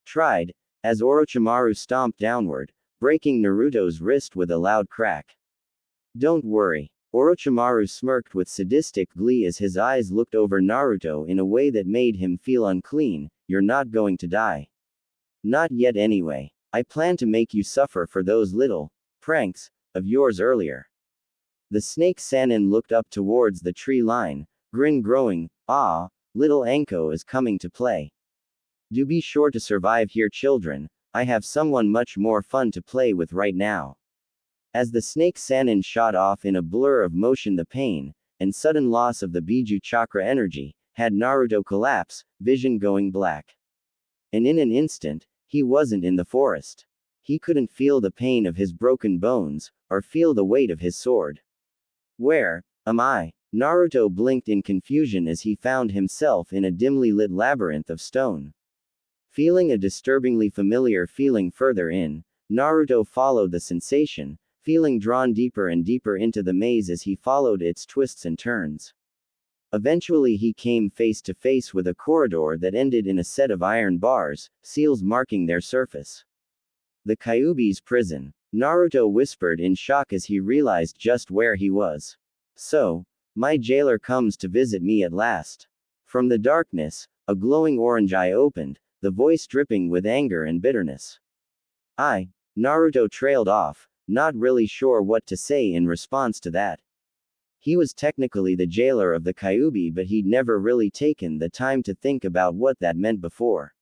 Tried, as Orochimaru stomped downward, breaking Naruto's wrist with a loud crack. Don't worry. Orochimaru smirked with sadistic glee as his eyes looked over Naruto in a way that made him feel unclean, you're not going to die. Not yet anyway. I plan to make you suffer for those little pranks of yours earlier. The snake Sannin looked up towards the tree line, grin growing, ah, little Anko is coming to play. Do be sure to survive here children, I have someone much more fun to play with right now. As the snake Sannin shot off in a blur of motion the pain, and sudden loss of the Biju chakra energy, had Naruto collapse, vision going black. And in an instant, he wasn't in the forest. He couldn't feel the pain of his broken bones, or feel the weight of his sword. Where am I? Naruto blinked in confusion as he found himself in a dimly lit labyrinth of stone. Feeling a disturbingly familiar feeling further in, Naruto followed the sensation, feeling drawn deeper and deeper into the maze as he followed its twists and turns. Eventually he came face to face with a corridor that ended in a set of iron bars, seals marking their surface. The Kyuubi's prison. Naruto whispered in shock as he realized just where he was. So, my jailer comes to visit me at last. From the darkness, a glowing orange eye opened, the voice dripping with anger and bitterness. Naruto trailed off, not really sure what to say in response to that. He was technically the jailer of the Kyuubi, but he'd never really taken the time to think about what that meant before.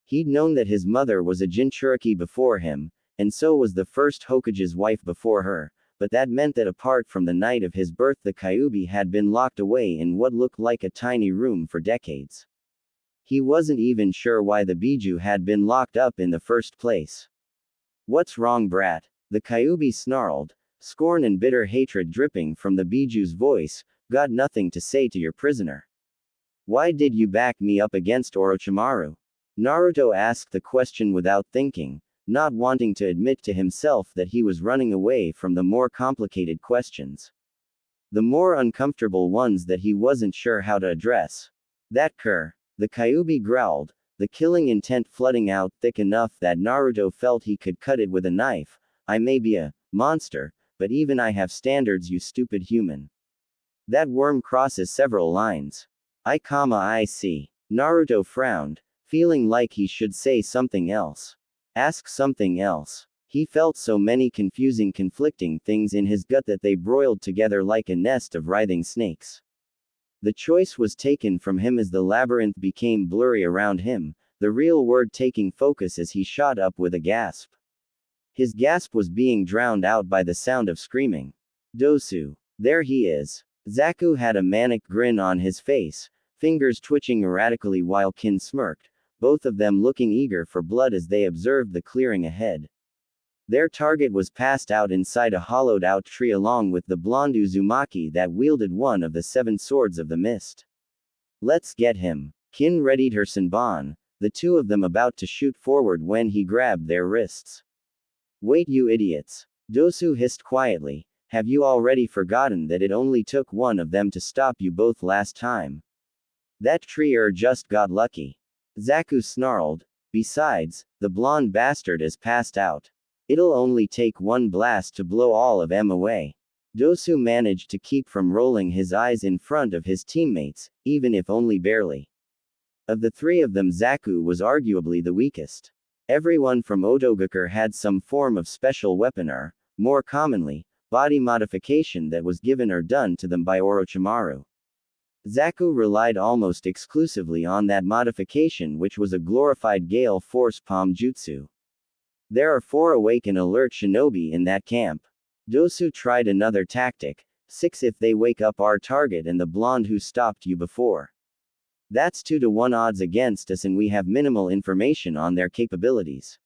He'd known that his mother was a Jinchuriki before him, and so was the first Hokage's wife before her, but that meant that apart from the night of his birth, the Kyuubi had been locked away in what looked like a tiny room for decades. He wasn't even sure why the Biju had been locked up in the first place. What's wrong, brat? The Kyuubi snarled, scorn and bitter hatred dripping from the Biju's voice. Got nothing to say to your prisoner. Why did you back me up against Orochimaru? Naruto asked the question without thinking, not wanting to admit to himself that he was running away from the more complicated questions. The more uncomfortable ones that he wasn't sure how to address. That cur. The Kyuubi growled, the killing intent flooding out thick enough that Naruto felt he could cut it with a knife. I may be a monster, but even I have standards, you stupid human. That worm crosses several lines. I see. Naruto frowned, feeling like he should say something else. Ask something else. He felt so many conflicting things in his gut that they broiled together like a nest of writhing snakes. The choice was taken from him as the labyrinth became blurry around him, the real word taking focus as he shot up with a gasp. His gasp was being drowned out by the sound of screaming. Dosu. There he is. Zaku had a manic grin on his face, fingers twitching erratically while Kin smirked, both of them looking eager for blood as they observed the clearing ahead. Their target was passed out inside a hollowed-out tree along with the blonde Uzumaki that wielded one of the 7 swords of the mist. Let's get him. Kin readied her Senbon, the two of them about to shoot forward when he grabbed their wrists. Wait, you idiots. Dosu hissed quietly, have you already forgotten that it only took one of them to stop you both last time? That tree just got lucky. Zaku snarled, besides, the blonde bastard is passed out. It'll only take one blast to blow all of them away. Dosu managed to keep from rolling his eyes in front of his teammates, even if only barely. Of the 3 of them, Zaku was arguably the weakest. Everyone from Otogakure had some form of special weapon or, more commonly, body modification that was given or done to them by Orochimaru. Zaku relied almost exclusively on that modification, which was a glorified Gale Force Palm Jutsu. There are 4 awake and alert shinobi in that camp. Dosu tried another tactic, 6 if they wake up our target and the blonde who stopped you before. That's 2 to 1 odds against us and we have minimal information on their capabilities.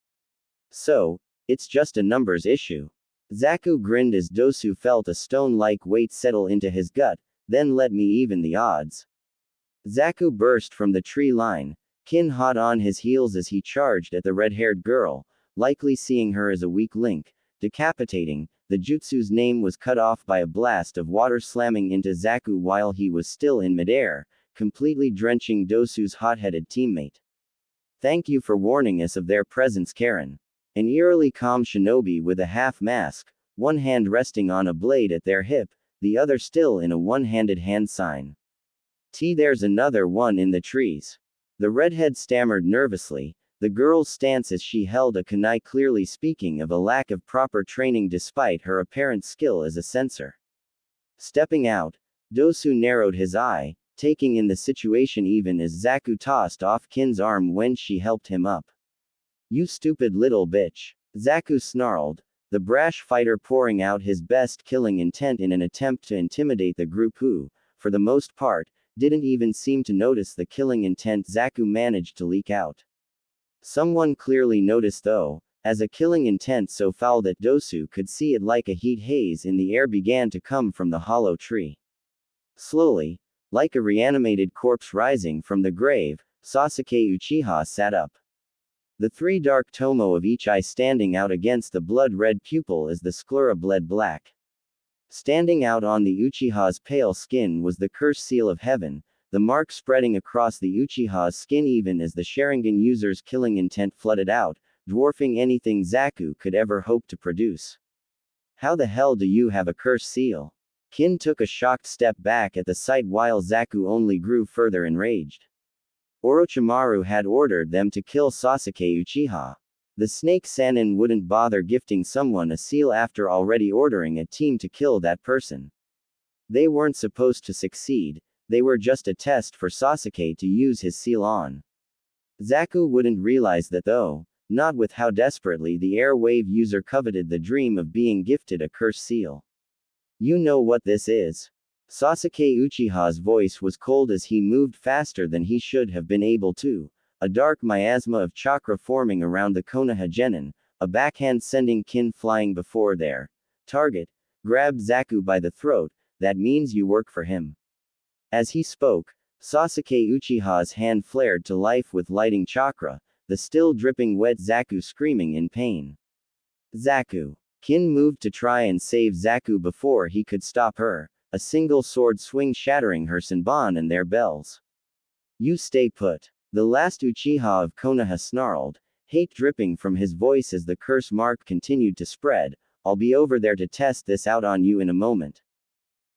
So, it's just a numbers issue. Zaku grinned as Dosu felt a stone-like weight settle into his gut, then let me even the odds. Zaku burst from the tree line, Kin hot on his heels as he charged at the red-haired girl, likely seeing her as a weak link, decapitating. The jutsu's name was cut off by a blast of water slamming into Zaku while he was still in midair, completely drenching Dosu's hot-headed teammate. Thank you for warning us of their presence, Karen. An eerily calm shinobi with a half-mask, one hand resting on a blade at their hip, the other still in a one-handed hand sign. There's another one in the trees. The redhead stammered nervously, the girl's stance as she held a kunai clearly speaking of a lack of proper training despite her apparent skill as a censor. Stepping out, Dosu narrowed his eye, taking in the situation even as Zaku tossed off Kin's arm when she helped him up. You stupid little bitch. Zaku snarled, the brash fighter pouring out his best killing intent in an attempt to intimidate the group who, for the most part, didn't even seem to notice the killing intent Zaku managed to leak out. Someone clearly noticed though, as a killing intent so foul that Dosu could see it like a heat haze in the air began to come from the hollow tree. Slowly, like a reanimated corpse rising from the grave, Sasuke Uchiha sat up. The three dark tomo of each eye standing out against the blood-red pupil as the sclera bled black. Standing out on the Uchiha's pale skin was the curse seal of heaven, the mark spreading across the Uchiha's skin even as the Sharingan user's killing intent flooded out, dwarfing anything Zaku could ever hope to produce. How the hell do you have a curse seal? Kin took a shocked step back at the sight while Zaku only grew further enraged. Orochimaru had ordered them to kill Sasuke Uchiha. The Snake Sannin wouldn't bother gifting someone a seal after already ordering a team to kill that person. They weren't supposed to succeed, they were just a test for Sasuke to use his seal on. Zaku wouldn't realize that though, not with how desperately the airwave user coveted the dream of being gifted a curse seal. You know what this is. Sasuke Uchiha's voice was cold as he moved faster than he should have been able to, a dark miasma of chakra forming around the Konoha Genin, a backhand sending Kin flying before their target, grabbed Zaku by the throat. That means you work for him. As he spoke, Sasuke Uchiha's hand flared to life with lighting chakra, the still dripping wet Zaku screaming in pain. Zaku. Kin moved to try and save Zaku before he could stop her, a single sword swing shattering her Senbon and their bells. You stay put. The last Uchiha of Konoha snarled, hate dripping from his voice as the curse mark continued to spread. I'll be over there to test this out on you in a moment.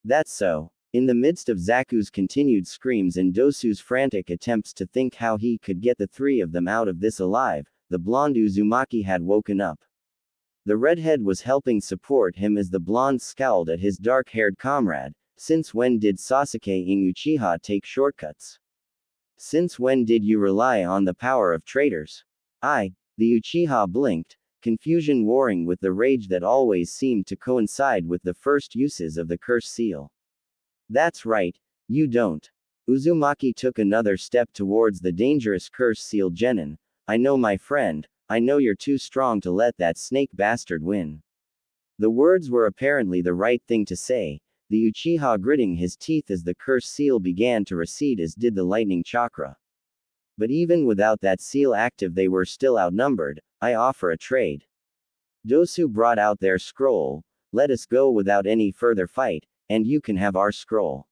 That's so. In the midst of Zaku's continued screams and Dosu's frantic attempts to think how he could get the three of them out of this alive, the blonde Uzumaki had woken up. The redhead was helping support him as the blonde scowled at his dark-haired comrade. Since when did Sasuke Ing Uchiha take shortcuts? Since when did you rely on the power of traitors? The Uchiha blinked, confusion warring with the rage that always seemed to coincide with the first uses of the curse seal. That's right, you don't. Uzumaki took another step towards the dangerous curse seal Genin. I know my friend, I know you're too strong to let that snake bastard win. The words were apparently the right thing to say, the Uchiha gritting his teeth as the curse seal began to recede as did the lightning chakra. But even without that seal active they were still outnumbered. I offer a trade. Dosu brought out their scroll. Let us go without any further fight, and you can have our scroll.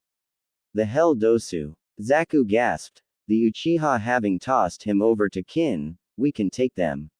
The hell Dosu? Zaku gasped. The Uchiha having tossed him over to Kin, we can take them.